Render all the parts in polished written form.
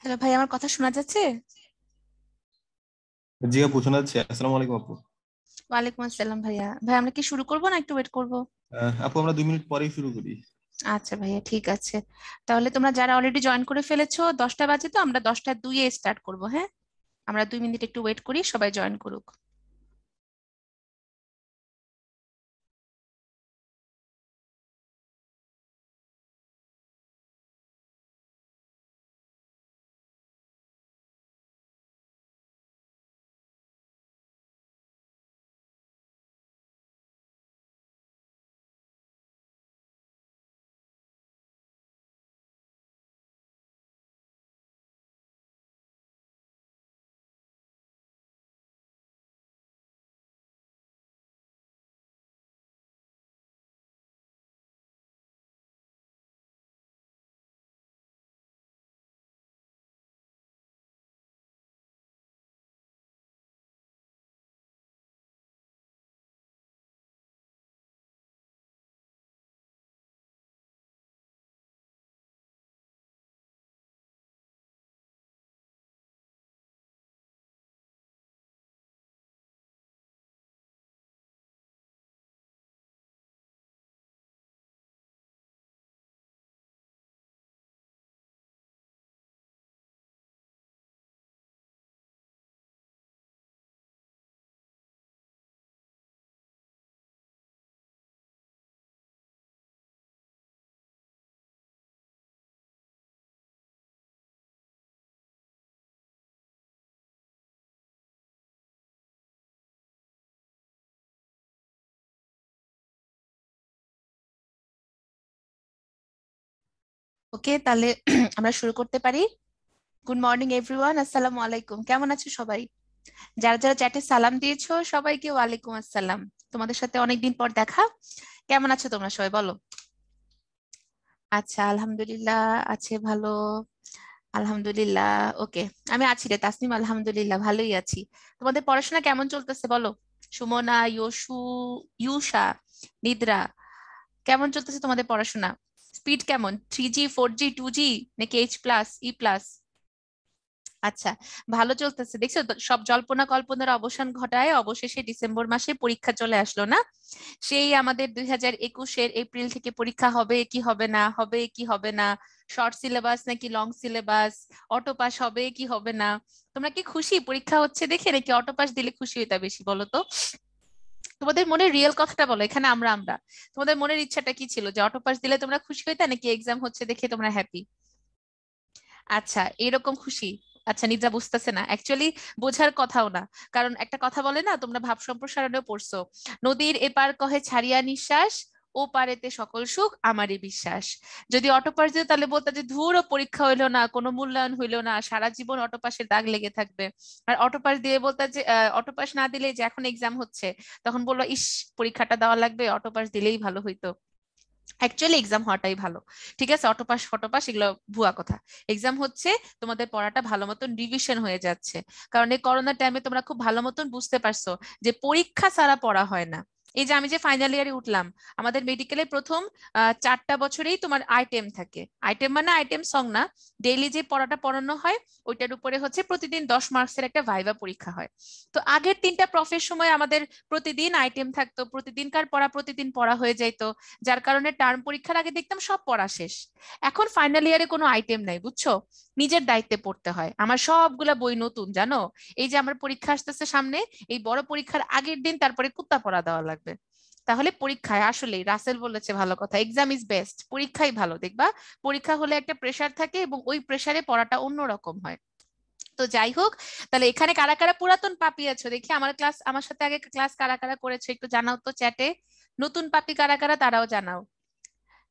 Hello ভাই, আমার কথা শোনা যাচ্ছে? জি আপু, শোনা যাচ্ছে। আসসালামু আলাইকুম আপু। ওয়ালাইকুম আসসালাম ভাইয়া। ভাই, আমরা কি শুরু করবো না একটু ওয়েট করব? আপু, আমরা 2 মিনিট পরেই শুরু করি। আচ্ছা ভাইয়া, ঠিক আছে। তাহলে তোমরা যারা অলরেডি জয়েন করে ফেলেছো, 10টা বাজে, তো আমরা 10টা 2-এ স্টার্ট করব, হ্যাঁ? আমরা 2 মিনিট একটু ওয়েট করি, সবাই জয়েন করুক। ওকে, তাহলে আমরা শুরু করতে পারি। গুড মর্নিং এভরিওয়ান, আসসালামু আলাইকুম। কেমন আছো সবাই? যারা যারা চ্যাটে সালাম দিয়েছো সবাইকে ওয়ালাইকুম আসসালাম। তোমাদের সাথে অনেকদিন পর দেখা। কেমন আছো তোমরা সবাই, বলো? আচ্ছা, আলহামদুলিল্লাহ। আছে ভালো। আলহামদুলিল্লাহ। ওকে। আমি আছি রে তাসনিম, আলহামদুলিল্লাহ ভালোই আছি। তোমাদের পড়াশোনা কেমন চলতেছে বলো? সুমনা, ইয়সু, ইউষা, নিদ্রা, কেমন চলতেছে তোমাদের পড়াশোনা? স্পিড কেমন? 3G, 4G, 2G, নাকি H+, E+? আচ্ছা, ভালো চলতেছে। দেখছো তো, সব জল্পনা কল্পনার অবসান ঘটায় অবশেষে ডিসেম্বর মাসে পরীক্ষা চলে আসলো না? সেই আমাদের 2021-এর এপ্রিল থেকে পরীক্ষা হবে কি হবে না, হবে কি হবে না, শর্ট সিলেবাস নাকি লং সিলেবাস, অটো পাস হবে কি হবে না। তোমরা কি খুশি পরীক্ষা হচ্ছে দেখে, নাকি অটো পাস দিলে খুশি হইতা বেশি, বলো তো? তোমাদের মনের রিয়েল কথাটা বলো, এখানে আমরা তোমাদের মনের ইচ্ছাটা কি ছিল, যে অটো পাস দিলে তোমরা খুশি হইতা, নাকি এক্সাম হচ্ছে দেখে তোমরা হ্যাপি? আচ্ছা, এরকম খুশি। আচ্ছা, নিদ্রা বুঝতেছে না অ্যাকচুয়ালি, বোঝার কথাও না। কারণ একটা কথা বলে না, তোমরা ভাব সম্প্রসারণেও পড়ছো, নদীর এপার কহে ছাড়িয়া নিঃশ্বাস, ও পারেতে সকল সুখ আমারই বিশ্বাস। যদি অটোপাস দিত তাহলে বলতো যে ধুর, ও পরীক্ষা হইলো না, কোনো মূল্যায়ন হইলো না, সারা জীবন অটোপাসের দাগ লেগে থাকবে। আর অটোপাস দিয়ে বলতো যে অটোপাস না দিলে, যে এখন এক্সাম হচ্ছে, তখন বললো ইস, পরীক্ষাটা দেওয়া লাগবে, অটোপাস দিলেই ভালো হইতো। অ্যাকচুয়ালি এক্সাম হওয়াটাই ভালো। ঠিক আছে, অটোপাস ফটোপাস এগুলো ভুয়া কথা। এক্সাম হচ্ছে তোমাদের পড়াটা ভালো মতন রিভিশন হয়ে যাচ্ছে। কারণ এই করোনার টাইমে তোমরা খুব ভালো মতন বুঝতে পারছো যে পরীক্ষা ছাড়া পড়া হয় না। এই যে আমি যে ফাইনাল ইয়ারে উঠলাম, আমাদের মেডিকেলের প্রথম 4টা বছরেই তোমার আইটেম থাকে। আইটেম মানে আইটেম সং না, ডেইলি যে পড়াটা পড়ানো হয় ওইটার উপরে হচ্ছে প্রতিদিন 10 মার্কসের একটা ভাইবা পরীক্ষা হয়। তো আগের 3টা প্রফের সময় আমাদের প্রতিদিন আইটেম থাকতো, প্রতিদিনকার পড়া প্রতিদিন পড়া হয়ে যাইতো। যার কারণে টার্ম পরীক্ষার আগে দেখতাম সব পড়া শেষ। এখন ফাইনাল ইয়ারে কোনো আইটেম নাই, বুঝছো? নিজের দায়িত্বে পড়তে হয়। আমার সবগুলা বই নতুন, জানো। এই যে আমার পরীক্ষা আসতেছে সামনে, এই বড় পরীক্ষার আগের দিন তারপরে কুত্তা পড়া দেওয়া লাগবে। তাহলে পরীক্ষায় আসলেই রাসেল বলেছে ভালো কথা, এক্সাম ইজ বেস্ট, পরীক্ষাই ভালো, দেখবা। পরীক্ষা হলে একটা প্রেসার থাকে, এবং ওই প্রেসারে পড়াটা অন্যরকম হয়। তো যাই হোক, তাহলে এখানে কারা কারা পুরাতন পাপি আছো দেখি, আমার ক্লাস, আমার সাথে আগে ক্লাস কারা কারা করেছো একটু জানাও তো চ্যাটে। নতুন পাপি কারা কারা, তারাও জানাও।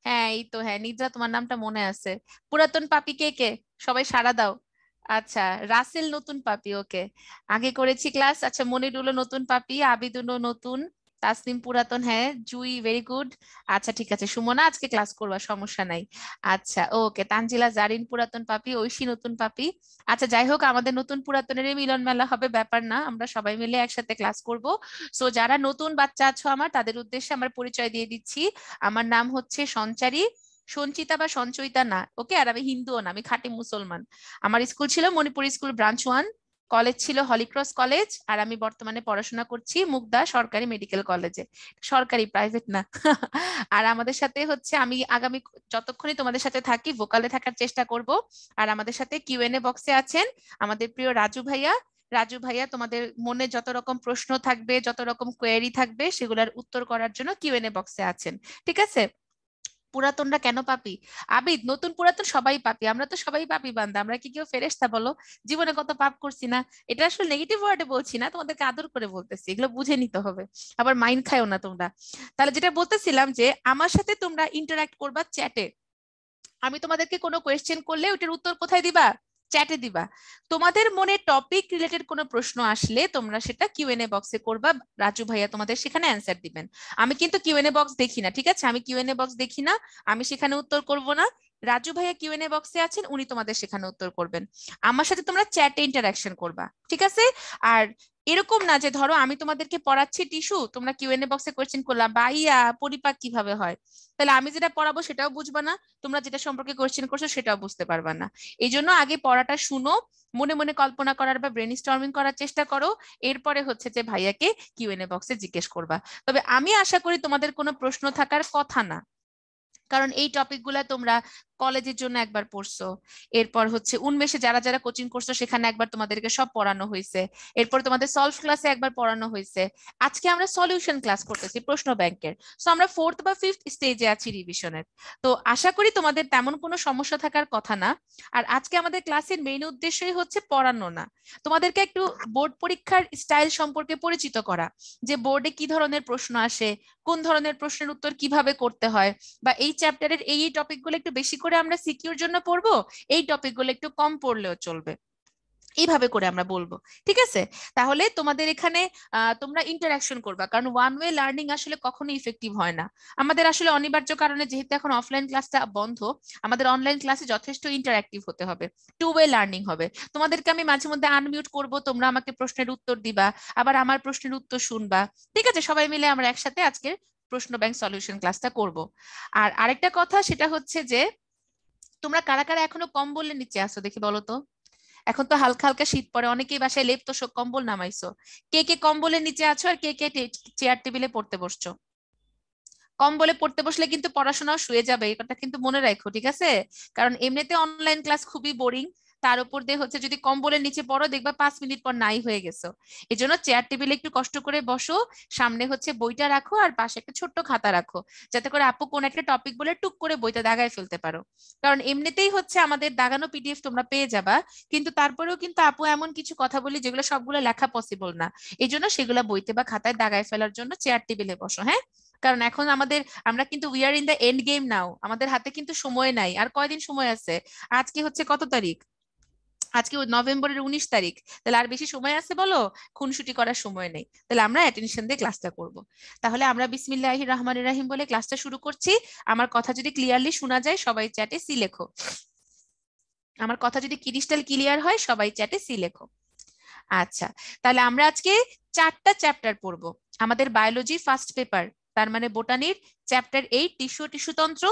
হ্যাঁ, এই তো, হ্যাঁ নিদ্রা, তোমার নামটা মনে আছে। পুরাতন পাপি কে কে? সবাই সাড়া দাও। আচ্ছা, রাসেল নতুন পাপি, ওকে। আগে করেছি ক্লাস। আচ্ছা, মনিরুলও নতুন পাপি, আবিদুলও নতুন, তাসনিম পুরাতন, হ্যাঁ। জুই, ভেরি গুড। আচ্ছা ঠিক আছে, সুমনা আজকে ক্লাস করবা, সমস্যা নাই। আচ্ছা ওকে, তানজিলা জারিন পুরাতন পাপি, ঐশী নতুন পাপি। আচ্ছা যাই হোক, আমাদের নতুন পুরাতনের মিলন মেলা হবে, ব্যাপার না, আমরা সবাই মিলে একসাথে ক্লাস করব। সো যারা নতুন বাচ্চা আছো আমার, তাদের উদ্দেশ্যে আমার পরিচয় দিয়ে দিচ্ছি। আমার নাম হচ্ছে সঞ্চারী, সঞ্চিতা বা সঞ্চয়িতা না, ওকে? আর আমি হিন্দুও না, আমি খাঁটি মুসলমান। আমার স্কুল ছিল মণিপুর স্কুল ব্রাঞ্চ 1, কলেজ ছিল হলিক্রস কলেজ, আর আমি বর্তমানে পড়াশোনা করছি মুগদা সরকারি মেডিকেল কলেজে। সরকারি, প্রাইভেট না। আর আমাদের সাথে হচ্ছে আমি আগামী যতক্ষণই তোমাদের সাথে থাকি ভোকালে থাকার চেষ্টা করব। আর আমাদের সাথে কিউএনএ বক্সে আছেন আমাদের প্রিয় রাজু ভাইয়া। রাজু ভাইয়া তোমাদের মনে যত রকম প্রশ্ন থাকবে, যত রকম কোয়েরি থাকবে, সেগুলোর উত্তর করার জন্য কিউএনএ বক্সে আছেন। ঠিক আছে? পুরাতনরা কেন পাপী? আবিদ, নতুন পুরাতন সবাই পাপী, আমরা তো সবাই পাপী বান্দা, আমরা কি কেউ ফেরেশতা বলো? জীবনে কত পাপ করছি না। এটা আসলে নেগেটিভ ওয়ার্ডে বলছি না, তোমাদেরকে আদর করে বলতেছি, এগুলো বুঝে নিতে হবে, আবার মাইন্ড খায়ও না তোমরা। তাহলে যেটা বলতেছিলাম যে আমার সাথে তোমরা ইন্টারঅ্যাক্ট করবা চ্যাটে। আমি তোমাদেরকে কোনো কোয়েশ্চেন করলে ওইটার উত্তর কোথায় দিবা? চ্যাটে দিবা। তোমাদের মনে টপিক রিলেটেড কোনো প্রশ্ন আসলে তোমরা সেটা কিউএনএ বক্সে করবা, রাজু ভাইয়া তোমাদের সেখানে অ্যান্সার দিবেন। আমি কিন্তু কিউএনএ বক্স দেখি না, ঠিক আছে? আমি কিউএনএ বক্স দেখি না, আমি সেখানে উত্তর করব না। রাজু ভাইয়া কিউএনএ বক্সে আছেন, উনি তোমাদের সেখানে উত্তর করবেন। আমার সাথে তোমরা চ্যাটে ইন্টারাকশন করবা, ঠিক আছে? আর এরকম না যে ধরো আমি তোমাদেরকে পড়াচ্ছি টিস্যু, তোমরা কিউএনএ বক্সে কোয়েশ্চেন করলাম ভাইয়া পরিপাক কিভাবে হয়, তাহলে আমি যেটা পড়াবো সেটাও বুঝবা না, তোমরা যেটা সম্পর্কে কোয়েশ্চেন করছো সেটাও বুঝতে পারবা না। এই জন্য আগে পড়াটা শুনো, মনে মনে কল্পনা করার বা ব্রেন স্টর্মিং করার চেষ্টা করো, এরপরে হচ্ছে যে ভাইয়াকে কিউএনএ বক্সে জিজ্ঞেস করবা। তবে আমি আশা করি তোমাদের কোনো প্রশ্ন থাকার কথা না, কারণ এই টপিকগুলা তোমরা কলেজের জন্য একবার পড়ছো, এরপর হচ্ছে উন্মেষে যারা যারা কোচিং করছো সেখানে একবার তোমাদেরকে সব পড়ানো হয়েছে, এরপর তোমাদের সলভ ক্লাসে একবার পড়ানো হয়েছে। আজকে আমরা সলিউশন ক্লাস করতেছি প্রশ্ন ব্যাংকের, সো আমরা 4th বা 5th স্টেজে আছি রিভিশনের। তো আশা করি তোমাদের তেমন কোনো সমস্যা থাকার কথা না। আর আজকে আমাদের ক্লাসের মেইন উদ্দেশ্যই হচ্ছে পড়ানো না, তোমাদেরকে একটু বোর্ড পরীক্ষার স্টাইল সম্পর্কে পরিচিত করা, যে বোর্ডে কি ধরনের প্রশ্ন আসে, কোন ধরনের প্রশ্নের উত্তর কিভাবে করতে হয়, বা এই চ্যাপ্টারের এই এই টপিকগুলো একটু বেশি করে আমরা সিকিউর জন্য পড়বো, এই টপিকগুলো একটু কম পড়লেও চলবে, এইভাবে করে আমরা বলবো। ঠিক আছে? তাহলে তোমাদের এখানে তোমরা ইন্টারাকশন করবা, কারণ ওয়ান ওয়ে লার্নিং আসলে কখনো ইফেক্টিভ হয় না। আমাদের আসলে অনিবার্য কারণে যেহেতু এখন অফলাইন ক্লাসটা বন্ধ, আমাদের অনলাইন ক্লাসে যথেষ্ট ইন্টারাক্টিভ হতে হবে, টু ওয়ে লার্নিং হবে। তোমাদেরকে আমি মাঝে মধ্যে আনমিউট করব, তোমরা আমাকে প্রশ্নের উত্তর দিবা, আবার আমার প্রশ্নের উত্তর শুনবা। ঠিক আছে? সবাই মিলে আমরা একসাথে আজকের প্রশ্ন ব্যাংক সলিউশন ক্লাসটা করব। আর আরেকটা কথা সেটা হচ্ছে যে তোমরা কারা কারা এখনো কম্বলের নিচে আসো দেখি বলো তো। এখন তো হালকা হালকা শীত পড়ে, অনেকেই বাসায় লেপ তোশক কম্বল নামাইছো। কে কে কম্বলের নিচে আছো আর কে কে চেয়ার টেবিলে পড়তে বসছো? কম্বলে পড়তে বসলে কিন্তু পড়াশোনাও শুয়ে যাবে, এটা কিন্তু মনে রাখো, ঠিক আছে? কারণ এমনিতে অনলাইন ক্লাস খুবই বোরিং, তার উপর দিয়ে হচ্ছে যদি কম্বলের নিচে পড়ো দেখবা 5 মিনিট পর নাই হয়ে গেছো। এই জন্য চেয়ার টেবিলে একটু কষ্ট করে বসো, সামনে হচ্ছে বইটা রাখো আর পাশে একটা ছোট্ট খাতা রাখো, যাতে করে আপু কোন একটা টপিক বলে টুক করে বইটা দাগায় ফেলতে পারো। কারণ এমনিতেই হচ্ছে আমাদের দাগানো পিডিএফ তোমরা পেয়ে যাবা, কিন্তু তারপরেও কিন্তু আপু এমন কিছু কথা বলি যেগুলো সবগুলো লেখা পসিবল না, এই জন্য সেগুলো বইতে বা খাতায় দাগায় ফেলার জন্য চেয়ার টেবিলে বসো, হ্যাঁ? কারণ এখন আমরা কিন্তু we are in the end game now, আমাদের হাতে কিন্তু সময় নাই, আর কয়দিন সময় আছে? আজকে হচ্ছে কত তারিখ? আজকে নভেম্বরের 19 তারিখ, তাহলে আর বেশি সময় আছে বলো? খুনসুটি করার সময় নেই, তাহলে আমরা অ্যাটেনশন দিয়ে ক্লাসটা করব। তাহলে আমরা বিসমিল্লাহির রহমানির রহিম বলে ক্লাসটা শুরু করছি। আমার কথা যদি ক্লিয়ারলি শোনা যায় সবাই চ্যাটে সি লেখো। আমার কথা যদি ক্রিস্টাল ক্লিয়ার হয় সবাই চ্যাটে সি লেখো। আচ্ছা, তাহলে আমরা আজকে 4টা চ্যাপ্টার পড়বো। আমাদের বায়োলজি ফার্স্ট পেপার, তার মানে বোটানির চ্যাপ্টার 8 টিস্যু ও টিস্যুতন্ত্র,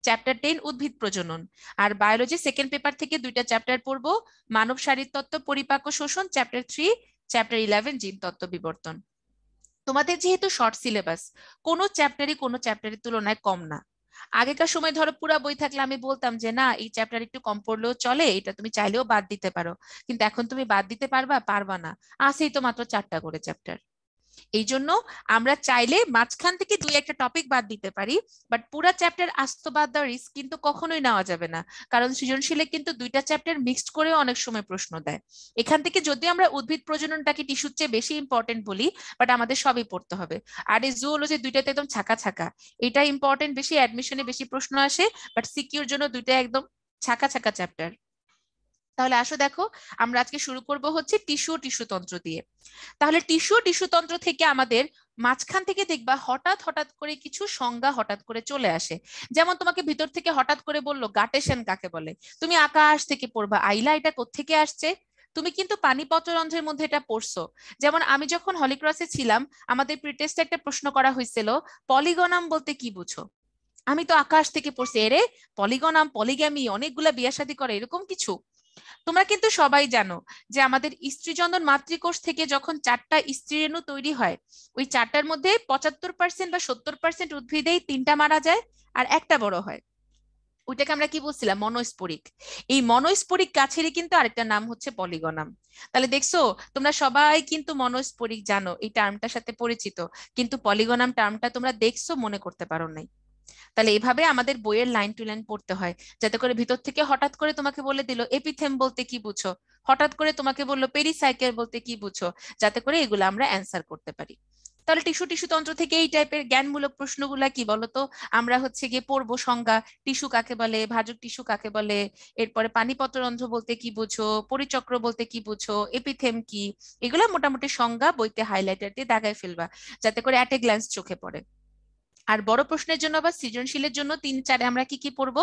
চ্যাপ্টার 10 উদ্ভিদ প্রজনন। আর বায়োলজি সেকেন্ড পেপার থেকে 2টা চ্যাপ্টার পড়বো, মানব শারীরতত্ত্ব পরিপাক ও শোষণ চ্যাপ্টার 3, চ্যাপ্টার 11 জীবতত্ত্ব বিবর্তন। তোমাদের যেহেতু শর্ট সিলেবাস, কোনো চ্যাপ্টারই কোনো চ্যাপ্টারের তুলনায় কম না। আগেকার সময় ধরো পুরা বই থাকলে আমি বলতাম যে না এই চ্যাপ্টার একটু কম পড়লেও চলে, এটা তুমি চাইলেও বাদ দিতে পারো, কিন্তু এখন তুমি বাদ দিতে পারবা? পারবা না, আছেই তো মাত্র 4টা করে চ্যাপ্টার। এই জন্য আমরা চাইলে মাঝখান থেকে 2-1টা টপিক বাদ দিতে পারি, বাট পুরা চ্যাপ্টার আস্ত বাদ দেওয়ার রিস্ক কিন্তু কখনোই নেওয়া যাবে না, কারণ সৃজনশীলে কিন্তু 2টা চ্যাপ্টার মিক্সড করেও অনেক সময় প্রশ্ন দেয়। এখান থেকে যদিও আমরা উদ্ভিদ প্রজননটাকে টিস্যুর চেয়ে বেশি ইম্পর্টেন্ট বলি, বাট আমাদের সবই পড়তে হবে। আর এই জুওলজি 2টাতে একদম ছাকা ছাকা, এটা ইম্পর্টেন্ট বেশি, অ্যাডমিশনে বেশি প্রশ্ন আসে, বাট সিকিউর জন্য 2টা একদম ছাকা ছাকা চ্যাপ্টার। তাহলে আসো দেখো, আমরা আজকে শুরু করব হচ্ছে টিস্যু ও টিস্যুতন্ত্র দিয়ে। তাহলে টিস্যু ও টিস্যুতন্ত্র থেকে আমাদের মাঝখান থেকে দেখবা হঠাৎ হঠাৎ করে কিছু সংজ্ঞা হঠাৎ করে চলে আসে। যেমন তোমাকে ভিতর থেকে হঠাৎ করে বললো গাটেশন কাকে বলে, তুমি আকাশ থেকে পড়বা আইলা এটা কোত্থেকে আসছে। তুমি কিন্তু পানিপত্ররন্ধ্রের মধ্যে এটা পড়ছো। যেমন আমি যখন হলিক্রসে ছিলাম, আমাদের প্রিটেস্টে একটা প্রশ্ন করা হয়েছিল, পলিগনাম বলতে কি বুঝো? আমি তো আকাশ থেকে পড়ছি, এরে পলিগনাম পলিগ্যামি অনেকগুলা বিয়ে শাদী করে এরকম কিছু। তোমরা কিন্তু সবাই জানো যে আমাদের স্ত্রীজনন মাতৃকোষ থেকে যখন 4টা স্ত্রীরেণু তৈরি হয়, ওই 4টার মধ্যে 75% বা 70% উদ্ভিদেই 3টা মারা যায় আর একটা বড় হয়। ওইটাকে আমরা কি বলছিলাম? মনোস্পোরিক। এই মনোস্পোরিক গাছেরই কিন্তু আরেকটা নাম হচ্ছে পলিগনাম। তাহলে দেখছো, তোমরা সবাই কিন্তু মনোস্পোরিক জানো, এই টার্মটার সাথে পরিচিত, কিন্তু পলিগনাম টার্মটা তোমরা দেখছো, মনে করতে পারো নাই। তাহলে এভাবে আমাদের বইয়ের লাইন টু লাইন পড়তে হয়, যাতে করে ভিতর থেকে হঠাৎ করে তোমাকে বলে দিল এপিথেম বলতে কি বুঝো, হঠাৎ করে তোমাকে বললো পেরিসাইকেল বলতে কি বুঝো, যাতে করে এগুলো আমরা অ্যান্সার করতে পারি। তাহলে টিস্যু টিস্যু তন্ত্র থেকে এই টাইপের জ্ঞানমূলক প্রশ্নগুলা কি বলতো আমরা হচ্ছে গিয়ে পড়বো। সংজ্ঞা, টিস্যু কাকে বলে, ভাজক টিস্যু কাকে বলে, এরপরে পানিপত্ররন্ধ্র বলতে কি বুঝো, পরিচক্র বলতে কি বুঝো, এপিথেম কি, এগুলা মোটামুটি সংজ্ঞা বইতে হাইলাইটার দিয়ে দাগায় ফেলবা, যাতে করে অ্যাট এ গ্ল্যান্স চোখে পড়ে। আর বড় প্রশ্নের জন্য বা সৃজনশীলের জন্য 3-4 আমরা কি কি পড়বো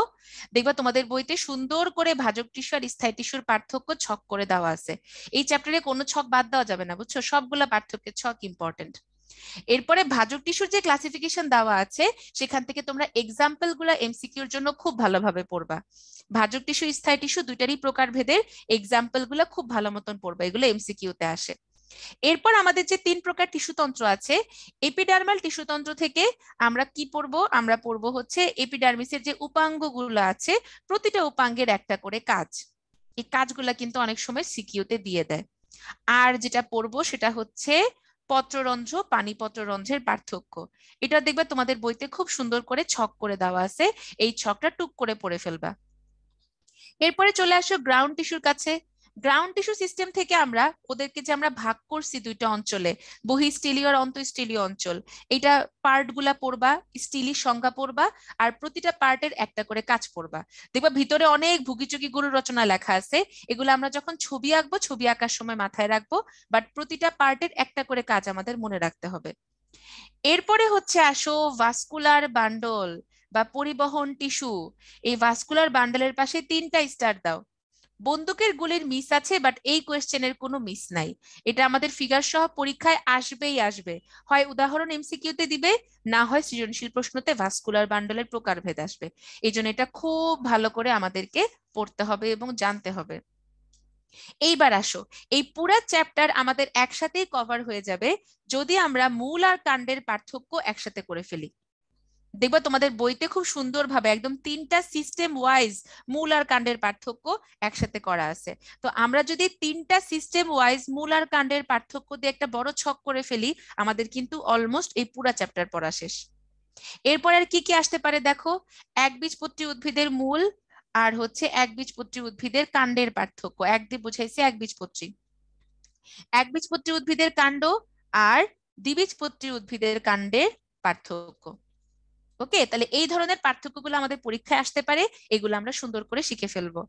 দেখবা, তোমাদের বইতে সুন্দর করে ভাজক টিস্যু আর স্থায়ী টিস্যুর পার্থক্য ছক করে দেওয়া আছে। এই চ্যাপ্টারে কোনো ছক বাদ দেওয়া যাবে না, বুঝছো? সবগুলা পার্থক্যের ছক ইম্পর্টেন্ট। এরপরে ভাজক টিস্যুর যে ক্লাসিফিকেশন দেওয়া আছে, সেখান থেকে তোমরা এক্সাম্পল গুলা এমসিকিউর জন্য খুব ভালোভাবে পড়বা। ভাজক টিস্যু স্থায়ী টিস্যু দুইটারই প্রকারভেদের এক্সাম্পল গুলা খুব ভালো মতন পড়বা, এগুলো এমসিকিউতে আসে। এরপর আমাদের যে 3 প্রকার টিস্যুতন্ত্র আছে, এপিডার্মাল টিস্যুতন্ত্র থেকে আমরা কি পড়বো? আমরা পড়বো হচ্ছে এপিডার্মিসের যে উপাঙ্গগুলো আছে, প্রতিটা উপাঙ্গের একটা করে কাজ। এই কাজগুলা কিন্তু অনেক সময় সিকিউতে দিয়ে দেয়। আর যেটা পড়বো সেটা হচ্ছে পত্ররন্ধ্র পানিপত্ররন্ধ্রের পার্থক্য। এটা দেখবে তোমাদের বইতে খুব সুন্দর করে ছক করে দেওয়া আছে, এই ছকটা টুক করে পড়ে ফেলবা। এরপরে চলে আসো গ্রাউন্ড টিস্যুর কাছে। গ্রাউন্ড টিস্যু সিস্টেম থেকে আমরা ওদেরকে যে আমরা ভাগ করছি দুইটা অঞ্চলে, বহিঃস্থলীয় আর অন্তঃস্থলীয় অঞ্চল, এইটা পার্ট গুলা পড়বা, স্টিলির সংজ্ঞা পড়বা, আর প্রতিটা পার্টের একটা করে কাজ পড়বা। দেখবা ভিতরে অনেক ভুগিচুগি গুরু রচনা লেখা আছে, এগুলো আমরা যখন ছবি আঁকবো, ছবি আঁকার সময় মাথায় রাখবো, বাট প্রতিটা পার্টের একটা করে কাজ আমাদের মনে রাখতে হবে। এরপরে হচ্ছে আসো ভাস্কুলার বান্ডল বা পরিবহন টিস্যু। এই ভাস্কুলার বান্ডলের পাশে 3টা স্টার দাও। বন্দুকের গুলির মিস আছে, বাট এই কোয়েশ্চেনের কোনো মিস নাই। এটা আমাদের ফিগার সহ পরীক্ষায় আসবেই আসবে, হয় উদাহরণ এমসিকিউতে দিবে, না হয় সৃজনশীল প্রশ্নতে ভাস্কুলার বান্ডলের প্রকারভেদ আসবে। এই জন্য এটা খুব ভালো করে আমাদেরকে পড়তে হবে এবং জানতে হবে। এইবার আসো, এই পুরা চ্যাপ্টার আমাদের একসাথেই কভার হয়ে যাবে যদি আমরা মূল আর কাণ্ডের পার্থক্য একসাথে করে ফেলি। দেখবা তোমাদের বইতে খুব সুন্দরভাবে একদম 3টা সিস্টেম ওয়াইজ মূল আর কাণ্ডের পার্থক্য একসাথে করা আছে। তো আমরা যদি 3টা সিস্টেম ওয়াইজ মূল আর কাণ্ডের পার্থক্য দিয়ে একটা বড় ছক করে ফেলি, আমাদের কিন্তু অলমোস্ট এই পুরা চ্যাপ্টার পড়া শেষ। এরপর আর কি কি আসতে পারে দেখো, একবীজপত্রী উদ্ভিদের মূল আর হচ্ছে একবীজপত্রী উদ্ভিদের কাণ্ডের পার্থক্য। এক দিয়ে বুঝাইছে একবীজপত্রী, একবীজপত্রী উদ্ভিদের কাণ্ড আর দ্বিবীজপত্রী উদ্ভিদের কাণ্ডের পার্থক্য। ওকে, তাহলে এই ধরনের পার্থক্যগুলো আমাদের পরীক্ষায় আসতে পারে, এগুলো আমরা সুন্দর করে শিখে ফেলবো।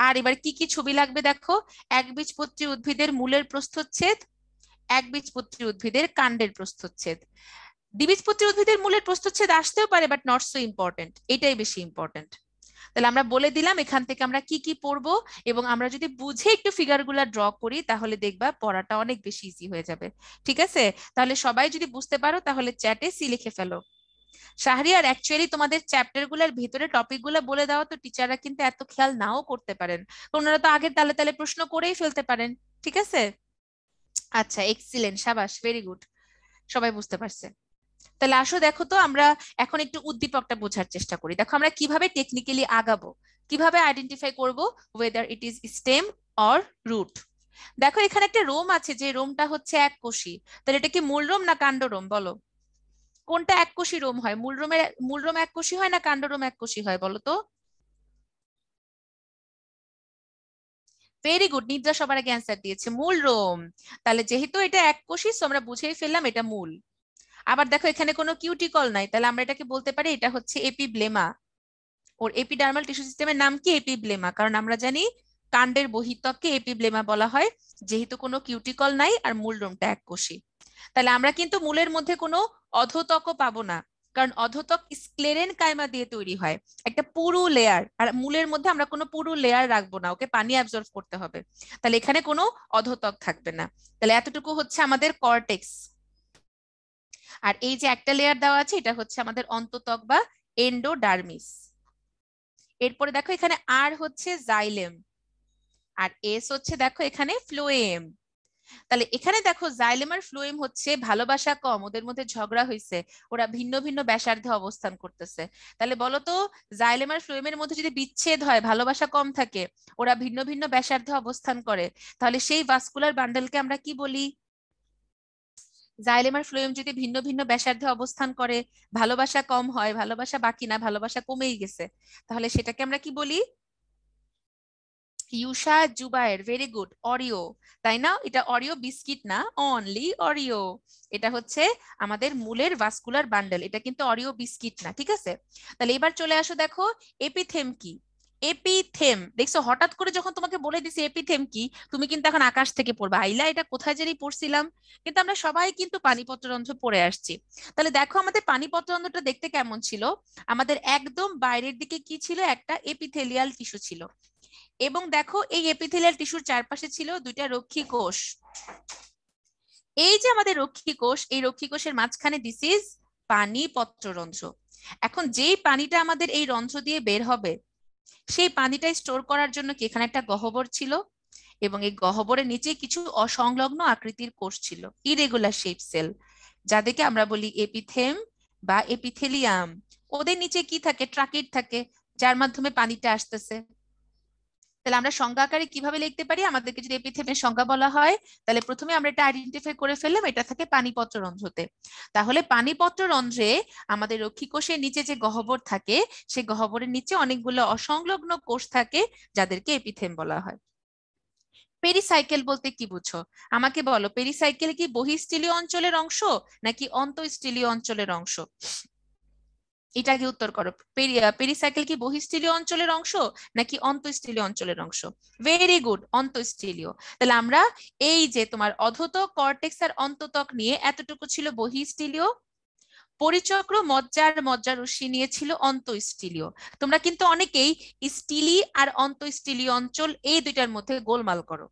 আর এবার কি কি ছবি লাগবে দেখো, একবীজপত্রী উদ্ভিদের মূলের প্রস্থচ্ছেদ, একবীজপত্রী উদ্ভিদের কাণ্ডের প্রস্থচ্ছেদ। দ্বিবীজপত্রী উদ্ভিদের মূলের প্রস্থচ্ছেদ আসতেও পারে, বাট নট সো ইম্পর্টেন্ট, এটাই বেশি ইম্পর্টেন্ট। তাহলে আমরা বলে দিলাম এখান থেকে আমরা কি কি পড়বো, এবং আমরা যদি বুঝে একটু ফিগার গুলা ড্র করি তাহলে দেখবা পড়াটা অনেক বেশি ইজি হয়ে যাবে। ঠিক আছে, তাহলে সবাই যদি বুঝতে পারো তাহলে চ্যাটে সি লিখে ফেলো। শাহরিয়ার, অ্যাকচুয়ালি তোমাদের চ্যাপ্টার গুলার ভিতরে টপিক গুলা বলে দেওয়া তো টিচাররা কিন্তু এত খেয়াল নাও করতে পারেন, ওনারা তো আগের তালে তালে প্রশ্ন করেই ফেলতে পারেন। ঠিক আছে, আচ্ছা, এক্সিলেন্ট, সাবাস, ভেরি গুড, সবাই বুঝতে পারছে। তাহলে আসো দেখো তো, আমরা এখন একটু উদ্দীপকটা বোঝার চেষ্টা করি। দেখো আমরা কিভাবে টেকনিক্যালি আগাবো, কিভাবে আইডেন্টিফাই করব whether it is stem or root. দেখো এখানে একটা রোম আছে, যে রোমটা হচ্ছে এককোষী, তাহলে এটা কি মূল রোম না কাণ্ড রোম বলো? কোনটা এককোষী রোম হয়? মূল রোম এককোষী হয় না কাণ্ড রোম এককোষী হয় বলো তো? ভেরি গুড, নিদ্রা সবার আগে অ্যান্সার দিয়েছে মূল রোম। তাহলে যেহেতু এটা এককোষী, সো আমরা বুঝেই ফেললাম এটা মূল। আবার দেখো এখানে কোনো কিউটিকল নাই, তাহলে আমরা এটাকে বলতে পারি এটা হচ্ছে এপিব্লেমা। ওর এপিডার্মাল টিস্যু সিস্টেমের নাম কি? এপিব্লেমা, কারণ আমরা জানি কাণ্ডের বহিঃত্বককে এপিব্লেমা বলা হয়, যেহেতু কোনো কিউটিকল নাই আর মূল রোমটা এককোষী। তাহলে আমরা কিন্তু মূলের মধ্যে কোনো অধোত্বকও পাবো না, কারণ অধোত্বক স্ক্লেরেন কাইমা দিয়ে তৈরি হয়, একটা পুরু লেয়ার, আর মূলের মধ্যে আমরা কোনো পুরু লেয়ার রাখবো না, ওকে পানি অ্যাবজর্ব করতে হবে। তাহলে এখানে কোনো অধোত্বক থাকবে না। তাহলে এতটুকু হচ্ছে আমাদের কর্টেক্স, আর এই যে একটা লেয়ার দেওয়া আছে এটা হচ্ছে আমাদের অন্তত্বক বা এন্ডোডার্মিস। এরপরে দেখো এখানে আর হচ্ছে জাইলেম, আর এস হচ্ছে দেখো এখানে ফ্লোয়েম। তাহলে এখানে দেখো জাইলেম আর ফ্লোয়েম হচ্ছে ভালোবাসা কম, ওদের মধ্যে ঝগড়া হয়েছে, ওরা ভিন্ন ভিন্ন ব্যাসার্ধে অবস্থান করতেছে। তাহলে বলো তো, জাইলেম আর ফ্লোয়েমের মধ্যে যদি বিচ্ছেদ হয়, ভালোবাসা কম থাকে, ওরা ভিন্ন ভিন্ন ব্যাসার্ধে অবস্থান করে, তাহলে সেই ভাস্কুলার বান্ডেলকে আমরা কি বলি? জাইলেম আর ফ্লোয়েম যদি ভিন্ন ভিন্ন ব্যাসার্ধে অবস্থান করে, ভালোবাসা কম হয়, ভালোবাসা বাকি না, ভালোবাসা কমেই গেছে, তাহলে সেটাকে আমরা কি বলি? Usha Zubair, very good, Oreo. তাই না? এটা অরিও বিস্কিট না, অনলি অরিও। এটা হচ্ছে আমাদের মূলের ভাস্কুলার বান্ডেল, এটা কিন্তু অরিও বিস্কিট না, ঠিক আছে? তাহলে এবার চলে আসো, দেখো এপিথেম কি। এপিথেম দেখছো, হঠাৎ করে যখন তোমাকে বলে দিছি এপিথেম কি, তুমি কিন্তু এখন আকাশ থেকে পড়বা, আইলা এটা কোথায় জানি পড়ছিলাম। কিন্তু আমরা সবাই কিন্তু পানিপত্ররন্ধ্র পড়ে আসছি। তাহলে দেখো আমাদের পানিপত্ররন্ধ্রটা দেখতে কেমন ছিল। আমাদের একদম বাইরের দিকে কি ছিল? একটা এপিথেলিয়াল টিস্যু ছিল, এবং দেখো এই এপিথেলিয়াল টিস্যুর চারপাশে ছিল দুইটা রক্ষী কোষ। এই যে আমাদের রক্ষী কোষ, এই রক্ষী কোষের মাঝখানে দিস ইজ পানি পত্ররন্ধ্র। এখন যেই পানিটা আমাদের এই রন্ধ্র দিয়ে বের হবে, সেই পানিটা স্টোর করার জন্য কি এখানে একটা গহ্বর ছিল, এবং এই গহ্বরের নিচে কিছু অসংলগ্ন আকৃতির কোষ ছিল, ইরেগুলার শেপ সেল, যাদেরকে আমরা বলি এপিথেম বা এপিথেলিয়াম। ওদের নিচে কি থাকে? ট্রাকিট থাকে, যার মাধ্যমে পানিটা আসতেছে। তাহলে আমরা সংজ্ঞা আকারে কিভাবে লিখতে পারি? আমাদেরকে যদি এপিথেমের সংজ্ঞা বলা হয়, তাহলে প্রথমে আমরা এটা আইডেন্টিফাই করে ফেললাম, এটা থাকে পানিপত্র রন্ধ্রতে। তাহলে পানিপত্র রন্ধ্রে আমাদের রক্ষী কোষের নিচে যে গহ্বর থাকে, সেই গহ্বরের নিচে অনেকগুলো অসংলগ্ন কোষ থাকে, যাদেরকে এপিথেম বলা হয়। পেরিসাইকেল বলতে কি বুঝো? আমাকে বলো, পেরিসাইকেল কি বহিঃস্থলীয় অঞ্চলের অংশ নাকি অন্তঃস্থলীয় অঞ্চলের অংশ? এটা আগে উত্তর করো। পেরিসাইকেল কি বহিঃস্থলীয় অঞ্চলের অংশ নাকি অন্তঃস্থলীয় অঞ্চলের অংশ? ভেরি গুড, অন্তঃস্থলীয়। তাহলে আমরা এই যে তোমার অধোতক, কর্টেক্স আর অন্ততক নিয়ে এতটুকু ছিল বহিঃস্থলীয়, পরিচক্র, মজ্জারশ্মি নিয়ে ছিল অন্তঃস্থলীয়। তোমরা কিন্তু অনেকেই স্টিলি আর অন্তঃস্থলীয় অঞ্চল এই দুইটার মধ্যে গোলমাল করো।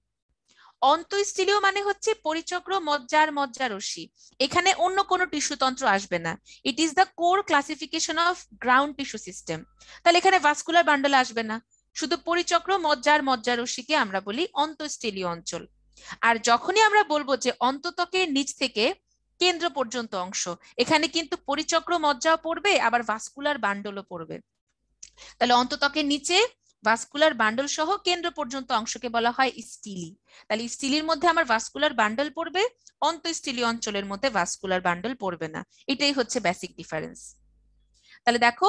অন্তঃস্থলীয় মানে হচ্ছে পরিচক্র, মজ্জারশ্মি, এখানে অন্য কোনো টিস্যুতন্ত্র আসবে না। It is the core classification of ground tissue system. তাহলে এখানে ভাস্কুলার বান্ডল আসবে না, শুধু পরিচক্র, মজ্জারশ্মিকে আমরা বলি অন্তঃস্থলীয় অঞ্চল। আর যখনই আমরা বলবো যে অন্ততকের নিচ থেকে কেন্দ্র পর্যন্ত অংশ, এখানে কিন্তু পরিচক্র, মজ্জাও পড়বে, আবার ভাস্কুলার বান্ডলও পড়বে। তাহলে অন্ততকের নিচে ভাস্কুলার বান্ডল সহ কেন্দ্র পর্যন্ত অংশকে বলা হয় স্টিলি। তাহলে স্টিলির মধ্যে আমার ভাস্কুলার বান্ডল পড়বে, অন্তঃস্থলীয় অঞ্চলের মধ্যে ভাস্কুলার বান্ডল পড়বে না। এটাই হচ্ছে বেসিক ডিফারেন্স। তাহলে দেখো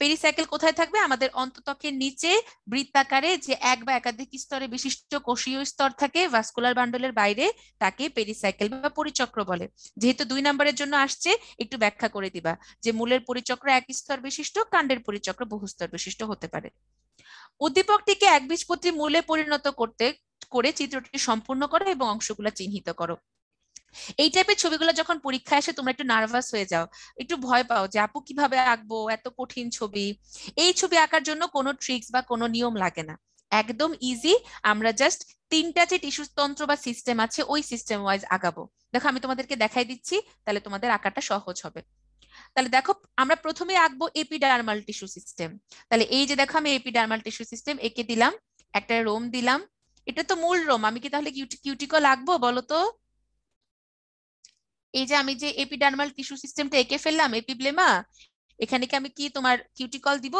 পেরিসাইকেল কোথায় থাকবে? আমাদের অন্ততকের নিচে বৃত্তাকারে যে এক বা একাধিক স্তরে বিশিষ্ট কোষীয় স্তর থাকে ভাস্কুলার বান্ডলের বাইরে, তাকে পেরিসাইকেল বা পরিচক্র বলে। যেহেতু 2 নম্বরের জন্য আসছে, একটু ব্যাখ্যা করে দিবা যে মূলের পরিচক্র এক স্তর বিশিষ্ট, কাণ্ডের পরিচক্র বহু স্তর বিশিষ্ট হতে পারে। উদ্দীপকটিকে একবীজপত্রী মূলে পরিণত করতে করে চিত্রটি সম্পূর্ণ করো এবং অংশগুলো চিহ্নিত করো। এই টাইপের ছবিগুলো যখন পরীক্ষায় আসে, তোমরা একটু নার্ভাস হয়ে যাও, একটু ভয় পাও যে আপু কিভাবে আঁকবো, এত কঠিন ছবি। এই ছবি আঁকার জন্য কোনো ট্রিক্স বা কোনো নিয়ম লাগে না, একদম ইজি। আমরা জাস্ট 3টা যে টিস্যু তন্ত্র বা সিস্টেম আছে, ওই সিস্টেম ওয়াইজ আঁকাবো। দেখো আমি তোমাদেরকে দেখাই দিচ্ছি, তাহলে তোমাদের আঁকাটা সহজ হবে। তাহলে দেখো আমরা প্রথমে আঁকবো এপিডার্মাল টিস্যু সিস্টেম। তাহলে এই যে দেখো আমি এপিডার্মাল টিস্যু সিস্টেম এঁকে দিলাম, একটা রোম দিলাম। এটা তো মূল রোম, আমি কি তাহলে কিউটিকল আঁকবো বলো তো? এই যে আমি যে এপিডার্মাল টিস্যু সিস্টেমটা এঁকে ফেললাম, এপিব্লেমা, এখানে কি আমি কি তোমার কিউটিকল দিব?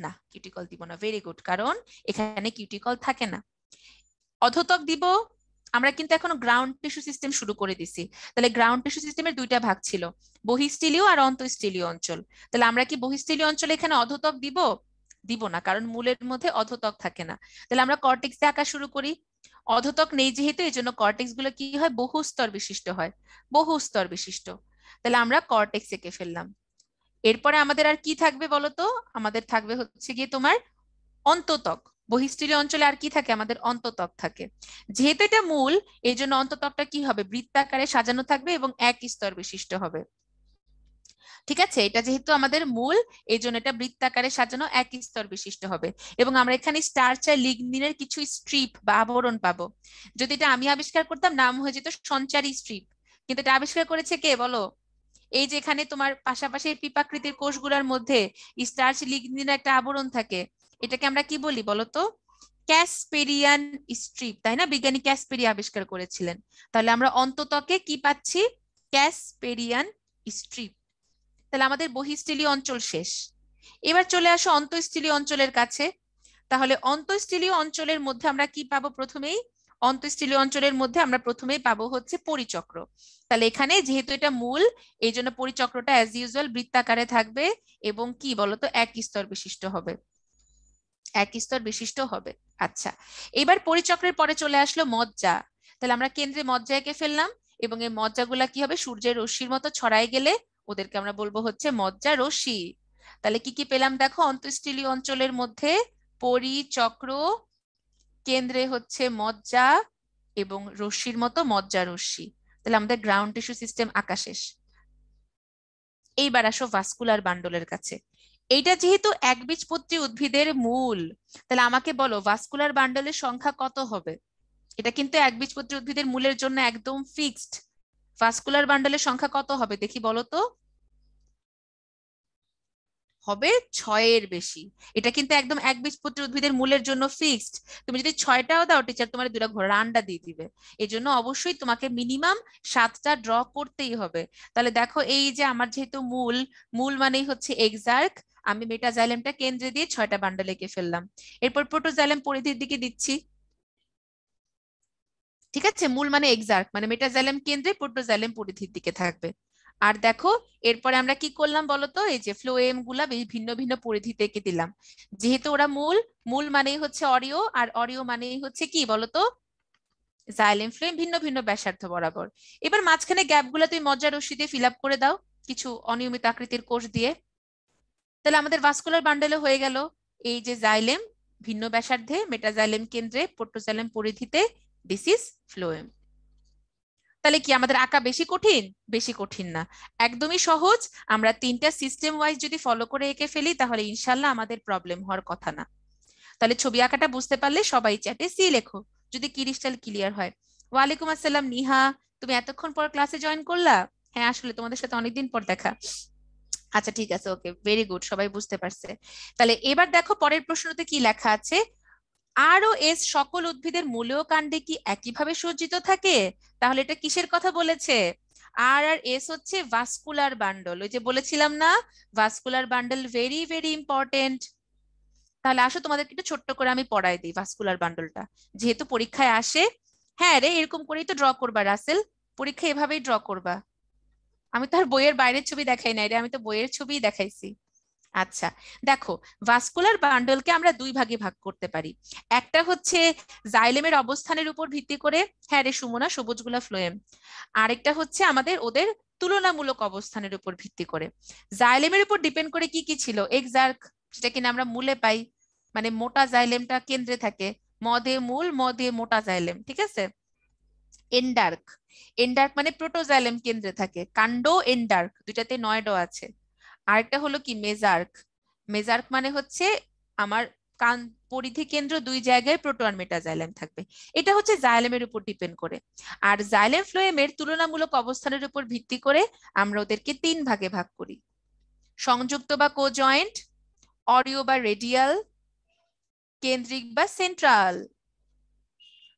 না, কিউটিকল দিব না। ভেরি গুড, কারণ এখানে কিউটিকল থাকে না। অধোতক দিব? আমরা কিন্তু এখন গ্রাউন্ড টিস্যু সিস্টেম শুরু করে দিছি। তাহলে গ্রাউন্ড টিস্যু সিস্টেমের 2টা ভাগ ছিল, বহিঃস্থলীয় আর অন্তঃস্থলীয় অঞ্চল। তাহলে আমরা কি বহিঃস্থলীয় অঞ্চলে এখানে অধোতক দিব? দিব না, কারণ মূলের মধ্যে অধোতক থাকে না। তাহলে আমরা কর্টেক্স দিয়ে আঁকা শুরু করি। অধোতক নেই যেহেতু, এই জন্য কর্টেক্স গুলো কি হয়? বহু স্তর বিশিষ্ট হয়, বহু স্তর বিশিষ্ট। তাহলে আমরা কর্টেক্স এঁকে ফেললাম। এরপরে আমাদের আর কি থাকবে বলতো? আমাদের থাকবে হচ্ছে গিয়ে তোমার অন্ততক। বহিঃস্থলীয় অঞ্চলে আর কি থাকে? আমাদের অন্ততক থাকে। যেহেতু এটা মূল, এই জন্য অন্ততকটা কি হবে? বৃত্তাকারে সাজানো থাকবে এবং এক স্তর বিশিষ্ট হবে। ঠিক আছে, এটা যেহেতু আমাদের মূল, এই জন্য এটা বৃত্তাকারে সাজানো, এক স্তর বিশিষ্ট হবে। এবং আমরা এখানে স্টার্চ আর লিগনিনের কিছু স্ট্রিপ বা আবরণ পাবো। যদি এটা আমি আবিষ্কার করতাম, নাম হয়ে যেত সঞ্চারী স্ট্রিপ। কিন্তু এটা আবিষ্কার করেছে কে বলো? এই যে এখানে তোমার পাশাপাশি পিপাকৃতির কোষগুলোর মধ্যে স্টার্চ লিগনিন একটা আবরণ থাকে, এটাকে আমরা কি বলি বলতো? ক্যাসপেরিয়ান স্ট্রিপ, তাই না? বিজ্ঞানী ক্যাসপেরি আবিষ্কার করেছিলেন। তাহলে আমরা অন্ততকে কি পাচ্ছি? Casparian strip. তাহলে আমাদের বহিঃস্থলীয় অঞ্চল শেষ। এবার চলে আসো অন্তঃস্থলীয় অঞ্চলের কাছে। তাহলে অন্তঃস্থলীয় অঞ্চলের মধ্যে আমরা কি পাবো প্রথমেই? অন্তঃস্থলীয় অঞ্চলের মধ্যে আমরা প্রথমেই পাবো হচ্ছে পরিচক্র। তাহলে এখানে যেহেতু এটা মূল, এই জন্য পরিচক্রটা অ্যাজ ইউজুয়াল বৃত্তাকারে থাকবে এবং কি বলতো এক স্তর বিশিষ্ট হবে, এক স্তর বিশিষ্ট হবে। আচ্ছা, এবার পরিচক্রের পরে চলে আসলো মজ্জা। তাহলে আমরা কেন্দ্রে মজ্জা এঁকে ফেললাম এবং এই মজ্জাগুলা কি হবে? সূর্যের রশ্মির মতো ছড়াই গেলে ওদেরকে আমরা বলবো হচ্ছে মজ্জা রশ্মি। তাহলে কি কি পেলাম দেখো? অন্তঃস্থলীয় অঞ্চলের মধ্যে পরিচক্র, কেন্দ্রে হচ্ছে মজ্জা এবং রশ্মির মতো মজ্জা রশ্মি। তাহলে আমাদের গ্রাউন্ড টিস্যু সিস্টেম আঁকা শেষ। এইবার আসো ভাস্কুলার বান্ডলের কাছে। এইটা যেহেতু একবীজপত্রী উদ্ভিদের মূল, তাহলে আমাকে বলো ভাস্কুলার বান্ডলের সংখ্যা কত হবে? এটা কিন্তু একবীজপত্রী উদ্ভিদের মূলের জন্য একদম ফিক্সড। ভাস্কুলার বান্ডলের সংখ্যা কত হবে দেখি বলো তো? হবে 6-এর বেশি। এটা কিন্তু একদম একবীজপত্রী উদ্ভিদের মূলের জন্য ফিক্সড। তুমি যদি 6টাও দাও, টিচার তোমার 2টা ঘোড়ার আন্ডা দিয়ে দিবে। এই জন্য অবশ্যই তোমাকে মিনিমাম 7টা ড্র করতেই হবে। তাহলে দেখো, এই যে আমার যেহেতু মূল, মূল মানেই হচ্ছে এক্সার্ক, আমি মেটাজাইলেমটা কেন্দ্রে দিয়ে 6টা বান্ডেল এঁকে ফেললাম। এরপর প্রোটোজাইলেম পরিধির দিকে দিচ্ছি। ঠিক আছে, মূল মানে এক্সার্ক, মানে মেটাজাইলেম কেন্দ্রে, প্রোটোজাইলেম পরিধির দিকে থাকবে। আর দেখো, এরপরে আমরা কি করলাম বলতো? এই যে ফ্লোয়েম গুলা ভিন্ন ভিন্ন পরিধি থেকে দিলাম। যেহেতু ওরা মূল, মূল মানেই হচ্ছে অরিও, আর অরিও মানেই হচ্ছে কি বলতো? জাইলেম ফ্লোয়েম, ভিন্ন ভিন্ন ব্যাসার্ধ বরাবর। এবার মাঝখানে গ্যাপ গুলা তুমি মজ্জা রশ্মি দিয়ে ফিল আপ করে দাও কিছু অনিয়মিত আকৃতির কোষ দিয়ে। তাহলে আমাদের ভাস্কুলার বান্ডেলে হয়ে গেল এই যে জাইলেম ভিন্ন ব্যাসার্ধে, মেটাজাইলেম কেন্দ্রে, প্রোটোজাইলেম পরিধিতে, দিস ইজ ফ্লোয়েম। তাহলে কি আমাদের আঁকা বেশি কঠিন? বেশি কঠিন না, একদমই সহজ। আমরা 3টা সিস্টেম ওয়াইজ যদি ফলো করে এঁকে ফেলি তাহলে ইনশাল্লাহ আমাদের প্রবলেম হওয়ার কথা না। তাহলে ছবি আঁকাটা বুঝতে পারলে সবাই চ্যাটে সি লেখো যদি ক্রিস্টাল ক্লিয়ার হয়। ওয়ালাইকুম আসসালাম নিহা, তুমি এতক্ষণ পর ক্লাসে জয়েন করলা? হ্যাঁ, আসলে তোমাদের সাথে অনেকদিন পর দেখা। আচ্ছা ঠিক আছে, ওকে, ভেরি গুড, সবাই বুঝতে পারছে। তাহলে এবার দেখো পরের প্রশ্নতে কি লেখা আছে। আর ও এস সকল উদ্ভিদের মূলেও কাণ্ডে কি একইভাবে সজ্জিত থাকে? তাহলে এটা কিসের কথা বলেছে? আর আর এস হচ্ছে ভাস্কুলার বান্ডল। ওই যে বলেছিলাম না, vascular bundle very very important. তাহলে আসো তোমাদেরকে একটু ছোট্ট করে আমি পড়াই দিই ভাস্কুলার বান্ডলটা, যেহেতু পরীক্ষায় আসে। হ্যাঁ রে, এরকম করেই তো ড্র করবা রাসেল, পরীক্ষায় এভাবেই ড্র করবা। আমি তো আর বইয়ের বাইরের ছবি দেখাই নাই রে, আমি তো বইয়ের ছবিই দেখাইছি। আচ্ছা, দেখো, ভাস্কুলার বান্ডলকে আমরা 2 ভাগে ভাগ করতে পারি। একটা হচ্ছে জাইলেমের অবস্থানের উপর ভিত্তি করে, হ্যাঁ রে সুমনা, সবুজগুলা ফ্লোয়েম। আরেকটা হচ্ছে আমাদের ওদের তুলনামূলক অবস্থানের উপর ভিত্তি করে। জাইলেমের উপর ডিপেন্ড করে কি কি ছিল? এক্সার্ক, সেটা কিনা আমরা মূলে পাই, মানে মোটা জাইলেমটা কেন্দ্রে থাকে। ম দিয়ে মূল, ম দিয়ে মোটা জাইলেম, ঠিক আছে। এন্ডার্ক, এন্ডার্ক মানে প্রোটোজাইলেম কেন্দ্রে থাকে, কাণ্ড এন্ডার্ক, দুইটাতে 9 আছে। আরেকটা হলো কি মেজার্ক, মেজার্ক মানে হচ্ছে আমার কান পরিধি কেন্দ্র 2 জায়গায় প্রোটো আর মেটাজাইলেম থাকবে। এটা হচ্ছে জাইলেমের উপর ডিপেন্ড করে। আর জাইলেম ফ্লোয়েমের তুলনামূলক অবস্থানের উপর ভিত্তি করে আমরা ওদেরকে 3 ভাগে ভাগ করি: সংযুক্ত বা কো জয়েন্ট, অরিও বা রেডিয়াল, কেন্দ্রিক বা সেন্ট্রাল।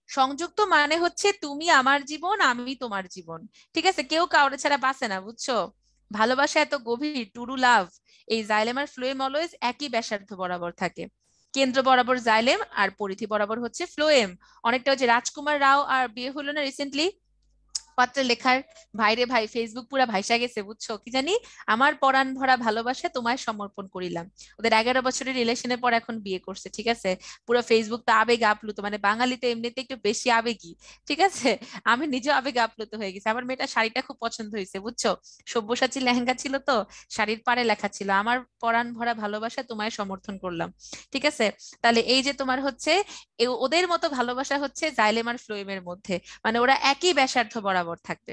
সংযুক্ত মানে হচ্ছে তুমি আমার জীবন, আমি তোমার জীবন, ঠিক আছে, কেউ কাউরে ছাড়া বাঁচে না, বুঝছো? ভালোবাসা এত গভীর, টুরু লাভ। এই জাইলেম আর ফ্লোয়েম অলওয়েজ একই ব্যাসার্ধ বরাবর থাকে, কেন্দ্র বরাবর জাইলেম আর পরিধি বরাবর হচ্ছে ফ্লোয়েম। অনেকটা ওই যে রাজকুমার রাও আর বিয়ে হলো না রিসেন্টলি, পত্র লেখার, ভাইরে ভাই ফেসবুক পুরা ভাইসা গেছে, বুঝছো? কি জানি, আমার পরাণ ভরা ভালোবাসা তোমায় সমর্পণ করিলাম। ওদের 11 বছরের রিলেশনের পর এখন বিয়ে করছে, ঠিক আছে। পুরো ফেসবুক তো আবেগ আপ্লুত, মানে বাঙালি তো এমনিতে একটু বেশি আবেগী, ঠিক আছে। আমি নিজেও আবেগ আপ্লুত হয়ে গেছি। আমার মেয়েটা শাড়িটা খুব পছন্দ হয়েছে, বুঝছো? সব্যসাচী লেহেঙ্গা ছিল তো, শাড়ির পাড়ে লেখা ছিল আমার পরাণ ভরা ভালোবাসা তোমায় সমর্থন করলাম, ঠিক আছে। তাহলে এই যে তোমার হচ্ছে ওদের মতো ভালোবাসা হচ্ছে জাইলেম আর ফ্লোয়েমের মধ্যে, মানে ওরা একই ব্যাসার্ধ বরাবর থাকবে।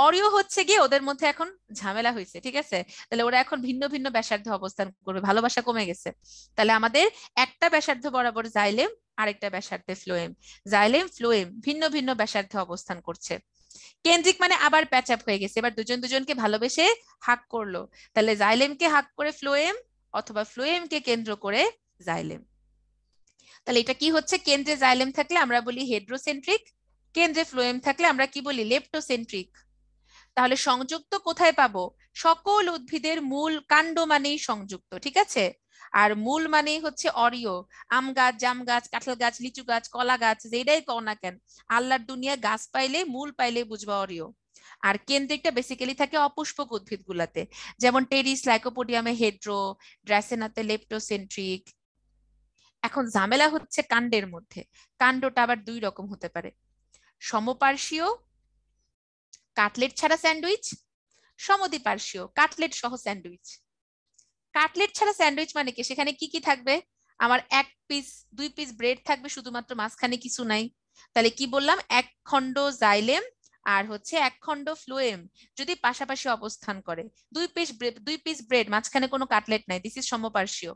অরিও হচ্ছে গিয়ে ওদের মধ্যে এখন ঝামেলা হয়েছে, ঠিক আছে। তাহলে ওরা এখন ভিন্ন ভিন্ন ব্যাসার্ধে অবস্থান করবে, ভালোবাসা কমে গেছে। তাহলে আমাদের একটা ব্যাসার্ধ বরাবর জাইলেম, আরেকটা ব্যাসার্ধে ফ্লোয়েম। জাইলেম ফ্লোয়েম ভিন্ন ভিন্ন ব্যাসার্ধে অবস্থান করছে। কেন্দ্রিক মানে আবার প্যাচ আপ হয়ে গেছে, এবার দুজন দুজনকে ভালোবেসে হাক করলো, তাহলে জাইলেমকে হাক করে ফ্লোয়েম, অথবা ফ্লোয়েমকে কেন্দ্র করে জাইলেম। তাহলে এটা কি হচ্ছে, কেন্দ্রে জাইলেম থাকলে আমরা বলি হেড্রোসেন্ট্রিক, কেন্দ্রে ফ্লোয়েম থাকলে আমরা কি বলি, লেপ্টোসেন্ট্রিক। তাহলে সংযুক্ত কোথায় পাবো, সকল উদ্ভিদের মূল কাণ্ড মানেই সংযুক্ত, ঠিক আছে। আর মূল মানেই হচ্ছে অরিও, আম গাছ, জাম গাছ, কাঁঠাল গাছ, লিচু গাছ, কলা গাছ, যেটাই কও না কেন, আল্লাহর দুনিয়া গাছ পাইলে মূল পাইলে বুঝবা অরিও। আর কেন্দ্রিকটা বেসিক্যালি থাকে অপুষ্পক উদ্ভিদ গুলাতে, যেমন টেরিস লাইকোপোডিয়ামে হেড্রো, ড্রাসেনাতে লেপ্টোসেন্ট্রিক। এখন ঝামেলা হচ্ছে কাণ্ডের মধ্যে, কাণ্ডটা আবার দুই রকম হতে পারে, সমপার্শ্বীয় কাটলেট ছাড়া স্যান্ডউইচ, সমদ্বিপার্শ্বীয় কাটলেট সহ স্যান্ডউইচ। কাটলেট ছাড়া স্যান্ডউইচ মানে কি, সেখানে কি কি থাকবে, আমার এক পিস দুই পিস ব্রেড থাকবে শুধুমাত্র, মাঝখানে কিছু নাই। তাহলে কি বললাম, এক খণ্ড জাইলেম আর হচ্ছে এক খণ্ড ফ্লোয়েম যদি পাশাপাশি অবস্থান করে, দুই পিস ব্রেড, মাঝখানে কোনো কাটলেট নাই, দিস ইজ সমপার্শ্বীয়।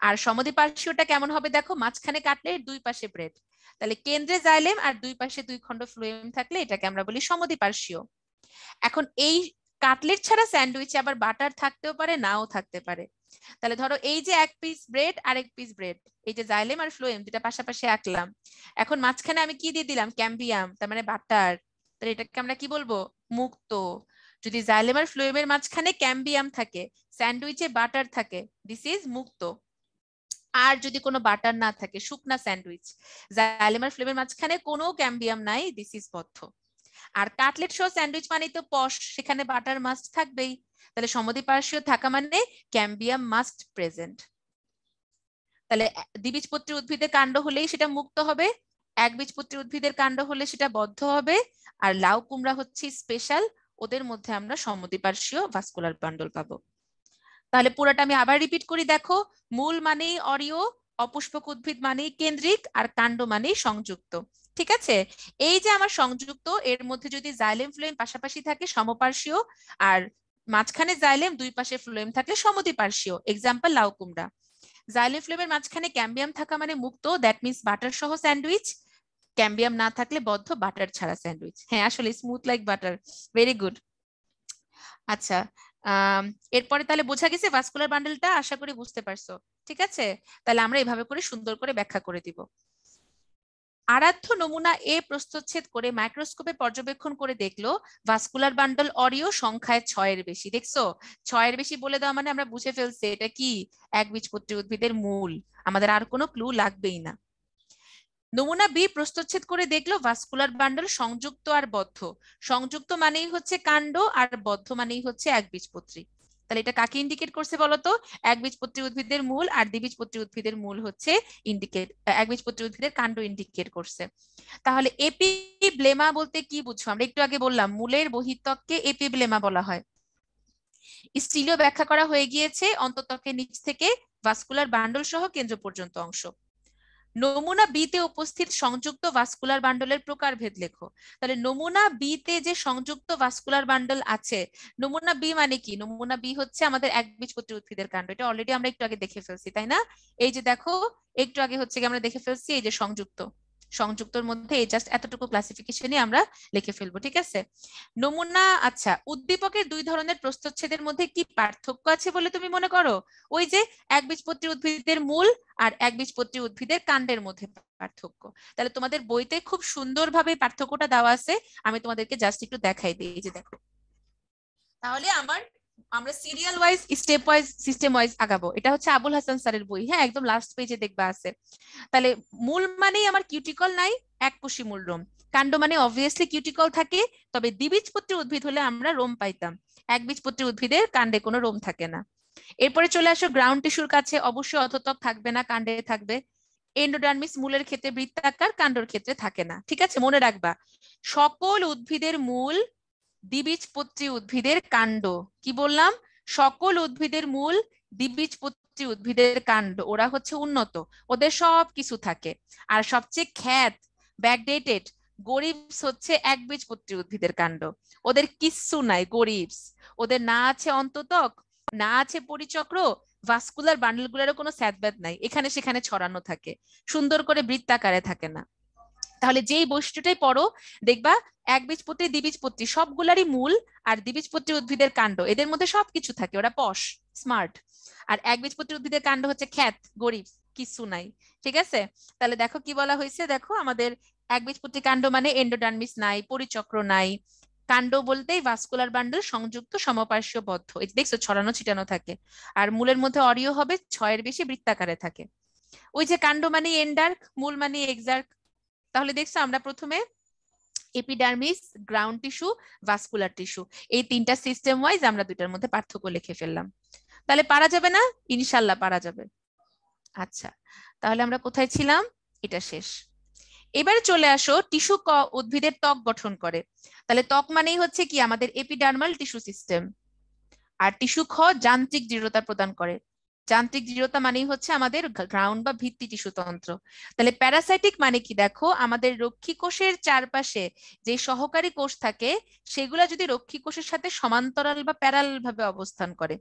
আর সমদ্বিপার্শ্বীয়টা কেমন হবে দেখো, মাঝখানে কাটলেট, দুই পাশে ব্রেড, তাহলে কেন্দ্রে জাইলেম আর দুই পাশে দুই খণ্ড ফ্লোয়েম থাকলে এটাকে আমরা বলি সমদ্বিপার্শ্বীয়। এখন এই কাটলেট ছাড়া স্যান্ডউইচে আবার বাটার থাকতেও পারে, নাও থাকতে পারে। তাহলে ধরো এই যে এক পিস ব্রেড আর এক পিস ব্রেড, এই যে জাইলেম আর ফ্লোয়েম দুটা পাশাপাশি আঁকলাম, এখন মাঝখানে আমি কি দিয়ে দিলাম, ক্যাম্বিয়াম, তার মানে বাটার, তাহলে এটাকে আমরা কি বলবো, মুক্ত। যদি জাইলেম আর ফ্লোয়েমের মাঝখানে ক্যাম্বিয়াম থাকে, স্যান্ডউইচে বাটার থাকে, দিস ইজ মুক্ত। আর যদি কোনো বাটার না থাকে, শুকনা স্যান্ডউইচ, জাইলেম আর ফ্লোয়েমের মাঝখানে কোনো ক্যাম্বিয়াম নাই, দিস ইজ বদ্ধ। আর কাটলেট সহ স্যান্ডউইচ মানে তো পশ, সেখানে বাটার মাস্ট থাকবেই, তাহলে সমদ্বিপার্শ্বীয় থাকা মানে ক্যাম্বিয়াম মাস্ট প্রেজেন্ট। তাহলে দ্বিবীজপত্রী উদ্ভিদের কাণ্ড হলেই সেটা মুক্ত হবে, একবীজপত্রী উদ্ভিদের কাণ্ড হলে সেটা বদ্ধ হবে, আর লাউ কুমড়া হচ্ছে স্পেশাল, ওদের মধ্যে আমরা সমদ্বিপার্শ্বীয় ভাস্কুলার বান্ডল পাবো। তাহলে পুরোটা আমি আবার রিপিট করি, দেখো, মূল মানেই অরিও, অপুষ্পক উদ্ভিদ মানেই কেন্দ্রিক, আর কাণ্ড মানেই সংযুক্ত, ঠিক আছে। এই যে আমার সংযুক্ত, এর মধ্যে যদি জাইলেম ফ্লোয়েম পাশাপাশি থাকে সমপার্শ্বীয়, আর মাঝখানে জাইলেম দুই পাশে ফ্লোয়েম থাকলে সমদ্বিপার্শ্বীয়, এক্সাম্পল লাউ কুমড়া। জাইলেম ফ্লোয়েমের মাঝখানে ক্যাম্বিয়াম থাকা মানে মুক্ত, দ্যাট মিন্স বাটার সহ স্যান্ডউইচ, ক্যাম্বিয়াম না থাকলে বদ্ধ, বাটার ছাড়া স্যান্ডউইচ। হ্যাঁ আসলে smooth like butter, very good. আচ্ছা, এরপরে তাহলে বোঝা গেছে ভাস্কুলার বান্ডেলটা, আশা করি বুঝতে পারছো, ঠিক আছে। তাহলে আমরা এভাবে করে সুন্দর করে ব্যাখ্যা করে দিব। আরাধ্য নমুনা এ প্রস্থচ্ছেদ করে মাইক্রোস্কোপে পর্যবেক্ষণ করে দেখলো ভাস্কুলার বান্ডল অরিও সংখ্যায় 6-এর বেশি। দেখছো, 6-এর বেশি বলে দেওয়া মানে আমরা বুঝে ফেলছি এটা কি, একবীজপত্রী উদ্ভিদের মূল, আমাদের আর কোনো ক্লু লাগবেই না। নমুনা বি প্রস্থচ্ছেদ করে দেখলো ভাস্কুলার বান্ডল সংযুক্ত আর বদ্ধ, সংযুক্ত মানেই হচ্ছে কাণ্ড, আর বদ্ধ মানেই হচ্ছে একবীজপত্রী। তাহলে এটা কাকে ইন্ডিকেট করছে বলতো, একবীজপত্রী উদ্ভিদের মূল, আর দ্বিবীজপত্রী উদ্ভিদের মূল হচ্ছে ইন্ডিকেট, একবীজপত্রী উদ্ভিদের কাণ্ড ইন্ডিকেট করছে। তাহলে এপিব্লেমা বলতে কি বুঝছো, আমরা একটু আগে বললাম মূলের বহিঃত্বককে এপিব্লেমা বলা হয়। স্টিলিও ব্যাখ্যা করা হয়ে গিয়েছে, অন্তত্বকের নিচ থেকে ভাস্কুলার বান্ডল সহ কেন্দ্র পর্যন্ত অংশ। নমুনা বি তে উপস্থিত সংযুক্ত ভাস্কুলার বান্ডলের প্রকারভেদ লেখো। তাহলে নমুনা বি তে যে সংযুক্ত ভাস্কুলার বান্ডল আছে, নমুনা বি মানে কি, নমুনা বি হচ্ছে আমাদের একবীজপত্রী উদ্ভিদের কাণ্ড, এটা অলরেডি আমরা একটু আগে দেখে ফেলছি তাই না। এই যে দেখো, একটু আগে হচ্ছে কি আমরা দেখে ফেলছি, এই যে সংযুক্ত, সংযুক্তর মধ্যে এই জাস্ট এতটুকু ক্লাসিফিকেশনই আমরা লিখে ফেলবো, ঠিক আছে। নমুনা, আচ্ছা, উদ্দীপকের দুই ধরনের প্রস্থচ্ছেদের মধ্যে কি পার্থক্য আছে বলে তুমি মনে করো, ওই যে একবীজপত্রী উদ্ভিদের মূল আর একবীজপত্রী উদ্ভিদের কাণ্ডের মধ্যে পার্থক্য। তাহলে তোমাদের বইতে খুব সুন্দরভাবে পার্থক্যটা দেওয়া আছে, আমি তোমাদেরকে জাস্ট একটু দেখাই দিই, এই যে দেখো। তাহলে আমরা serial wise, step wise, system wise আগাবো। এটা হচ্ছে আবুল হাসান স্যারের বই, হ্যাঁ একদম লাস্ট পেজে দেখবা আছে। তাহলে মূল মানেই আমার কিউটিকল নাই, এককোষী মূলরোম। কাণ্ড মানে অবভিয়াসলি কিউটিকল থাকে, তবে দ্বিবীজপত্রী উদ্ভিদ হলে আমরা রোম পাইতাম, একবীজপত্রী উদ্ভিদের কাণ্ডে কোনো রোম থাকে না। এরপরে চলে আসো গ্রাউন্ড টিস্যুর কাছে, অবশ্যই অধতক থাকবে না, কাণ্ডে থাকবে। এন্ডোডার্মিস মূলের ক্ষেত্রে বৃত্তাকার, কাণ্ডর ক্ষেত্রে থাকে না, ঠিক আছে, মনে রাখবা। সকল উদ্ভিদের মূল দ্বিবীজপত্রী উদ্ভিদের কাণ্ড, কি বললাম, সকল উদ্ভিদের মূল দ্বিবীজপত্রী উদ্ভিদের কাণ্ড, ওরা হচ্ছে উন্নত, ওদের সব কিছু থাকে। আর সবচেয়ে খ্যাত, ব্যাকডেটেড গরিবস হচ্ছে একবীজপত্রী উদ্ভিদের কাণ্ড, ওদের কিচ্ছু নাই গরিবস, ওদের না আছে অন্ততক, না আছে পরিচক্র, ভাস্কুলার বান্ডেল গুলোরও কোনো স্যাদব্যাদ নাই, এখানে সেখানে ছড়ানো থাকে, সুন্দর করে বৃত্তাকারে থাকে না। তাহলে যেই বৈশিষ্ট্যটাই পড়ো দেখবা একবীজপত্রী দ্বিবীজপত্রী সবগুলারই মূল আর দ্বিবীজপত্রী উদ্ভিদের কাণ্ড, এদের মধ্যে সবকিছু থাকে, ওরা পশ স্মার্ট। আর একবীজপত্রী উদ্ভিদের কাণ্ড হচ্ছে খ্যাত গরিব, কিছু নাই। ঠিক আছে, তাহলে দেখো কি বলা হয়েছে, দেখো আমাদের একবীজপত্রী কাণ্ড মানে এন্ডোডার্মিস নাই, পরিচক্র নাই, কাণ্ড বলতেই ভাস্কুলার বান্ডল সংযুক্ত সমপার্শ্ববদ্ধ, এই যে দেখছো ছড়ানো ছিটানো থাকে। আর মূলের মধ্যে অরিও হবে 6-এর বেশি, বৃত্তাকারে থাকে। ওই যে কাণ্ড মানে এন্ডার্ক, মূল মানে এক্সার্ক। তাহলে দেখছো আমরা প্রথমে epidermis, ground tissue, vascular tissue, এই তিনটা সিস্টেম ওয়াইজ আমরা দুইটার মধ্যে পার্থক্য লিখে ফেললাম। তাহলে পারা যাবে না? ইনশাল্লাহ পারা যাবে। আচ্ছা, তাহলে আমরা কোথায় ছিলাম? এটা শেষ। এবারে চলে আসো টিস্যু ক উদ্ভিদের ত্বক গঠন করে। তাহলে ত্বক মানেই হচ্ছে কি আমাদের এপিডার্মাল টিস্যু সিস্টেম। আর টিস্যু খ যান্ত্রিক দৃঢ়তা প্রদান করে। যান্ত্রিক দৃঢ়তা মানেই হচ্ছে আমাদের গ্রাউন্ড বা ভিত্তি টিস্যু তন্ত্র। তাহলে প্যারাসাইটিক মানে কি, দেখো আমাদের রক্ষী কোষের চারপাশে যে সহকারী কোষ থাকে সেগুলা যদি রক্ষী কোষের সাথে সমান্তরাল বা প্যারালাল ভাবে অবস্থান করে,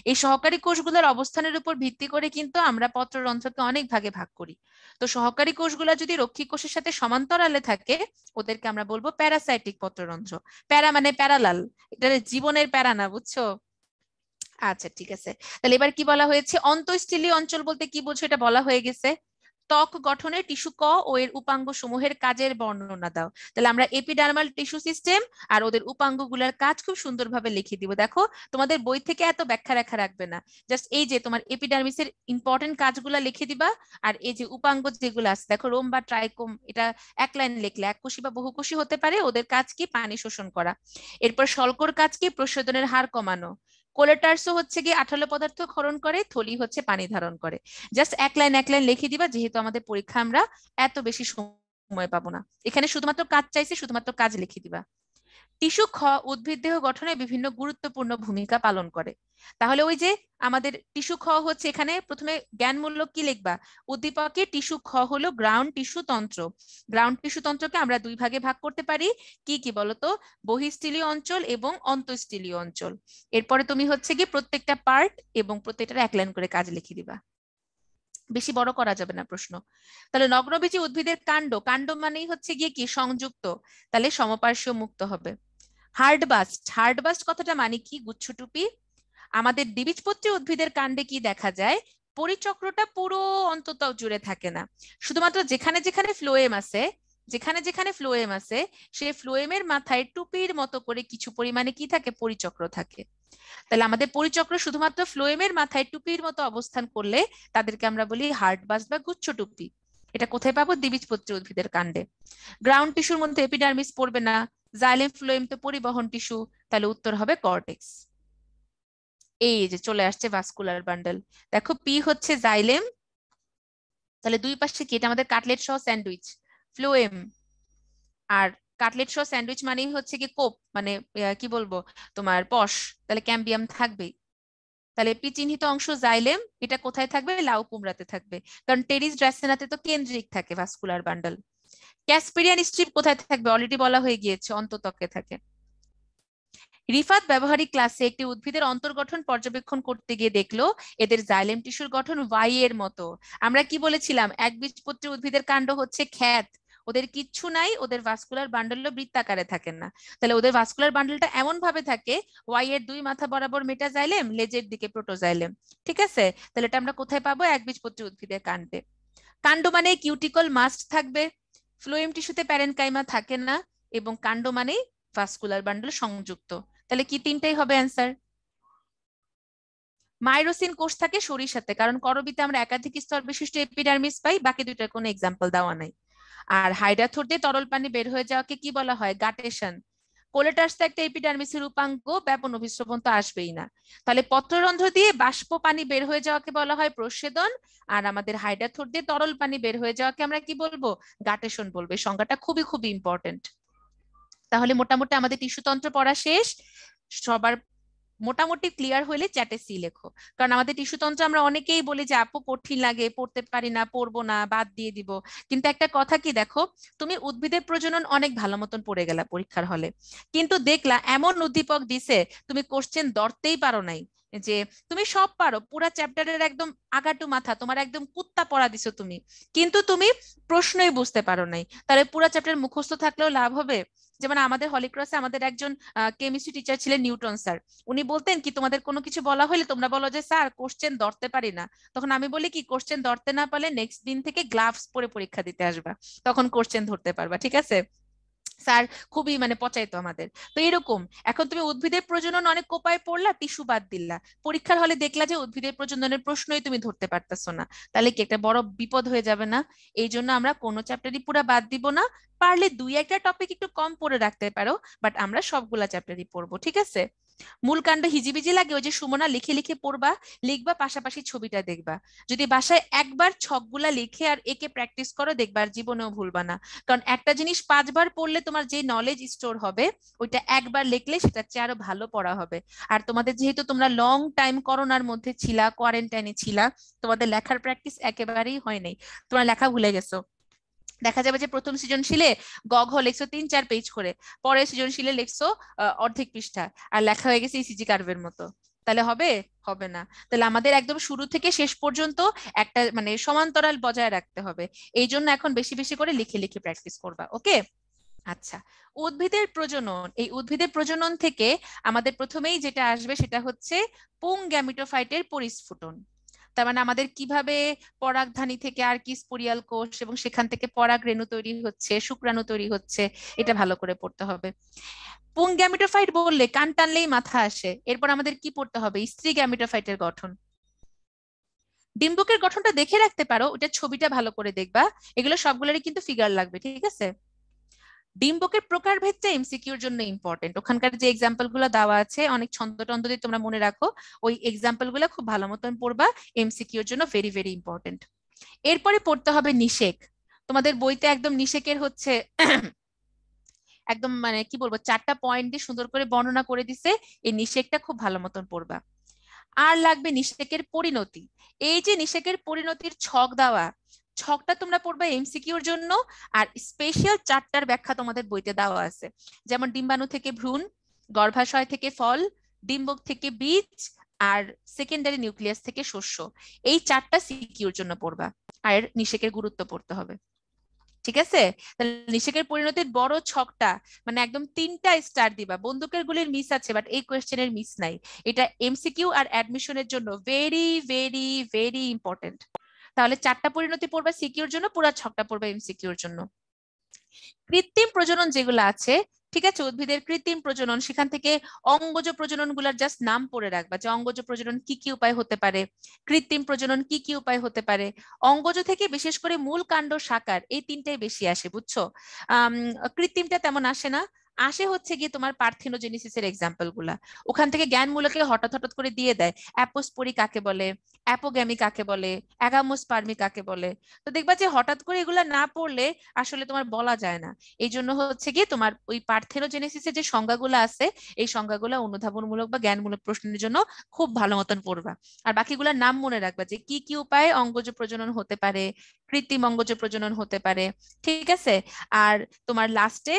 এই সহকারী কোষগুলোর অবস্থানের উপর ভিত্তি করে কিন্তু আমরা পত্ররন্ধ্রকে অনেক ভাগে ভাগ করি। তো সহকারী কোষগুলা যদি রক্ষী কোষের সাথে সমান্তরালে থাকে ওদেরকে আমরা বলবো প্যারাসাইটিক পত্ররন্ধ্র। প্যারা মানে প্যারালাল, এটা জীবনের প্যারা না, বুঝছো? আচ্ছা ঠিক আছে, তাহলে এবার কি বলা হয়েছে, অন্তঃস্থলীয় অঞ্চল বলতে কি বোঝো এটা বলা হয়ে গেছে। ত্বক গঠনে টিস্যু ক ও এর উপাঙ্গ সমূহের কাজের বর্ণনা দাও। তাহলে আমরা এপিডার্মাল টিস্যু সিস্টেম আর ওদের উপাঙ্গগুলোর কাজ খুব সুন্দরভাবে লিখে দিব। দেখো তোমাদের বই থেকে এত ব্যাখ্যা রেখা রাখবে না, জাস্ট এই যে তোমার এপিডার্মিসের ইম্পর্টেন্ট কাজগুলা লিখে দিবা। আর এই যে উপাঙ্গ যেগুলো আছে দেখো রোম বা ট্রাইকোম, এটা এক লাইন লিখলে, এককোষী বা বহুকোষী হতে পারে, ওদের কাজ কি পানি শোষণ করা। এরপর শল্কর কাজ কি প্রশোধনের হার কমানো। কোলেটার্সও হচ্ছে কি আঠালো পদার্থ ক্ষরণ করে, থলি হচ্ছে পানি ধারণ করে। জাস্ট এক লাইন লিখে দিবা, যেহেতু আমাদের পরীক্ষা আমরা এত বেশি সময় পাবো না, এখানে শুধুমাত্র কাজ চাইছে, শুধুমাত্র কাজ লিখে দিবা। টিস্যু খ উদ্ভিদ দেহ গঠনে বিভিন্ন গুরুত্বপূর্ণ ভূমিকা পালন করে। তাহলে ওই যে আমাদের টিস্যু খ হচ্ছে, এখানে প্রথমে জ্ঞানমূলক কি লিখবা, উদ্দীপকে টিস্যু খ হলো গ্রাউন্ড টিস্যু তন্ত্র। গ্রাউন্ড টিস্যু তন্ত্রকে আমরা দুই ভাগে ভাগ করতে পারি, কি কি বলতো, বহিঃস্থলীয় অঞ্চল এবং অন্তঃস্থলীয় অঞ্চল। এরপরে তুমি হচ্ছে কি প্রত্যেকটা পার্ট এবং প্রত্যেকটার এক লাইন করে কাজ লিখে দিবা, বেশি বড় করা যাবে না প্রশ্ন। তাহলে নগ্নবীজী উদ্ভিদের কাণ্ড, কাণ্ড মানেই হচ্ছে গিয়ে কি সংযুক্ত, তাহলে সমপার্শ্ব মুক্ত হবে। হার্ডবাস্ট, হার্ডবাস্ট কথাটা মানে কি, গুচ্ছটুপি। আমাদের দ্বিবীজপত্রী উদ্ভিদের কাণ্ডে কি দেখা যায়, পরিচক্রটা পুরো অন্তত জুড়ে থাকে না, শুধুমাত্র যেখানে যেখানে ফ্লোয়েম আছে, যেখানে যেখানে ফ্লোয়েম আছে সেই ফ্লোয়েমের মাথায় টুপির মতো করে কিছু পরিমাণে কি থাকে, পরিচক্র থাকে। তাহলে আমাদের পরিচক্র শুধুমাত্র ফ্লোয়েমের মাথায় টুপির মতো অবস্থান করলে তাদেরকে আমরা বলি হার্ডবাস্ট বা গুচ্ছ টুপি। এটা কোথায় পাবো, দ্বিবীজপত্রী উদ্ভিদের কাণ্ডে। গ্রাউন্ড টিস্যুর মধ্যে এপিডার্মিস পড়বে না, জাইলেম ফ্লোয়েম তো পরিবহন টিস্যু, তাহলে উত্তর হবে কর্টেক্স। এই যে চলে আসছে ভাস্কুলার বান্ডল, দেখো পি হচ্ছে জাইলেম, তাহলে দুই পাশে কি, এটা আমাদের কাটলেট সহ স্যান্ডউইচ, ফ্লোয়েম। আর কাটলেট সহ স্যান্ডউইচ মানেই হচ্ছে কি কোপ, মানে কি বলবো তোমার পশ, তাহলে ক্যাম্বিয়াম থাকবেই। তাহলে পি চিহ্নিত অংশ জাইলেম, এটা কোথায় থাকবে, লাউ কুমড়াতে থাকবে, কারণ টেরিস ড্রাসেনাতে তো কেন্দ্রিক থাকে ভাস্কুলার বান্ডল। ক্যাসপিরিয়ান স্ট্রিপ কোথায় থাকবে, অলরেডি বলা হয়ে গিয়েছে, অন্তত্বকে থাকে। রিফাত ব্যবহারিক ক্লাসে একটি উদ্ভিদের অন্তর্গঠন পর্যবেক্ষণ করতে গিয়ে দেখলো এদের জাইলেম টিস্যুর গঠন ওয়াই এর মতো। আমরা কি বলেছিলাম, একবীজপত্রী উদ্ভিদের কাণ্ড হচ্ছে খ্যাত, ওদের কিচ্ছু নাই, ওদের ভাস্কুলার বান্ডল বৃত্তাকারে থাকেন না। তাহলে ওদের ভাস্কুলার বান্ডলটা এমন ভাবে থাকে, ওয়াই এর দুই মাথা বরাবর মেটাজাইলেম, লেজের দিকে প্রোটোজাইলেম। ঠিক আছে, তাহলে এটা আমরা কোথায় পাবো, একবীজপত্রী উদ্ভিদের কাণ্ডে। কাণ্ড মানে কিউটিকল মাস্ট থাকবে, ফ্লোয়েম টিস্যুতে প্যারেনকাইমা থাকে না, এবং কাণ্ড মানে ভাস্কুলার বান্ডল সংযুক্ত। তাহলে কি তিনটাই হবে অ্যান্সার। মাইরোসিন কোষ থাকে সরিষাতে, কারণ করবিতে আমরা একাধিক স্তর বিশিষ্ট এপিডার্মিস পাই, বাকি দুইটার কোনো এক্সাম্পল দেওয়া নাই। আর হাইড্রাথোর দিয়ে তরল পানি বের হয়ে যাওয়াকে কি বলা হয়, গাটেশন। কোলেটার্স তো একটা এপিডার্মিসের উপাঙ্গ, ব্যাপন অভিস্রবণ তো আসবেই না। তাহলে পত্ররন্ধ্র দিয়ে বাষ্প পানি বের হয়ে যাওয়াকে বলা হয় প্রস্বেদন, আর আমাদের হাইড্রাথোর দিয়ে তরল পানি বের হয়ে যাওয়াকে আমরা কি বলবো, গাটেশন বলবো। সংজ্ঞাটা খুবই খুবই ইম্পর্টেন্ট। তাহলে মোটামুটি আমাদের টিস্যুতন্ত্র পড়া শেষ। সবার মোটামুটি ক্লিয়ার হলে চ্যাটে সি লেখো, কারণ আমাদের টিস্যুতন্ত্র আমরা অনেকেই বলি যে আপু কঠিন লাগে, পড়তে পারি না, পড়বো না, বাদ দিয়ে দিব। কিন্তু একটা কথা কি, দেখো তুমি উদ্ভিদের প্রজনন অনেক ভালো মতন পড়ে গেলা পরীক্ষার হলে, কিন্তু দেখলা এমন উদ্দীপক দিছে তুমি কোশ্চেন ধরতেই পারো নাই, যে তুমি সব পারো, পুরা চ্যাপ্টারের একদম আগাটু মাথা, তোমার একদম কুত্তা পড়া দিছো তুমি, কিন্তু তুমি প্রশ্নই বুঝতে পারো নাই, তাহলে পুরা চ্যাপ্টার মুখস্থ থাকলেও লাভ হবে? যেমন আমাদের হলিক্রসে আমাদের একজন কেমিস্ট্রি টিচার ছিলেন, নিউটন স্যার। উনি বলতেন কি, তোমাদের কোনো কিছু বলা হলে তোমরা বলো যে স্যার কোশ্চেন ধরতে পারি না। তখন আমি বলি কি, কোশ্চেন ধরতে না পারলে নেক্সট দিন থেকে গ্লাভস পরে পরীক্ষা দিতে আসবা, তখন কোশ্চেন ধরতে পারবা, ঠিক আছে? স্যার খুবই মানে পচাইতো আমাদের। তো এরকম, এখন তুমি উদ্ভিদের প্রজনন অনেক কোপায় পড়লা, টিস্যু বাদ দিলা, পরীক্ষার হলে দেখলা যে উদ্ভিদের প্রজননের প্রশ্নই তুমি ধরতে পারতেছো না, তাহলে কি একটা বড় বিপদ হয়ে যাবে না? এই জন্য আমরা কোনো চ্যাপ্টারই পুরো বাদ দিব না, পারলে দুই একটা টপিক একটু কম পড়ে রাখতে পারো, বাট আমরা সবগুলা চ্যাপ্টারই পড়বো, ঠিক আছে? মূল কাণ্ড হিজিবিজি লাগে, ওই যে সুমনা লিখে লিখে পড়বা, লিখবা, পাশাপাশি ছবিটা দেখবা। যদি বাসায় একবার ছকগুলা লিখে আর একে প্র্যাকটিস করো, দেখবা আর জীবনেও ভুলবা না। কারণ একটা জিনিস 5 বার পড়লে তোমার যে নলেজ স্টোর হবে, ওইটা একবার লিখলে সেটা চেয়ে আরো ভালো পড়া হবে। আর তোমাদের যেহেতু তোমরা লং টাইম করোনার মধ্যে ছিলা, কোয়ারেন্টাইনে ছিলা, তোমাদের লেখার প্র্যাকটিস একেবারেই হয় নাই, তোমরা লেখা ভুলে গেছো। দেখা যাবে যে প্রথম সৃজনশীলে লিখছো 3-4 পেজ করে, পরের সৃজনশীলে লিখছো অর্ধেক পৃষ্ঠা, আর লেখা হয়ে গেছে ইসিজি কার্ভের মতো। তাহলে হবে? হবে না। তাহলে আমাদের একদম শুরু থেকে শেষ পর্যন্ত একটা মানে সমান্তরাল বজায় রাখতে হবে। এই জন্য এখন বেশি বেশি করে লিখে লিখে প্র্যাকটিস করবা, ওকে? আচ্ছা, উদ্ভিদের প্রজনন, এই উদ্ভিদের প্রজনন থেকে আমাদের প্রথমেই যেটা আসবে সেটা হচ্ছে পুং গ্যামিটোফাইটের পরিস্ফুটন। তার মানে আমাদের কিভাবে পরাগধানী থেকে আর কি স্পোরিয়াল কোষ এবং সেখান থেকে পরাগ রেণু তৈরি হচ্ছে, শুক্রাণু তৈরি হচ্ছে, এটা ভালো করে পড়তে হবে। পুং গ্যামিটোফাইট বললে কান টানলেই মাথা আসে, এরপর আমাদের কি পড়তে হবে? স্ত্রী গ্যামিটোফাইটের গঠন। ডিম্বকের গঠনটা দেখে রাখতে পারো, ওটা ছবিটা ভালো করে দেখবা, এগুলো সবগুলোরই কিন্তু ফিগার লাগবে, ঠিক আছে? ডিম্বকের প্রকারভেদটা এমসিকিউর জন্য ইম্পর্টেন্ট, ওখানকার যে এক্সাম্পল গুলো দেওয়া আছে অনেক ছন্দ টন্দ দিয়ে তোমরা মনে রাখো, ওই এক্সাম্পল গুলো খুব ভালো মতন পড়বা, এমসিকিউর জন্য ভেরি ভেরি ইম্পর্টেন্ট। এরপরে পড়তে হবে নিষেক। তোমাদের বইতে একদম নিষেকের হচ্ছে একদম মানে কি বলবো, 4টা পয়েন্ট দিয়ে সুন্দর করে বর্ণনা করে দিছে, এই নিষেকটা খুব ভালো মতন পড়বা। আর লাগবে নিষেকের পরিণতি। এই যে নিষেকের পরিণতির ছক দেওয়া, ছকটা তোমরা পড়বা এমসিকিউর জন্য, আর স্পেশাল 4টার ব্যাখ্যা তোমাদের বইতে দেওয়া আছে, যেমন ডিম্বাণু থেকে ভ্রূণ, গর্ভাশয় থেকে ফল, ডিম্বক থেকে বীজ, আর সেকেন্ডারি নিউক্লিয়াস থেকে শস্য। এই 4টা সিকিউর জন্য পড়বা, আর নিষেকের গুরুত্ব পড়তে হবে, ঠিক আছে? তাহলে নিষেকের পরিণতির বড় ছকটা মানে একদম 3টা স্টার দিবা। বন্দুকের গুলির মিস আছে, বাট এই কোয়েশ্চেনের মিস নাই। এটা এমসিকিউ আর অ্যাডমিশনের জন্য ভেরি ভেরি ভেরি ইম্পর্টেন্ট। তাহলে 4টা পরিণতি পড়বা সিকিউর জন্য, পুরো ছকটা পড়বা এমসিকিউর জন্য। কৃত্রিম প্রজনন যেগুলো আছে, ঠিক আছে, উদ্ভিদের কৃত্রিম প্রজনন, সেখান থেকে অঙ্গজ প্রজনন গুলার জাস্ট নাম পড়ে রাখবা, যে অঙ্গজ প্রজনন কি কি উপায় হতে পারে, কৃত্রিম প্রজনন কি কি উপায় হতে পারে। অঙ্গজ থেকে বিশেষ করে মূল কাণ্ড সাকার এই 3টাই বেশি আসে, বুঝছো? আহ কৃত্রিমটা তেমন আসে না, আসে হচ্ছে গিয়ে তোমার পার্থেনোজেনেসিসের এক্সাম্পল গুলা, ওখান থেকে জ্ঞানমূলকে হঠাৎ হঠাৎ করে দিয়ে দেয়, অ্যাপোস্পোরি কাকে বলে, অ্যাপোগ্যামি কাকে বলে, অ্যাগামোস্পার্মি কাকে বলে। তো দেখবা যে হঠাৎ করে এগুলা না পড়লে আসলে তোমার বলা যায় না। এই জন্য হচ্ছে গিয়ে তোমার ওই পার্থেনোজেনেসিসের যে সংজ্ঞাগুলো আছে, এই সংজ্ঞাগুলো অনুধাবনমূলক বা জ্ঞানমূলক প্রশ্নের জন্য খুব ভালো মতন পড়বা। আর বাকিগুলোর নাম মনে রাখবা, যে কি কি উপায়ে অঙ্গজ প্রজনন হতে পারে, কৃত্রিম অঙ্গজ প্রজনন হতে পারে, ঠিক আছে? আর তোমার লাস্টে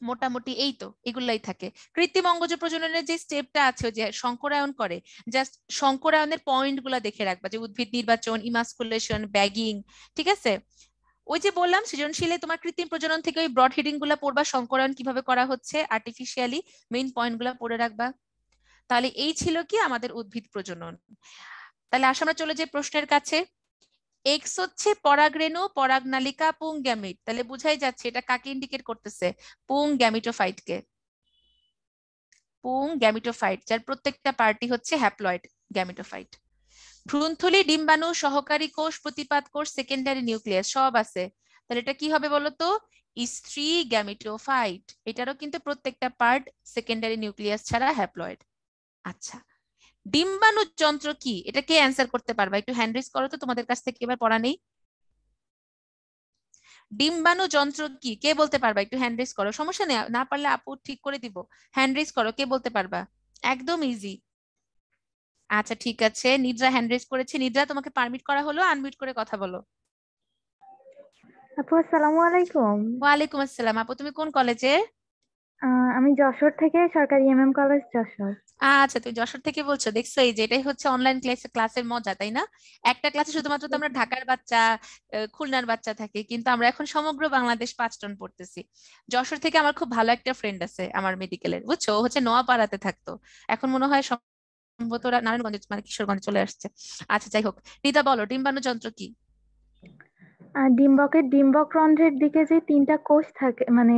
মোটামুটি এই তো এগুলাই থাকে। কৃত্রিম অঙ্গজ প্রজননের যে স্টেপটা আছে, যে সংকরায়ন করে, জাস্ট সংকরায়নের পয়েন্ট গুলা দেখে রাখবা, যে উদ্ভিদ নির্বাচন, ইমাস্কুলেশন, ব্যাগিং, ঠিক আছে? ওই যে বললাম সৃজনশীলে তোমার কৃত্রিম প্রজনন থেকে ওই ব্রড হেডিং গুলা পড়বা, সংকরায়ন কিভাবে করা হচ্ছে আর্টিফিশিয়ালি, মেইন পয়েন্ট গুলা পড়ে রাখবা। তাহলে এই ছিল কি আমাদের উদ্ভিদ প্রজনন। তাহলে আসলে আমরা চলে যাই প্রশ্নের কাছে। এক্স হচ্ছে পরাগরেণু, পরাগনালিকা, পুং গ্যামিট, তাহলে বুঝাই যাচ্ছে এটা কাকে ইন্ডিকেট করতেছে? পুং গ্যামিটোফাইটকে। পুং গ্যামিটোফাইট, যার প্রত্যেকটা পার্টি হচ্ছে হ্যাপ্লয়েড গ্যামিটোফাইট। ভ্রূণথলি, ডিম্বাণু, সহকারী কোষ, প্রতিপাদ কোষ, সেকেন্ডারি নিউক্লিয়াস সব আছে, তাহলে এটা কি হবে বলতো? স্ত্রী গ্যামিটোফাইট। এটারও কিন্তু প্রত্যেকটা পার্ট সেকেন্ডারি নিউক্লিয়াস ছাড়া হ্যাপ্লয়েড। আচ্ছা, ডিম্বাণু যন্ত্র কি, এটা কে অ্যান্সার করতে পারবা? একটু হ্যান্ড রেজ করো তো, তোমাদের কাছ থেকে এবার পড়া নেই। ডিম্বাণু যন্ত্র কি, কে বলতে পারবা? একটু হ্যান্ড রেজ করো, সমস্যা নেই, না পারলে আপু ঠিক করে দিব। হ্যান্ড রেজ করো, কে বলতে পারবা? একদম ইজি। আচ্ছা ঠিক আছে, নিদ্রা হ্যান্ড রেজ করেছে। নিদ্রা, তোমাকে পারমিট করা হলো, আনমিউট করে কথা বলো। আপু আসসালামু আলাইকুম। ওয়ালাইকুম আসসালাম। আপু তুমি কোন কলেজে? আমি যশোর থেকে, সরকারি কলেজ যশোর। আচ্ছা, তুমি যশোর থেকে বলছো। দেখছো, এই যে এটাই হচ্ছে অনলাইন ক্লাসের মজা, তাই না? একটা ক্লাসে শুধুমাত্র তো আমরা ঢাকার বাচ্চা, খুলনার বাচ্চা থাকি, কিন্তু আমরা এখন সমগ্র বাংলাদেশ 5 জন পড়তেছি। যশোর থেকে আমার খুব ভালো একটা ফ্রেন্ড আছে আমার মেডিকেলের, বুঝছো? ও হচ্ছে নোয়াপাড়াতে থাকতো, এখন মনে হয় সম্ভবত ওরা নারায়ণগঞ্জে মানে কিশোরগঞ্জে চলে আসছে। আচ্ছা, যাই হোক, নিতা বলো ডিম্বাণু যন্ত্র কি? ডিম্বকের ডিম্বক রন্ধ্রের দিকে যে তিনটা কোষ থাকে, মানে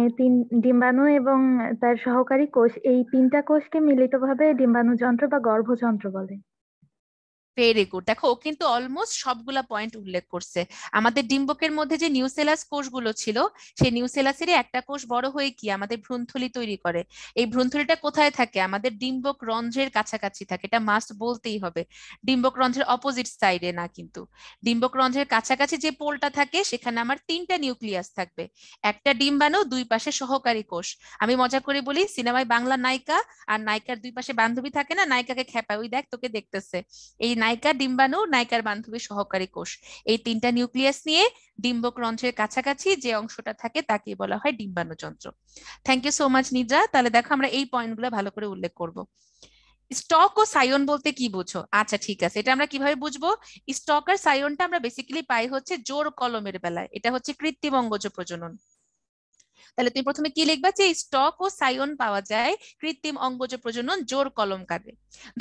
ডিম্বাণু এবং তার সহকারী কোষ, এই তিনটা কোষকে মিলিতভাবে ডিম্বাণু যন্ত্র বা গর্ভযন্ত্র বলে। Very good. দেখো, ও কিন্তু অলমোস্ট সবগুলা পয়েন্ট উল্লেখ করছে। আমাদের ডিম্বকের মধ্যে যে নিউসেলাস কোষগুলো ছিল, সেই নিউসেলাসেরই একটা কোষ বড় হয়ে কি আমাদের ভ্রূণথলি তৈরি করে। এই ভ্রূণথলিটা কোথায় থাকে? আমাদের ডিম্বক রন্ধ্রের কাছাকাছি থাকে, এটা মাস্ট বলতেই হবে। ডিম্বক রন্ধ্রের অপোজিট সাইডে না কিন্তু, ডিম্বক রন্ধ্রের কাছাকাছি যে পোলটা থাকে সেখানে আমার 3টা নিউক্লিয়াস থাকবে। একটা ডিম্বাণু, দুই পাশে সহকারী কোষ। আমি মজা করে বলি, সিনেমায় বাংলা নায়িকা আর নায়িকার দুই পাশে বান্ধবী থাকে না, নায়িকাকে খেপায়, ওই দেখ তোকে দেখতেছে। এই নায়িকা ডিম্বাণু, নায়িকার বান্ধবী সহকারী কোষ, এই 3টা নিউক্লিয়াস নিয়ে ডিম্বক রন্ধ্রের কাছাকাছি যে অংশটা থাকে তাকে বলা হয় ডিম্বাণু যন্ত্র। থ্যাংক ইউ সো মাচ নিদ্রা। তাহলে দেখো, আমরা এই পয়েন্টগুলো ভালো করে উল্লেখ করব। স্টক ও সায়ন বলতে কি বুঝো? আচ্ছা ঠিক আছে, এটা আমরা কিভাবে বুঝবো? স্টক আর সায়নটা আমরা বেসিক্যালি পাই হচ্ছে জোড় কলমের বেলায়, এটা হচ্ছে কৃত্রিম অঙ্গজ প্রজনন। তাহলে তুমি প্রথমে কি লিখবা, যে স্টক ও সায়ন পাওয়া যায় কৃত্রিম অঙ্গজ প্রজনন জোড় কলম কারে।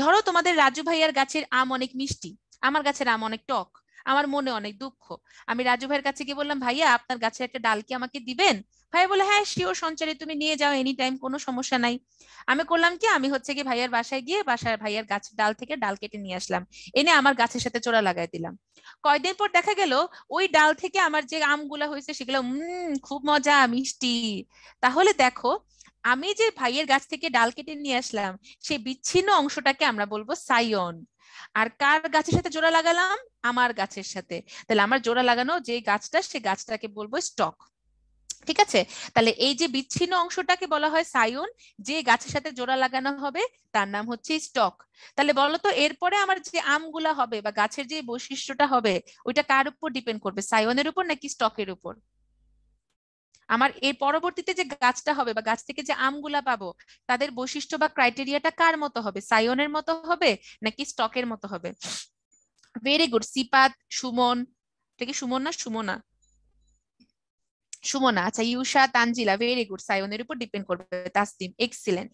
ধরো তোমাদের রাজু ভাইয়ার গাছের আম অনেক মিষ্টি, আমার গাছের আম অনেক টক, আমার মনে অনেক দুঃখ। আমি রাজু ভাইয়ের কাছে গিয়ে বললাম, ভাইয়া আপনার গাছের একটা ডাল কি আমাকে দিবেন? ভাই বলে, হ্যাঁ শিওর সঞ্চারে, তুমি নিয়ে যাও এনি টাইম, কোনো সমস্যা নাই। আমি করলাম কি, আমি হচ্ছে কি ভাইয়ার বাসায় গিয়ে বাসায় ভাইয়ার গাছের ডাল থেকে ডাল কেটে নিয়ে আসলাম, এনে আমার গাছের সাথে জোড়া লাগাই দিলাম। কয়দিন পর দেখা গেল ওই ডাল থেকে আমার যে আমগুলা হয়েছে সেগুলো খুব মজা মিষ্টি। তাহলে দেখো, আমি যে ভাইয়ের গাছ থেকে ডাল কেটে নিয়ে আসলাম, সেই বিচ্ছিন্ন অংশটাকে আমরা বলবো সাইয়ন। আর কার গাছের সাথে জোড়া লাগালাম? আমার গাছের সাথে। তাহলে আমার জোড়া লাগানো যে গাছটা, সে গাছটাকে বলবো স্টক। ঠিক আছে? তাহলে এই যে বিচ্ছিন্ন অংশটাকে বলা হয় সায়ন, যে গাছের সাথে জোড়া লাগানো হবে তার নাম হচ্ছে স্টক। তাহলে বলো তো, এরপরে আমার যে আমগুলা হবে বা গাছের যে বৈশিষ্ট্যটা হবে, ওইটা কার উপর ডিপেন্ড করবে, সায়নের উপর নাকি স্টকের উপর? আমার এর পরবর্তীতে যে গাছটা হবে বা গাছ থেকে যে আমগুলা পাবো, তাদের বৈশিষ্ট্য বা ক্রাইটেরিয়াটা কার মতো হবে, সায়নের মতো হবে নাকি স্টকের মতো হবে? ভেরি গুড সিপাত, সুমন, এটা কি সুমন না সুমনা? সুমনা, আচ্ছা, ইউষা, তানজিলা, ভেরি গুড, সায়নের উপর ডিপেন্ড করবে। তাসনিম, এক্সিলেন্ট।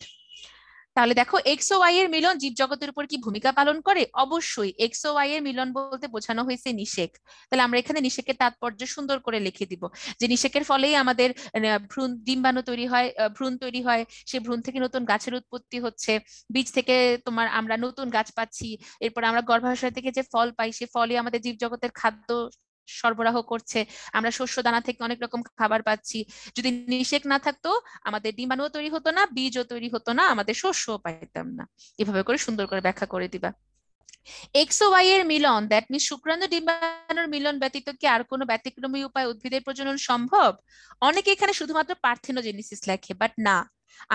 তাহলে দেখো, এক্স ও ওয়াই এর মিলন জীবজগতের উপর কি ভূমিকা পালন করে? অবশ্যই। এক্স ও ওয়াই এর মিলন বলতে বোঝানো হয়েছে নিষেক। তাহলে আমরা এখানে নিষেকের তাৎপর্য সুন্দর করে লিখে দিব, যে নিষেকের ফলেই আমাদের ভ্রূণ ডিম্বাণু তৈরি হয়, ভ্রূণ তৈরি হয়, সে ভ্রূণ থেকে নতুন গাছের উৎপত্তি হচ্ছে, বীজ থেকে তোমার আমরা নতুন গাছ পাচ্ছি, এরপর আমরা গর্ভাশয় থেকে যে ফল পাই, সে ফলই আমাদের জীবজগতের খাদ্য সরবরাহ করছে, আমরা শস্য দানা থেকে অনেক রকম খাবার পাচ্ছি। যদি নিষেক না থাকতো, আমাদের ডিম্বাণুও তৈরি হতো না, বীজও তৈরি হতো না, আমাদের শস্যও পাইতাম না। এভাবে করে সুন্দর করে ব্যাখ্যা করে দিবা। এক্স ও ওয়াই এর মিলন, দ্যাট মিনস শুক্রাণু ডিম্বাণুর মিলন ব্যতীত কি আর কোনো ব্যতিক্রমী উপায় উদ্ভিদের প্রজনন সম্ভব? অনেকে এখানে শুধুমাত্র পার্থেনোজেনেসিস লেখে, বাট না,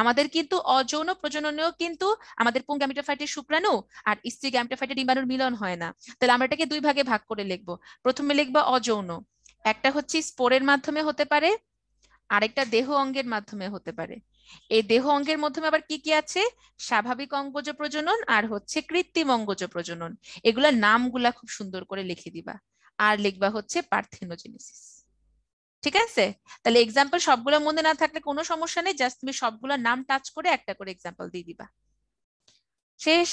আমাদের কিন্তু অযৌন প্রজননেও কিন্তু আমাদের পুং গ্যামেটোফাইটের শুক্রাণু আর স্ত্রী গ্যামেটোফাইটের ডিম্বাণুর মিলন হয় না। তাহলে আমরা এটাকে দুই ভাগে ভাগ করে লিখবো। প্রথমে লিখবো অযৌন, একটা হচ্ছে স্পোরের মাধ্যমে হতে পারে, আরেকটা দেহ অঙ্গের মাধ্যমে হতে পারে। এই দেহ অঙ্গের মাধ্যমে আবার কি কি আছে? স্বাভাবিক অঙ্গজ প্রজনন আর হচ্ছে কৃত্রিম অঙ্গজ প্রজনন। এগুলা নামগুলা খুব সুন্দর করে লিখে দিবা। আর লিখবা হচ্ছে পার্থেনোজেনেসিস। ঠিক আছে? তাহলে এক্সাম্পল সবগুলো মনে না থাকলে কোনো সমস্যা নেই, জাস্ট তুমি সবগুলোর নাম টাচ করে একটা করে এক্সাম্পল দিয়ে দিবা। শেষ।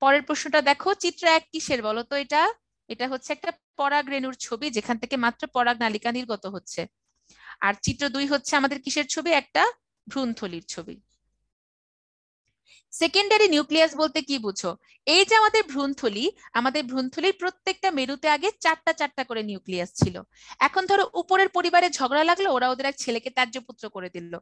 পরের প্রশ্নটা দেখো, চিত্র 1 কিসের বলো তো? এটা এটা হচ্ছে একটা পরাগ রেণুর ছবি, যেখান থেকে মাত্র পরাগ নালিকা নির্গত হচ্ছে। আর চিত্র 2 হচ্ছে আমাদের কিসের ছবি? একটা ভ্রূণথলির ছবি। সেকেন্ডারি নিউক্লিয়াস বলতে কি বুঝো? এই যে আমাদের ভ্রূণথলি, আমাদের ভ্রূণথলির প্রত্যেকটা মেরুতে আগে চারটা চারটা করে নিউক্লিয়াস ছিল। এখন ধরো উপরের পরিবারে ঝগড়া লাগলো, ওরা ওদের এক ছেলেকে ত্যায্য পুত্র করে দিল।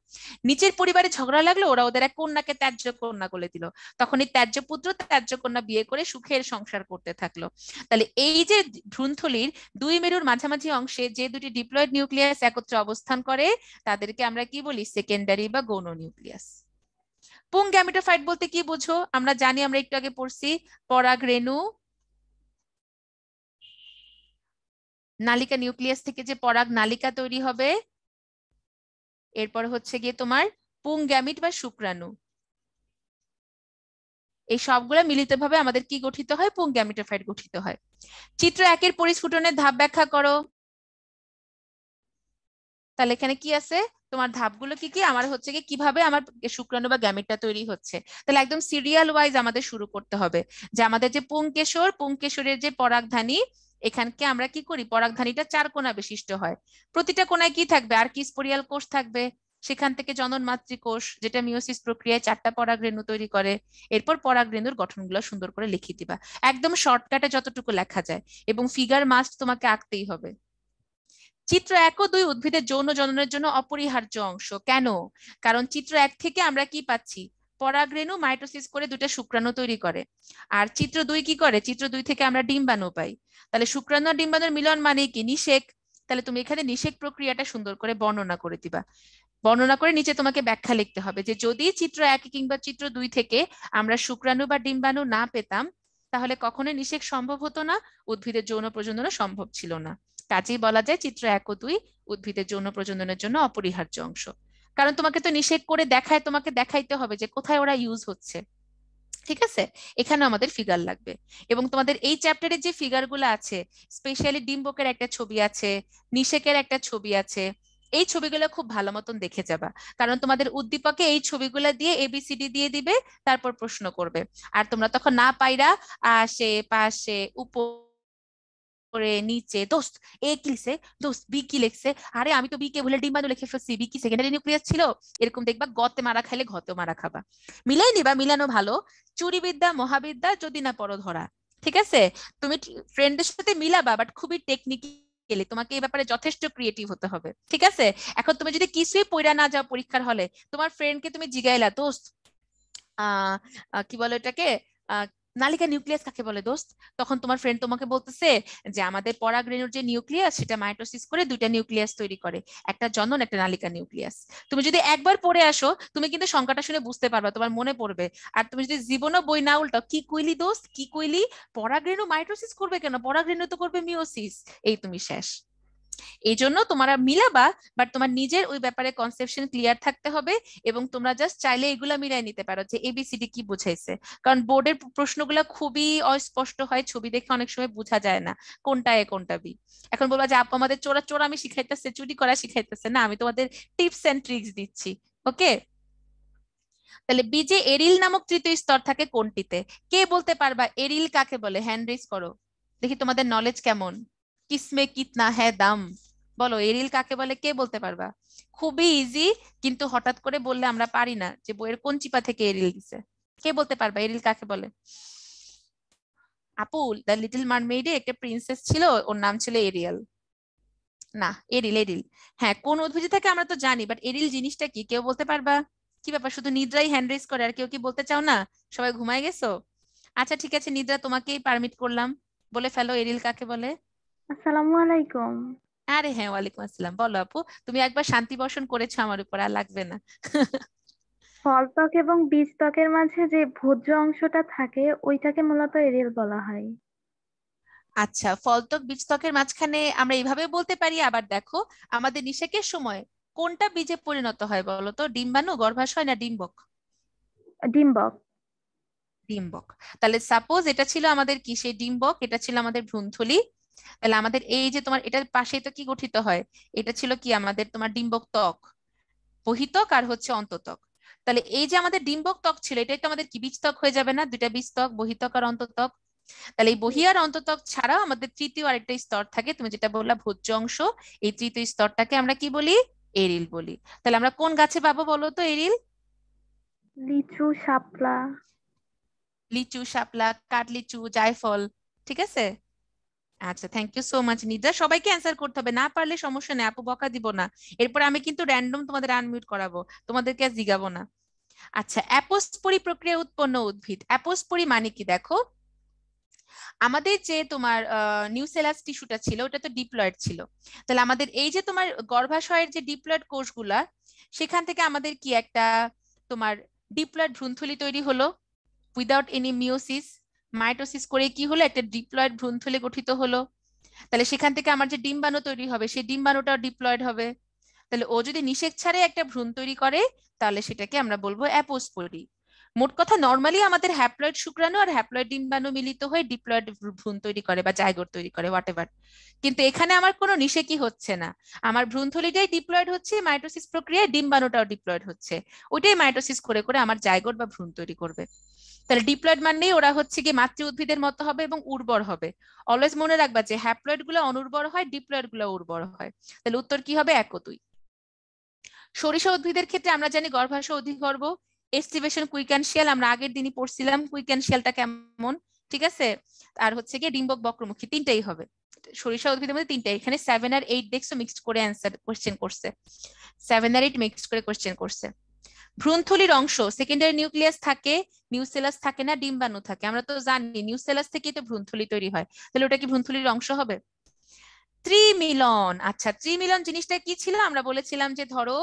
নিচের পরিবারে ঝগড়া লাগলো, ওরা ওদের এক কন্যাকে ত্যায্য কন্যা করে দিল। তখন এই ত্যায্য পুত্র ত্যায্য কন্যা বিয়ে করে সুখের সংসার করতে থাকলো। তাহলে এই যে ভ্রূণথলির দুই মেরুর মাঝামাঝি অংশে যে দুটি ডিপ্লয়েড নিউক্লিয়াস একত্রে অবস্থান করে, তাদেরকে আমরা কি বলি? সেকেন্ডারি বা গৌণ নিউক্লিয়াস। পুং গ্যামেটোফাইট বলতে কি বুঝো? আমরা জানি, আমরা একটু আগে পড়ছি, পরাগ রেণু, নালিকা নিউক্লিয়াস থেকে যে পরাগ নালিকা তৈরি হবে, এরপর হচ্ছে গিয়ে তোমার পুং গ্যামিট বা শুক্রাণু, এই সবগুলা মিলিতভাবে আমাদের কি গঠিত হয়? পুং গ্যামিটোফাইট গঠিত হয়। চিত্র 1-এর পরিস্ফুটনের ধাপ ব্যাখ্যা করো। তাহলে এখানে কি আছে? তোমার ধাপগুলো কি কি? আমার হচ্ছে কি কিভাবে আমার শুক্রাণু বা গ্যামেটটা তৈরি হচ্ছে। তাহলে একদম সিরিয়াল ওয়াইজ আমাদের শুরু করতে হবে, যে আমাদের যে পুংকেশর, পুংকেশরের যে পরাগধানী, এখানকে আমরা কি করি? পরাগধানীটা 4 কোণা বিশিষ্ট হয়। প্রতিটা কোণায় কি থাকবে? আর কি স্পোরিয়াল কোষ থাকবে। সেখান থেকে জনন মাতৃকোষ, যেটা মিওসিস প্রক্রিয়ায় 4টা পরাগরেণু তৈরি করে। এরপর পরাগরেণুর গঠনগুলো সুন্দর করে লিখে দিবা, একদম শর্টকাটে যতটুকু লেখা যায়, এবং ফিগার মাস্ট তোমাকে আঁকতেই হবে। চিত্র 1 ও 2 উদ্ভিদের যৌন জননের জন্য অপরিহার্য অংশ। কেন? কারণ চিত্র 1 থেকে আমরা কি পাচ্ছি? পরাগরেণু মাইটোসিস করে 2টা শুক্রাণু তৈরি করে। আর চিত্র 2 কি করে? চিত্র 2 থেকে আমরা ডিম্বাণু পাই। তাহলে শুক্রাণু আর ডিম্বাণুর মিলন মানে কি? নিষেক। তাহলে তুমি এখানে নিষেক প্রক্রিয়াটা সুন্দর করে বর্ণনা করে দিবা। বর্ণনা করে নিচে তোমাকে ব্যাখ্যা লিখতে হবে যে যদি চিত্র 1 কিংবা চিত্র 2 থেকে আমরা শুক্রাণু বা ডিম্বাণু না পেতাম, তাহলে কখনোই নিষেক সম্ভব হতো না, উদ্ভিদের যৌন প্রজননও সম্ভব ছিল না। কাজেই বলা যায় চিত্র 1 ও 2 উদ্ভিদের যৌন প্রজননের জন্য অপরিহার্য অংশ। কারণ তোমাকে তো নিষেক করে দেখায়, তোমাকে দেখাইতে হবে যে কোথায় ওরা ইউজ হচ্ছে। ঠিক আছে, এখানে আমাদের ফিগার লাগবে। এবং তোমাদের এই চ্যাপ্টারে যে ফিগার গুলো আছে, স্পেশালি ডিম্বকের একটা ছবি আছে, নিষেকের একটা ছবি আছে, এই ছবিগুলো খুব ভালো মতন দেখে যাবা। কারণ তোমাদের উদ্দীপকে এই ছবিগুলো দিয়ে এবিসিডি দিয়ে দিবে, তারপর প্রশ্ন করবে। আর তোমরা তখন না পাইরা আশে পাশে উপরে নিচে দোস্ত এ কি লিখছে, দোস্ত বি কি লিখছে, আরে আমি তো বি কে ভুলে ডিম্বাণু লিখে ফেলছি, বি কি সেকেন্ডারি নিউক্লিয়াস ছিল, এরকম দেখবা গতে মারা খাইলে ঘতে মারা খাবা। মিলাই নিবা, মিলানো ভালো। চুরি বিদ্যা মহাবিদ্যা, যদি না পড়ো ধরা। ঠিক আছে, তুমি ফ্রেন্ডের সাথে মিলাবা, বাট খুবই টেকনিক্যালি তোমাকে এই ব্যাপারে যথেষ্ট ক্রিয়েটিভ হতে হবে। ঠিক আছে, এখন তুমি যদি কিছুই পড়া না যাও পরীক্ষার হলে, তোমার ফ্রেন্ডকে তুমি জিগাইলা, দোস্ত আহ কি বলে এটাকে, আহ নালিকা নিউক্লিয়াস কাকে বলে দোস্ত? তখন তোমার ফ্রেন্ড তোমাকে বলতেছে যে আমাদের পরাগরেণুর যে নিউক্লিয়াস, সেটা মাইটোসিস করে 2টা নিউক্লিয়াস তৈরি করে, একটা জনন একটা নালিকা নিউক্লিয়াস। তুমি যদি একবার পড়ে আসো, তুমি কিন্তু সংখ্যাটা শুনে বুঝতে পারবা, তোমার মনে পড়বে। আর তুমি যদি জীবনও বই না উল্টাও, কি কইলি দোস্ত, কি কইলি, পরাগরেণু মাইটোসিস করবে কেন, পরাগরেণু তো করবে মিওসিস, এই তুমি শেষ। এই জন্য তোমরা মিলাবা, বাট তোমার নিজের ওই ব্যাপারে কনসেপশন ক্লিয়ার থাকতে হবে। এবং তোমরা জাস্ট চাইলে এগুলা মিলাই নিতে পারো যে এবিসিডি কি বুঝাইছে। কারণ বোর্ডের প্রশ্নগুলো খুবই অস্পষ্ট হয়, ছবি দেখে অনেক সময় বোঝা যায় না কোনটা এ কোনটা বি। এখন বলবা যে আপু আমাদের চোরা চোরা আমি শিখাইতেছে, চুরি করা শিখাইতেছে না, আমি তোমাদের টিপস এন্ড ট্রিক্স দিচ্ছি। ওকে, তাহলে বীজে এরিল নামক তৃতীয় স্তর থাকে কোনটিতে? কে বলতে পারবা এরিল কাকে বলে? হ্যান্ড রেজ করো, দেখি তোমাদের নলেজ কেমন। কিসমে কিতনা হ্যায় দাম, বলো এরিল কাকে বলে, কে বলতে পারবা? খুবই ইজি, কিন্তু হঠাৎ করে বললে আমরা পারি না যে বইয়ের কোন চিপা থেকে এরিল দিছে। কে বলতে পারবা এরিল কাকে বলে? আপু, দ্য লিটল মারমেইডে একটা প্রিন্সেস ছিল, ওর নাম ছিল এরিয়াল। না, এরিল এরিল। হ্যাঁ, কোন উদ্ভিদ থেকে আমরা তো জানি, বাট এরিল জিনিসটা কি কেউ বলতে পারবা? কি ব্যাপার, শুধু নিদ্রাই হ্যান্ড রেজ করে, আর কেউ কি বলতে চাও না? সবাই ঘুমায় গেছো? আচ্ছা ঠিক আছে, নিদ্রা তোমাকেই পারমিট করলাম, বলে ফেলো এরিল কাকে বলে। আসসালামু আলাইকুম। আরে হ্যাঁ, ওয়ালাইকুম আসসালাম। বলো আপু, তুমি একবার শান্তি বর্ষণ করেছো আমার উপর, আর লাগবে না। ফলত্বক এবং বীজত্বকের মাঝে যে ভোজ্য অংশটা থাকে ওইটাকে মূলত এরিয়েল বলা হয়। আচ্ছা, ফলত্বক বীজত্বকের মাঝখানে আমরা এইভাবে বলতে পারি। আবার দেখো, আমাদের নিষেকের সময় কোনটা বীজে পরিণত হয় বলো তো? ডিম্বাণু, গর্ভাশয় না ডিম্বক? ডিম্বক। ডিম্বক। তাহলে সাপোজ এটা ছিল আমাদের কি, সেই ডিম্বক, এটা ছিল আমাদের ভ্রূণথলি। তাহলে আমাদের এই যে তোমার এটার পাশে তো কি গঠিত হয়, এটা ছিল কি আমাদের তোমার ডিম্বক ত্বক, বহিত্বক আর হচ্ছে অন্তত্বক। তাহলে এই যে আমাদের ডিম্বক ত্বক ছিল, এটাই তো আমাদের কি বীজত্বক হয়ে যাবে না? 2টা বীজত্বক, বহিত্বক আর অন্তত্বক। তাহলে এই বহি আর অন্তত্বক ছাড়াও আমাদের তৃতীয় আরেকটা স্তর থাকে, তুমি যেটা বললা ভোজ্য অংশ। এই তৃতীয় স্তরটাকে আমরা কি বলি? এরিল বলি। তাহলে আমরা কোন গাছে পাবো বলো তো এরিল? লিচু, শাপলা। লিচু, শাপলা, কাঠলিচু, জায়ফল। ঠিক আছে, আচ্ছা থ্যাংক ইউ সো মাচ নিদ্রা। সবাইকে অ্যান্সার করতে হবে, না পারলে সমস্যা নেই, আপু বকা দিব না। এরপর আমি কিন্তু র্যান্ডম তোমাদের আনমিউট করাবো, তোমাদেরকে আর জিগাবো না। আচ্ছা, অ্যাপোস্পোরি প্রক্রিয়া উৎপন্ন উদ্ভিদ, অ্যাপোস্পোরি মানে কি দেখো, আমাদের যে তোমার নিউসেলাস টিস্যুটা ছিল ওটা তো ডিপ্লয়েড ছিল। তাহলে আমাদের এই যে তোমার গর্ভাশয়ের যে ডিপ্লয়েড কোষগুলা, সেখান থেকে আমাদের কি একটা তোমার ডিপ্লয়েড ভ্রূণথলি তৈরি হলো, উইদাউট এনি মিওসিস। মাইটোসিস করে কি হলো, একটা ডিপ্লয়েড ভ্রূণথলি গঠিত হলো। তাহলে সেখান থেকে আমার যে ডিম্বাণু তৈরি হবে, সেই ডিম্বাণুটাও ডিপ্লয়েড হবে। তাহলে ও যদি নিষেক ছাড়ে একটা ভ্রূণ তৈরি করে, তাহলে সেটাকে আমরা বলবো অ্যাপোস্পোরি। মোট কথা নর্মালি আমাদের হ্যাপ্লয়েড শুক্রাণু আর হ্যাপ্লয়েড ডিম্বাণু মিলিত হয়ে ডিপ্লয়েড ভ্রূণ তৈরি করে বা জাইগোট তৈরি করে হোয়াটএভার। কিন্তু এখানে আমার কোনো নিষেকই হচ্ছে না, আমার ভ্রূণথলিটাই ডিপ্লয়েড হচ্ছে, মাইটোসিস প্রক্রিয়ায় ডিম্বাণুটাও ডিপ্লয়েড হচ্ছে, ওইটাই মাইটোসিস করে করে আমার জাইগোট বা ভ্রূণ তৈরি করবে। তাহলে ডিপ্লয়েড মানেই ওরা হচ্ছে কি মাতৃ উদ্ভিদের মতো হবে এবং উর্বর হবে। অলওয়েজ মনে রাখবা যে হ্যাপ্লয়েড গুলো অনুর্বর হয়, ডিপ্লয়েড গুলো উর্বর হয়। তাহলে উত্তর কি হবে? 1 ও 2। সরিষা উদ্ভিদের ক্ষেত্রে আমরা জানি গর্ভাশয় অধিগর্ভ, এস্টিভেশন কুইকানশিয়াল, আমরা আগের দিনই পড়ছিলাম কুইকানশিয়ালটা কেমন, ঠিক আছে। আর হচ্ছে গিয়ে ডিম্বক বক্রমুখী, তিনটাই হবে। সরিষা উদ্ভিদের মধ্যে তিনটা, এখানে 7 আর 8 দেখছো মিক্সড করে অ্যান্সার কোশ্চেন করছে, 7 আর 8 মিক্সড করে কোশ্চেন করছে। ভ্রূণথলির অংশ সেকেন্ডারি নিউক্লিয়াস থাকে, নিউসেলাস থাকে না, ডিম্বাণু থাকে। আমরা তো জানি নিউসেলাস থেকেই তো ভ্রূণথলি তৈরি হয়, তাহলে ওটা কি ভ্রূণথলির অংশ হবে? ত্রিমিলন। আচ্ছা, ত্রিমিলন জিনিসটা কি ছিল? আমরা বলেছিলাম যে ধরো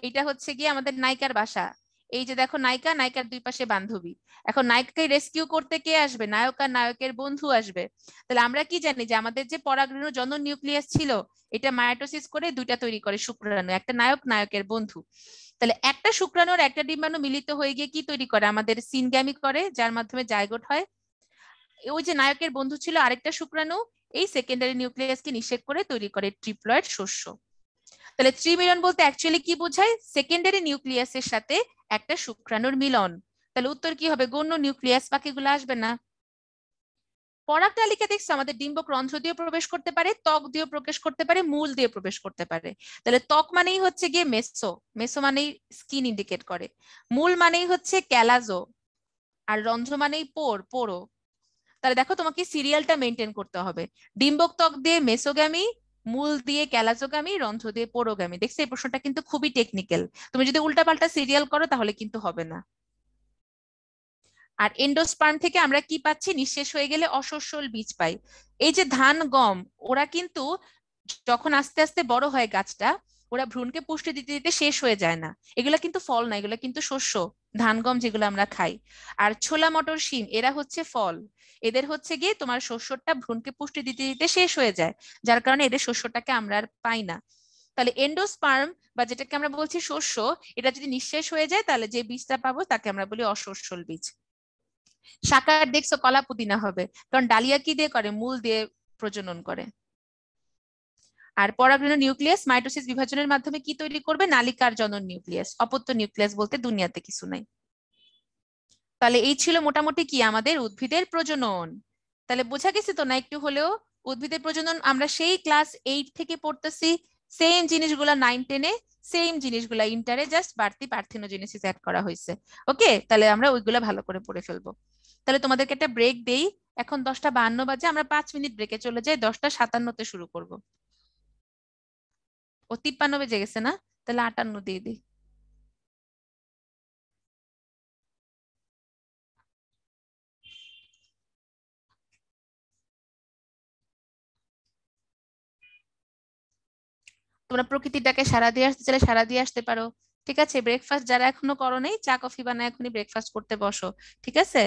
এটা হচ্ছে গিয়ে আমাদের নায়িকার বাসা, এই যে দেখো নায়িকা, নায়িকার দুই পাশে বান্ধবী। এখন নায়িকাকে রেস্কিউ করতে কে আসবে? নায়ক আর নায়কের বন্ধু আসবে। তাহলে আমরা কি জানি যে আমাদের যে পরাগরেণু জনন নিউক্লিয়াস ছিল, এটা মায়োটোসিস করে দুইটা তৈরি করে শুক্রাণু, একটা নায়ক, নায়কের বন্ধু। তাহলে একটা শুক্রাণু আর একটা ডিম্বাণু মিলিত হয়ে গিয়ে কি তৈরি করে? আমাদের সিনগ্যামি করে, যার মাধ্যমে জাইগোট হয়। ওই যে নায়কের বন্ধু ছিল আরেকটা শুক্রাণু, এই সেকেন্ডারি নিউক্লিয়াসকে নিষেক করে তৈরি করে ট্রিপ্লয়েড শস্য। তাহলে ত্রিমিলন বলতে অ্যাকচুয়ালি কি বোঝায়? সেকেন্ডারি নিউক্লিয়াসের সাথে একটা শুক্রাণুর মিলন। তাহলে উত্তর কি হবে? গৌণ নিউক্লিয়াস, বাকিগুলো আসবে না। পরাগ তালিকা দেখছো আমাদের ডিম্বক রন্ধ্র দিয়ে প্রবেশ করতে পারে, ত্বক দিয়ে প্রবেশ করতে পারে, মূল দিয়ে প্রবেশ করতে পারে। তাহলে ত্বক মানেই হচ্ছে গিয়ে মেসো, মেসো মানেই স্কিন ইন্ডিকেট করে, মূল মানেই হচ্ছে ক্যালাজো, আর রন্ধ্র মানেই পোর, পোরো। তাহলে দেখো তোমাকে সিরিয়ালটা মেনটেন করতে হবে, ডিম্বক ত্বক দিয়ে মেসোগ্যামি, মূল দিয়ে ক্যালাজোগামী, রন্ধ্র দিয়ে পোরোগামী। দেখছো এই প্রশ্নটা কিন্তু খুবই টেকনিক্যাল, তুমি যদি উল্টাপাল্টা সিরিয়াল করো তাহলে কিন্তু হবে না। আর এন্ডোস্পার্ম থেকে আমরা কি পাচ্ছি? নিঃশেষ হয়ে গেলে অসস্যল বীজ পাই। এই যে ধান, গম, ওরা কিন্তু যখন আস্তে আস্তে বড় হয় গাছটা, ওরা ভ্রূণকে পুষ্টি দিতে দিতে শেষ হয়ে যায় না। এগুলা কিন্তু ফল না, এগুলা কিন্তু শস্য, ধান গম যেগুলো আমরা খাই। আর ছোলা, মটর, শিম এরা হচ্ছে ফল, এদের হচ্ছে গিয়ে তোমার শস্যটা ভ্রূণকে পুষ্টি দিতে দিতে শেষ হয়ে যায়, যার কারণে এদের শস্যটাকে আমরা আর পাই না। তাহলে এন্ডোস্পার্ম বা যেটাকে আমরা বলছি শস্য, এটা যদি নিঃশেষ হয়ে যায় তাহলে যে বীজটা পাবো তাকে আমরা বলি অসস্যল বীজ। শাকার দেখছো কলা পুদিনা হবে, কারণ ডালিয়া কি দিয়ে করে? মূল দিয়ে প্রজনন করে। আর পরাগরেণু নিউক্লিয়াস মাইটোসিস বিভাজনের মাধ্যমে কি তৈরি করবে? নালিকার জনন নিউক্লিয়াস। অপত্য নিউক্লিয়াস বলতে দুনিয়াতে কিছু নাই। তাহলে এই ছিল মোটামুটি কি আমাদের উদ্ভিদের প্রজনন। তাহলে বোঝা গেছে তো না একটু হলেও? উদ্ভিদের প্রজনন আমরা সেই ক্লাস 8 থেকে পড়তেছি, সেম জিনিসগুলা 9-10-এ, সেম জিনিসগুলা ইন্টারে, জাস্ট বাড়তি পার্থেনোজেনেসিস অ্যাড করা হয়েছে। ওকে, তাহলে আমরা ওইগুলা ভালো করে পড়ে ফেলবো। তাহলে তোমাদেরকে একটা ব্রেক দেই, এখন 10টা 52 বাজে, আমরা 5 মিনিট ব্রেকে চলে যাই, 10টা 57-তে শুরু করব। ও 53 বেজে গেছে না? তাহলে 58 দিয়ে দিই। তোমরা প্রকৃতির ডাকে সাড়া দিয়ে আসতে চাইলে সাড়া দিয়ে আসতে পারো। ঠিক আছে, ব্রেকফাস্ট যারা এখনো করো নাই, চা কফি বানায় এখনই ব্রেকফাস্ট করতে বসো। ঠিক আছে।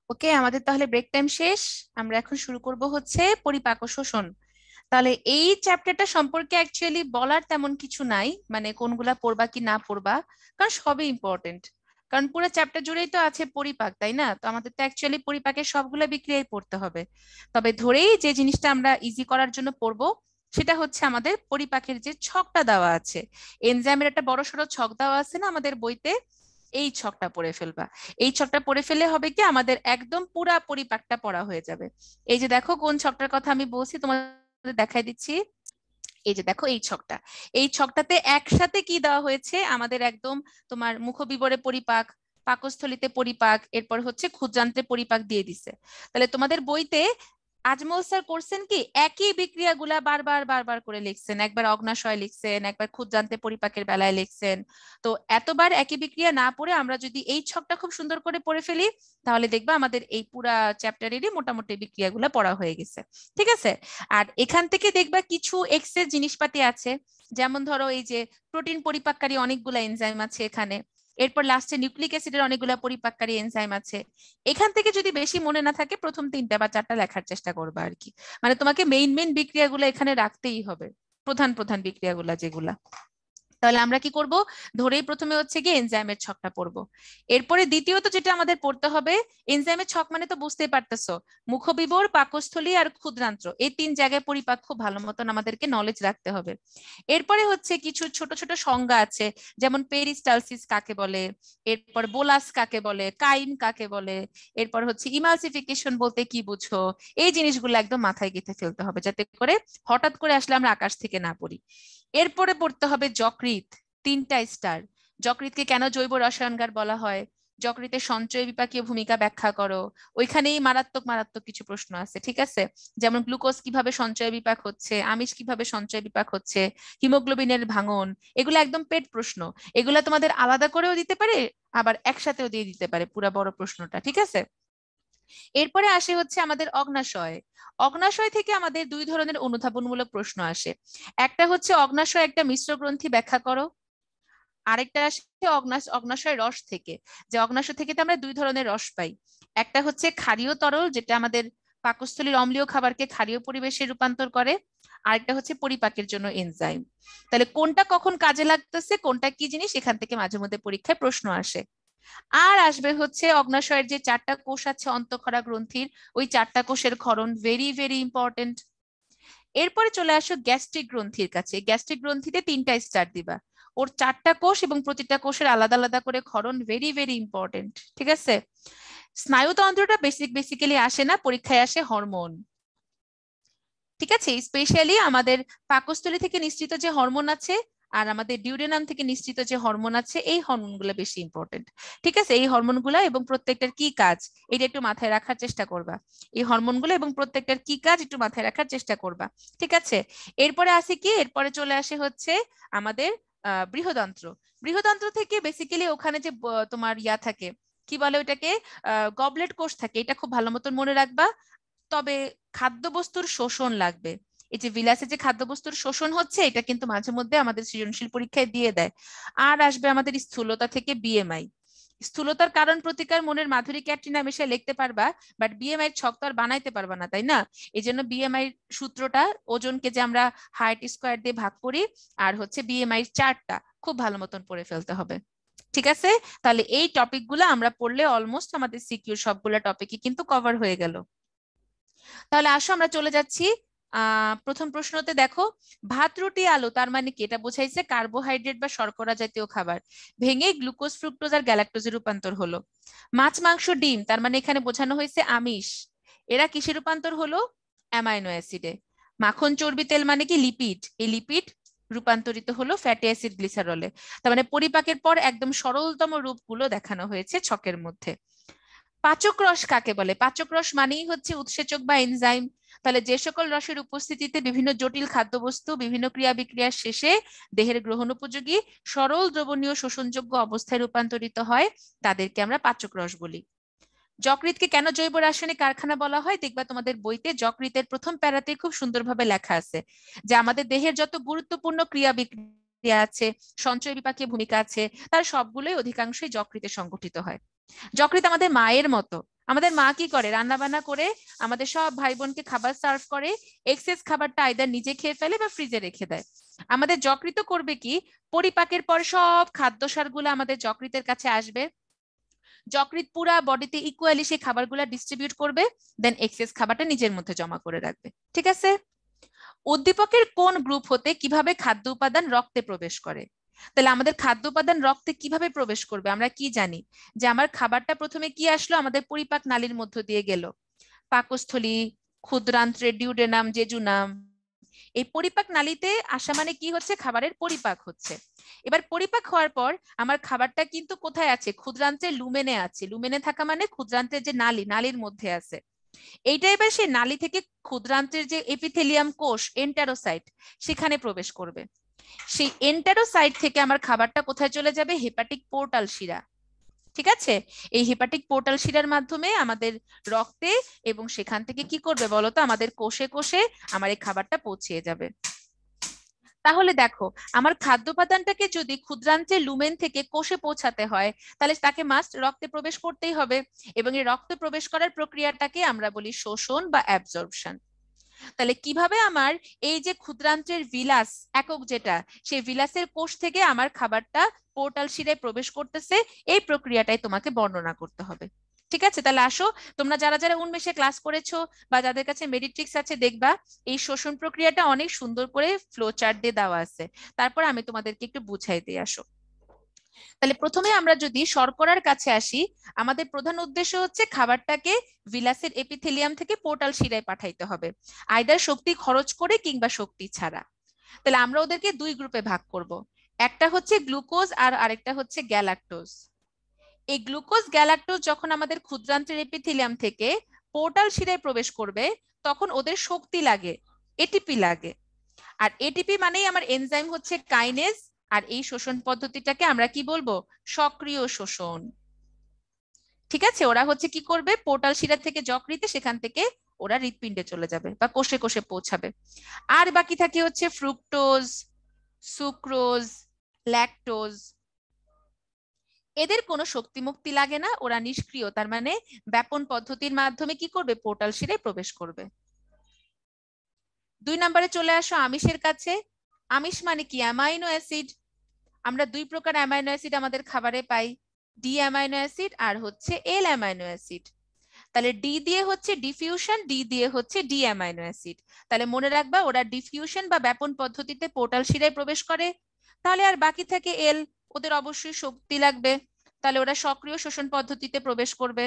ওকে, আমাদের তাহলে ব্রেক টাইম শেষ। আমরা এখন শুরু করব হচ্ছে পরিপাক ও শোষণ। তাহলে এই চ্যাপ্টারটা সম্পর্কে অ্যাকচুয়ালি বলার তেমন কিছু নাই, মানে কোনগুলা পড়বা কি না পড়বা, কারণ সবই ইম্পর্টেন্ট। কারণ পুরো চ্যাপ্টার জুড়েই তো আছে পরিপাক, তাই না? তো আমাদের তো অ্যাকচুয়ালি পরিপাকের সবগুলা বিক্রিয়াই পড়তে হবে। তবে ধরেই যে জিনিসটা আমরা ইজি করার জন্য পড়বো সেটা হচ্ছে আমাদের পরিপাকের যে ছকটা দেওয়া আছে, এনজাইমের একটা বড়সড় ছক দেওয়া আছে না আমাদের বইতে, এই ছকটা পড়ে ফেলবা। এই ছকটা পড়ে ফেলে হবে কি আমাদের একদম পুরা পরিপাকটা পড়া হয়ে যাবে। এই যে দেখো কোন ছকটার কথা আমি বলছি, তোমাদের দেখাই দিচ্ছি। এই যে দেখো এই ছকটা, এই ছকটাতে একসাথে কি দেওয়া হয়েছে আমাদের, একদম তোমার মুখবিবরে পরিপাক, পাকস্থলীতে পরিপাক, এরপর হচ্ছে ক্ষুদ্রান্তে পরিপাক দিয়ে দিছে। তাহলে তোমাদের বইতে আজমল স্যার করছেন কি একই বিক্রিয়াগুলা বারবার বারবার করে লিখছেন, একবার অগ্নাশয় লিখছেন, একবার ক্ষুদ্রান্তে পরিপাকের বেলায় লিখছেন। তো এতবার একই বিক্রিয়া না পড়ে আমরা যদি এই ছকটা খুব সুন্দর করে পড়ে ফেলি, তাহলে দেখবা আমাদের এই পুরা চ্যাপ্টারেরই মোটামুটি বিক্রিয়াগুলো পড়া হয়ে গেছে। ঠিক আছে? আর এখান থেকে দেখবা কিছু এক্সের জিনিসপাতি আছে, যেমন ধরো এই যে প্রোটিন পরিপাককারী অনেকগুলা এনজাইম আছে এখানে, এরপর লাস্টে নিউক্লিক অ্যাসিডের অনেকগুলা পরিপাককারী এনজাইম আছে। এখান থেকে যদি বেশি মনে না থাকে প্রথম 3টা বা 4টা লেখার চেষ্টা করবা আর কি। মানে তোমাকে মেইন মেইন বিক্রিয়াগুলো এখানে রাখতেই হবে, প্রধান প্রধান বিক্রিয়াগুলা যেগুলা। তাহলে আমরা কি করব, ধরেই প্রথমে হচ্ছে গিয়ে এনজাইমের ছকটা পড়বো। এরপরে দ্বিতীয়ত যেটা আমাদের পড়তে হবে, এনজাইমের ছক মানে তো বুঝতেই পারতেছো, মুখবিবর, পাকস্থলী আর ক্ষুদ্রান্ত্র, এই 3 জায়গায় পরিপাক খুব ভালো মতন আমাদেরকে নলেজ রাখতে হবে। এরপরে হচ্ছে কিছু ছোট ছোট সংজ্ঞা আছে, যেমন পেরিস্টালসিস কাকে বলে, এরপর বোলাস কাকে বলে, কাইম কাকে বলে, এরপর হচ্ছে ইমালসিফিকেশন বলতে কি বুঝো, এই জিনিসগুলো একদম মাথায় গেঁথে ফেলতে হবে, যাতে করে হঠাৎ করে আসলে আমরা আকাশ থেকে না পড়ি। এরপরে পড়তে হবে যকৃৎ, 3টা স্টার। যকৃৎকে কেন জৈব রসায়নগার বলা হয়, যকৃতের সঞ্চয় বিপাকীয় ভূমিকা ব্যাখ্যা করো। ওইখানেই মারাত্মক মারাত্মক কিছু প্রশ্ন আছে, ঠিক আছে? যেমন গ্লুকোজ কিভাবে সঞ্চয় বিপাক হচ্ছে, আমিষ কিভাবে সঞ্চয় বিপাক হচ্ছে, হিমোগ্লোবিনের ভাঙন, এগুলো একদম পেট প্রশ্ন। এগুলা তোমাদের আলাদা করেও দিতে পারে, আবার একসাথেও দিয়ে দিতে পারে পুরা বড় প্রশ্নটা, ঠিক আছে? এরপরে আসে হচ্ছে আমাদের অগ্নাশয়। অগ্নাশয় থেকে আমাদের 2 ধরনের অনুধাবনমূলক প্রশ্ন আসে। একটা হচ্ছে অগ্নাশয় একটা মিশ্র গ্রন্থি ব্যাখ্যা করো, আরেকটা আসে অগ্নাশয় রস থেকে, যে অগ্নাশয় থেকে তো আমরা 2 ধরনের রস পাই। একটা হচ্ছে ক্ষারীয় তরল, যেটা আমাদের পাকস্থলীর অম্লীয় খাবারকে ক্ষারীয় পরিবেশে রূপান্তর করে, আরেকটা হচ্ছে পরিপাকের জন্য এনজাইম। তাহলে কোনটা কখন কাজে লাগতেছে, কোনটা কি জিনিস, এখান থেকে মাঝে মধ্যে পরীক্ষায় প্রশ্ন আসে। আর আসবে হচ্ছে অগ্নাশয়ের যে 4টা কোষ আছে অন্তঃক্ষরা গ্রন্থির, ওই 4টা কোষের ক্ষরণ, ভেরি ভেরি ইম্পর্টেন্ট। এরপরে চলে আসো গ্যাস্ট্রিক গ্রন্থির কাছে। গ্যাস্ট্রিক গ্রন্থিতে 3টা স্টার দিবা, ওর 4টা কোষ এবং প্রতিটা কোষের আলাদা আলাদা করে ক্ষরণ, ভেরি ভেরি ইম্পর্টেন্ট, ঠিক আছে? স্নায়ুতন্ত্রটা বেসিক্যালি আসে না, পরীক্ষায় আসে হরমোন, ঠিক আছে? স্পেশালি আমাদের পাকস্থলী থেকে নিঃসৃত যে হরমোন আছে আর আমাদের ডিউডেনাম থেকে নিঃসৃত যে হরমোন আছে, এই হরমোনগুলো বেশি ইম্পর্টেন্ট, ঠিক আছে? এই হরমোনগুলো এবং প্রত্যেকটার কি কাজ, এটা একটু মাথায় রাখার চেষ্টা করবা। এই হরমোনগুলো এবং প্রত্যেকটার কি কাজ একটু মাথায় রাখার চেষ্টা করবা, ঠিক আছে? এরপরে আসে কি, এরপরে চলে আসে হচ্ছে আমাদের বৃহদন্ত্র। বৃহদন্ত্র থেকে বেসিক্যালি ওখানে যে তোমার ইয়া থাকে, কি বলে ওটাকে, গবলেট কোষ থাকে, এটা খুব ভালো মতন মনে রাখবা। তবে খাদ্যবস্তুর শোষণ লাগবে, এই যে বিলাসে যে খাদ্যবস্তুর শোষণ হচ্ছে, এটা কিন্তু মাঝে মধ্যে আমাদের সৃজনশীল পরীক্ষায় দিয়ে দেয়। আর আসবে আমাদের স্থূলতা থেকে বিএমআই। স্থূলতার কারণ প্রতিকার মনের মাধুরী ক্যাটরিনা মিশে লিখতে পারবা, বাট বিএমআই এর ছক তো আর বানাইতে পারবা না, তাই না? এই জন্য বিএমআই সূত্রটা, ওজনকে যে আমরা হাইট স্কোয়ার দিয়ে ভাগ করি, আর হচ্ছে বিএমআই চার্টটা খুব ভালো মতন পড়ে ফেলতে হবে, ঠিক আছে? তাহলে এই টপিকগুলো আমরা পড়লে অলমোস্ট আমাদের সিকিউর সবগুলো টপিকই কিন্তু কভার হয়ে গেল। তাহলে আসো আমরা চলে যাচ্ছি প্রথম প্রশ্নতে। দেখো, ভাত রুটি আলু তার মানে কি, এটা বোঝাইছে কার্বোহাইড্রেট বা শর্করা জাতীয় খাবার, ভেঙে গ্লুকোজ, ফ্রুক্টোজ আর গ্যালাক্টোজে রূপান্তর হলো। মাছ মাংস ডিম তার মানে এখানে বোঝানো হয়েছে আমিষ, এরা কিসে রূপান্তর হলো, অ্যামাইনো অ্যাসিডে। মাখন চর্বি তেল মানে কি লিপিড, এই লিপিড রূপান্তরিত হলো ফ্যাটি অ্যাসিড গ্লিসারলে। তার মানে পরিপাকের পর একদম সরলতম রূপগুলো দেখানো হয়েছে ছকের মধ্যে। পাচক রস কাকে বলে, পাচক রস মানেই হচ্ছে উৎসেচক বা এনজাইম। তাহলে যে সকল রসের উপস্থিতিতে বিভিন্ন জটিল খাদ্যবস্তু বিভিন্ন ক্রিয়া বিক্রিয়ার শেষে দেহের গ্রহণ উপযোগী সরল দ্রবণীয় শোষণযোগ্য অবস্থায় রূপান্তরিত হয়, তাদেরকে আমরা পাচক রস বলি। যকৃৎকে কেন জৈব রাসায়নিক কারখানা বলা হয়, দেখবা তোমাদের বইতে যকৃতের প্রথম প্যারাতে খুব সুন্দরভাবে লেখা আছে যে আমাদের দেহের যত গুরুত্বপূর্ণ ক্রিয়া বিক্রিয়া আছে, সঞ্চয় বিপাকীয় ভূমিকা আছে, তার সবগুলোই অধিকাংশই যকৃতে সংগঠিত হয়। যকৃৎ আমাদের মায়ের মতো, আমাদের মা কি করে, রান্না বান্না করে আমাদের সব ভাই বোনকে খাবার সার্ভ করে, এক্সেস খাবারটা আইদার নিজে খেয়ে ফেলে বা ফ্রিজে রেখে দেয়। আমাদের যকৃৎ করবে কি, পরিপাকের পর সব খাদ্যসারগুলো আমাদের যকৃতের কাছে আসবে, যকৃৎ পুরা বডিতে ইকুয়ালি সেই খাবারগুলো ডিস্ট্রিবিউট করবে, দেন এক্সেস খাবারটা নিজের মধ্যে জমা করে রাখবে। ঠিক আছে? উদ্দীপকের কোন গ্রুপ হতে কিভাবে খাদ্য উপাদান রক্তে প্রবেশ করে? তাহলে আমাদের খাদ্য উপাদান রক্তে কিভাবে প্রবেশ করবে? আমরা কি জানি যে আমার খাবারটা প্রথমে কি আসলো, আমাদের পরিপাক নালীর মধ্য দিয়ে গেল, পাকস্থলী, ক্ষুদ্রান্ত্রে, ডিউডেনাম, জেজুনাম। এই পরিপাক নালীতে আসা মানে কি হচ্ছে, খাবারের পরিপাক হচ্ছে। এবার পরিপাক হওয়ার পর আমার খাবারটা কিন্তু কোথায় আছে, ক্ষুদ্রান্ত্রের লুমেনে আছে। লুমেনে থাকা মানে ক্ষুদ্রান্ত্রের যে নালী, নালীর মধ্যে আছে। এইটা এবার সেই নালী থেকে ক্ষুদ্রান্ত্রের যে এপিথেলিয়াম কোষ, এন্টারোসাইট, সেখানে প্রবেশ করবে। সেই এন্টারোসাইট থেকে আমার খাবারটা কোথায় চলে যাবে, হেপাটিক পোর্টাল শিরা। ঠিক আছে? এই হেপাটিক পোর্টাল শিরার মাধ্যমে আমাদের রক্তে, এবং সেখান থেকে কি করবে বলতো, আমাদের কোষে কোষে আমার এই খাবারটা পৌঁছে যাবে। তাহলে দেখো, আমার খাদ্য উপাদানটাকে যদি ক্ষুদ্রান্ত্রের লুমেন থেকে কোষে পৌঁছাতে হয়, তাহলে তাকে মাস্ট রক্তে প্রবেশ করতেই হবে, এবং এই রক্তে প্রবেশ করার প্রক্রিয়াটাকে আমরা বলি শোষণ বা অ্যাবজর্পশন। তাহলে কিভাবে আমার এই যে ক্ষুদ্রান্ত্রের ভিলাস একক যেটা, সেই ভিলাসের কোষ থেকে আমার খাবারটা পোর্টাল শিরায় প্রবেশ করতেছে, এই প্রক্রিয়াটাই তোমাকে বর্ণনা করতে হবে। ঠিক আছে? তাহলে আসো, তোমরা যারা যারা উন্মেষে ক্লাস করেছো বা যাদের কাছে মেডিট্রিক্স আছে, দেখবা এই শোষণ প্রক্রিয়াটা অনেক সুন্দর করে ফ্লো চার্ট দিয়ে দেওয়া আছে। তারপর আমি তোমাদেরকে একটু বুঝাই দিয়ে আসো। তাহলে প্রথমে আমরা যদি শর্করার কাছে আসি, আমাদের প্রধান উদ্দেশ্য হচ্ছে খাবারটাকে ভিলাসের এপিথেলিয়াম থেকে পোর্টাল শিরায় পাঠাইতে হবে, আইদার শক্তি খরচ করে কিংবা শক্তি ছাড়া। তাহলে আমরা ওদেরকে দুই গ্রুপে ভাগ করব, একটা হচ্ছে গ্লুকোজ আর আরেকটা হচ্ছে গ্যালাক্টোজ। এই গ্লুকোজ গ্যালাক্টোজ যখন আমাদের ক্ষুদ্রান্ত্রের এপিথেলিয়াম থেকে পোর্টাল শিরায় প্রবেশ করবে, তখন ওদের শক্তি লাগে, এটিপি লাগে। আর এটিপি মানেই আমার এনজাইম হচ্ছে কাইনেজ, আর এই শোষণ পদ্ধতিটাকে আমরা কি বলবো, সক্রিয় শোষণ। ঠিক আছে? ওরা হচ্ছে কি করবে, পোর্টাল শিরা থেকে যকৃতে, সেখান থেকে ওরা হৃৎপিণ্ডে চলে যাবে বা কোষে কোষে পৌঁছাবে। আর বাকি থাকে হচ্ছে ফ্রুক্টোজ, সুক্রোজ, ল্যাকটোজ। এদের কোনো শক্তি মুক্তি লাগে না, ওরা নিষ্ক্রিয়, তার মানে ব্যাপন পদ্ধতির মাধ্যমে কি করবে, পোর্টাল শিরায় প্রবেশ করবে। 2 নম্বরে চলে আসো আমিষের কাছে। আমিষ মানে কি, অ্যামাইনো অ্যাসিড। আমরা দুই প্রকার অ্যামাইনো অ্যাসিড আমাদের খাবারে পাই, ডি অ্যামাইনো অ্যাসিড আর হচ্ছে এল অ্যামাইনো অ্যাসিড। তাহলে ডি দিয়ে হচ্ছে ডিফিউশন, ডি দিয়ে হচ্ছে ডি অ্যামাইনো অ্যাসিড। তাহলে মনে রাখবা, ওরা ডিফিউশন বা ব্যাপন পদ্ধতিতে পোর্টাল শিরায় প্রবেশ করে। তাহলে আর বাকি থাকে এল, ওদের অবশ্যই শক্তি লাগবে, তাহলে ওরা সক্রিয় শোষণ পদ্ধতিতে প্রবেশ করবে।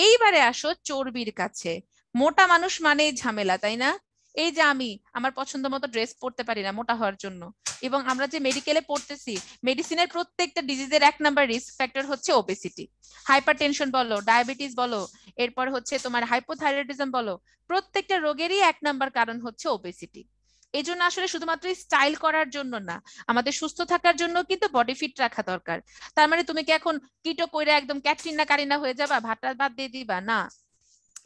এইবারে আসো চর্বির কাছে। মোটা মানুষ মানেই ঝামেলা, তাই না? এই যে আমি আমার পছন্দ মতো ড্রেস পরতে পারি না মোটা হওয়ার জন্য, এবং আমরা যে মেডিকেলে পড়তেছি, মেডিসিনের প্রত্যেকটা ডিজিজের 1 নাম্বার রিস্ক ফ্যাক্টর হচ্ছে ওবেসিটি। হাইপারটেনশন বলো, ডায়াবেটিস বলো, এরপর হচ্ছে তোমার হাইপোথাইরয়েডিজম বলো, প্রত্যেকটা রোগেরই 1 নাম্বার কারণ হচ্ছে ওবেসিটি। এই জন্য আসলে শুধুমাত্র স্টাইল করার জন্য না, আমাদের সুস্থ থাকার জন্য কিন্তু বডি ফিট রাখা দরকার। তার মানে তুমি কি এখন কিটো কইরা একদম ক্যাটরিনা কারিনা হয়ে যাবা, ভাতটা বাদ দিয়ে দিবা? না,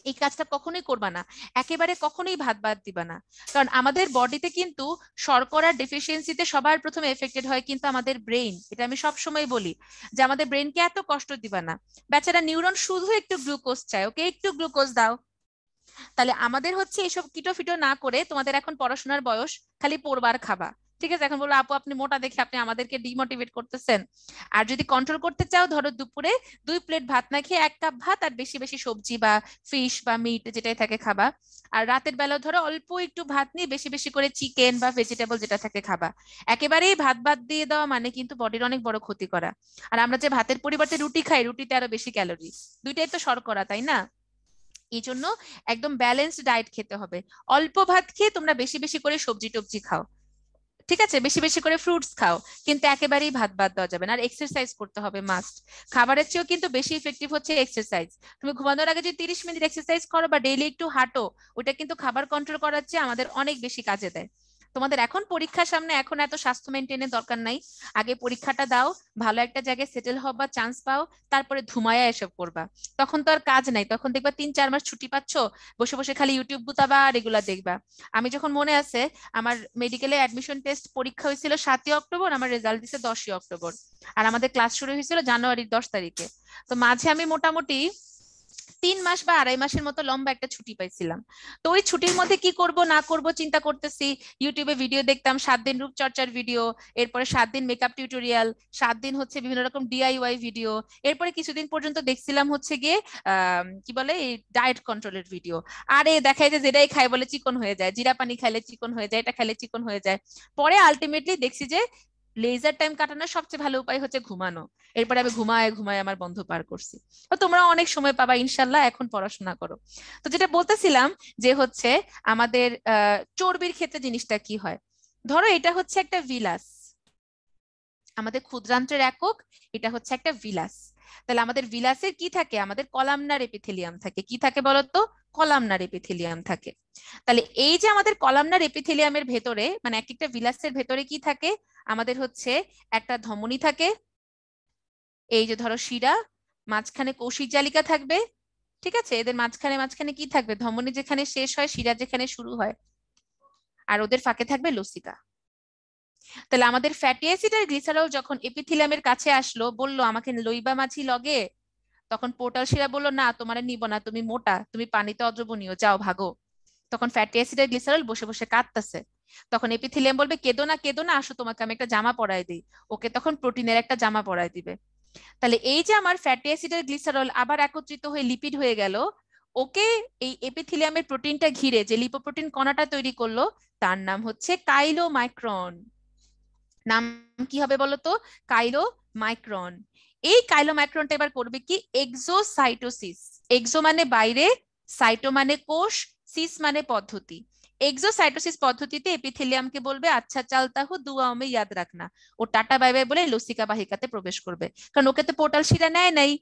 এই কাজটা কখনোই করবা না, একেবারে কখনোই ভাত বাদ দিবা না। কারণ আমাদের বডিতে কিন্তু শর্করার ডেফিসিয়েন্সিতে সবার প্রথমে এফেক্টেড হয় কিন্তু আমাদের ব্রেইন। এটা আমি সব সময় বলি যে আমাদের ব্রেইনকে এত কষ্ট দিবা না, বেচারা নিউরন শুধু একটু গ্লুকোজ চায়, ওকে একটু গ্লুকোজ দাও। তাহলে আমাদের হচ্ছে এসব কিটো ফিটো না করে, তোমাদের এখন পড়াশোনার বয়স, খালি পড়বার খাবা। ঠিক আছে? এখন বলো আপু আপনি মোটা দেখে আপনি আমাদেরকে ডিমোটিভেট করতেছেন। আর যদি কন্ট্রোল করতে চাও, ধরো দুপুরে 2 প্লেট ভাত না খেয়ে 1 কাপ ভাত আর বেশি বেশি সবজি বা ফিশ বা মিট যেটাই থাকে খাবা। আর রাতের বেলা ধরো অল্প একটু ভাত নিয়ে বেশি বেশি করে চিকেন বা ভেজিটেবল যেটা থাকে খাবা। একেবারেই ভাত বাদ দিয়ে দেওয়া মানে কিন্তু বডির অনেক বড় ক্ষতি করা। আর আমরা যে ভাতের পরিবর্তে রুটি খাই, রুটিতে আরো বেশি ক্যালোরি, দুইটাই তো শর্করা, তাই না? এই জন্য একদম ব্যালেন্সড ডায়েট খেতে হবে। অল্প ভাত খেয়ে তোমরা বেশি বেশি করে সবজি টবজি খাও, ঠিক আছে? বেশি বেশি করে ফ্রুটস খাও, কিন্তু একেবারেই ভাত বাদ দেওয়া যাবে না। আর এক্সারসাইজ করতে হবে মাস্ট। খাবারের চেয়েও কিন্তু বেশি ইফেক্টিভ হচ্ছে এক্সারসাইজ। তুমি ঘুমানোর আগে যদি 30 মিনিট এক্সারসাইজ করো বা ডেইলি একটু হাঁটো, ওটা কিন্তু খাবার কন্ট্রোল করার চেয়ে আমাদের অনেক বেশি কাজে দেয়। তোমাদের এখন পরীক্ষার সামনে, এখন এত স্বাস্থ্য মেনটেনের দরকার নাই, আগে পরীক্ষাটা দাও, ভালো একটা জায়গায় সেটেল হবা, চান্স পাও, তারপরে ধুমায়া এসব করবা। তখন তো আর কাজ নাই, তখন দেখবা 3-4 মাস ছুটি পাচ্ছ, বসে বসে খালি ইউটিউব গুতাবা আর এগুলা দেখবা। আমি যখন মনে আছে আমার মেডিকেলে অ্যাডমিশন টেস্ট পরীক্ষা হয়েছিল 7ই অক্টোবর, আমার রেজাল্ট দিছে 10ই অক্টোবর, আর আমাদের ক্লাস শুরু হয়েছিল জানুয়ারির 10 তারিখে। তো মাঝে আমি মোটামুটি 3 মাস বা 2.5 মাসের মতো লম্বা একটা ছুটি পাইছিলাম। তো ওই ছুটির মধ্যে কি করব না করব চিন্তা করতেছি, ইউটিউবে ভিডিও দেখতাম, 7 দিন রূপচর্চার ভিডিও, এরপরে 7 দিন মেকআপ টিউটোরিয়াল, 7 দিন হচ্ছে বিভিন্ন রকম ডিআইওয়াই ভিডিও, এরপরে কিছুদিন পর্যন্ত দেখছিলাম হচ্ছে গিয়ে কি বলে এই ডায়েট কন্ট্রোলের ভিডিও। আরে দেখায় যে যেটাই খায় বলে চিকন হয়ে যায়, জিরা পানি খাইলে চিকন হয়ে যায়, এটা খাইলে চিকন হয়ে যায়। পরে আলটিমেটলি দেখছি যে লেজার টাইম কাটানোর সবচেয়ে ভালো উপায় হচ্ছে ঘুমানো। এরপরে আমি ঘুমায় ঘুমায় আমার বন্ধ পার করছি। তো তোমরা অনেক সময় পাবা ইনশাল্লাহ, এখন পড়াশোনা করো। তো যেটা বলতেছিলাম যে হচ্ছে আমাদের চর্বির ক্ষেত্রে জিনিসটা কি হয়, ধরো এটা হচ্ছে একটা ভিলাস, আমাদের ক্ষুদ্রান্ত্রের একক, এটা হচ্ছে একটা ভিলাস। তাহলে আমাদের ভিলাসের কি থাকে, আমাদের কলামনার এপিথেলিয়াম থাকে। কি থাকে বলতো? কলামনার এপিথেলিয়াম থাকে। তাহলে এই যে আমাদের কলামনার এপিথেলিয়ামের ভেতরে, মানে এক একটা ভিলাসের ভেতরে কি থাকে, আমাদের হচ্ছে একটা ধমনী থাকে, এই যে ধরো শিরা, মাঝখানে কৌশিক জালিকা থাকবে, ঠিক আছে, এদের মাঝখানে মাঝখানে কি থাকবে, ধমনী যেখানে শেষ হয় শিরা যেখানে শুরু হয়, আর ওদের ফাঁকে থাকবে লসিকা। তাহলে আমাদের ফ্যাটি অ্যাসিড আর গ্লিসারল যখন এপিথেলিয়ামের কাছে আসলো, বললো আমাকে লইবা মাঝি লগে, তখন পোর্টাল শিরা বললো না তোমার নিব না, তুমি মোটা, তুমি পানিতে অদ্রবণীয়, যাও ভাগো। তখন ফ্যাটি অ্যাসিড আর গ্লিসারল বসে বসে কাঁদতেছে। তখন এপিথেলিয়াম বলবে কেদো না আসো, তোমাকে আমি একটা জামা পরাই দিই। ওকে তখন প্রোটিনের একটা জামা পরাই দিবে। তাহলে এই যে আমার ফ্যাটি অ্যাসিড আর গ্লিসারল আবার একত্রিত হয়ে লিপিড হয়ে গেল, ওকে এই এপিথেলিয়ামের প্রোটিনটা ঘিরে যে লিপোপ্রোটিন কণাটা তৈরি করলো, তার নাম হচ্ছে কাইলোমাইক্রন। নাম কি হবে বলতো? কাইলোমাইক্রন। এই কাইলোমাইক্রনটা এবার করবে কি, এক্সোসাইটোসিস। এক্সো মানে বাইরে, সাইটো মানে কোষ, সিস মানে পদ্ধতি। এক্সোসাইটোসিস পদ্ধতিতে এপিথেলিয়ামকে বলবে আচ্ছা চালতা হু দুয়া মে ইয়াদ রাখনা, ও টাটা বাই বাই বলে লসিকা বাহিকাতে প্রবেশ করবে, কারণ ওকে তো পোর্টাল শিরা নেয় নাই।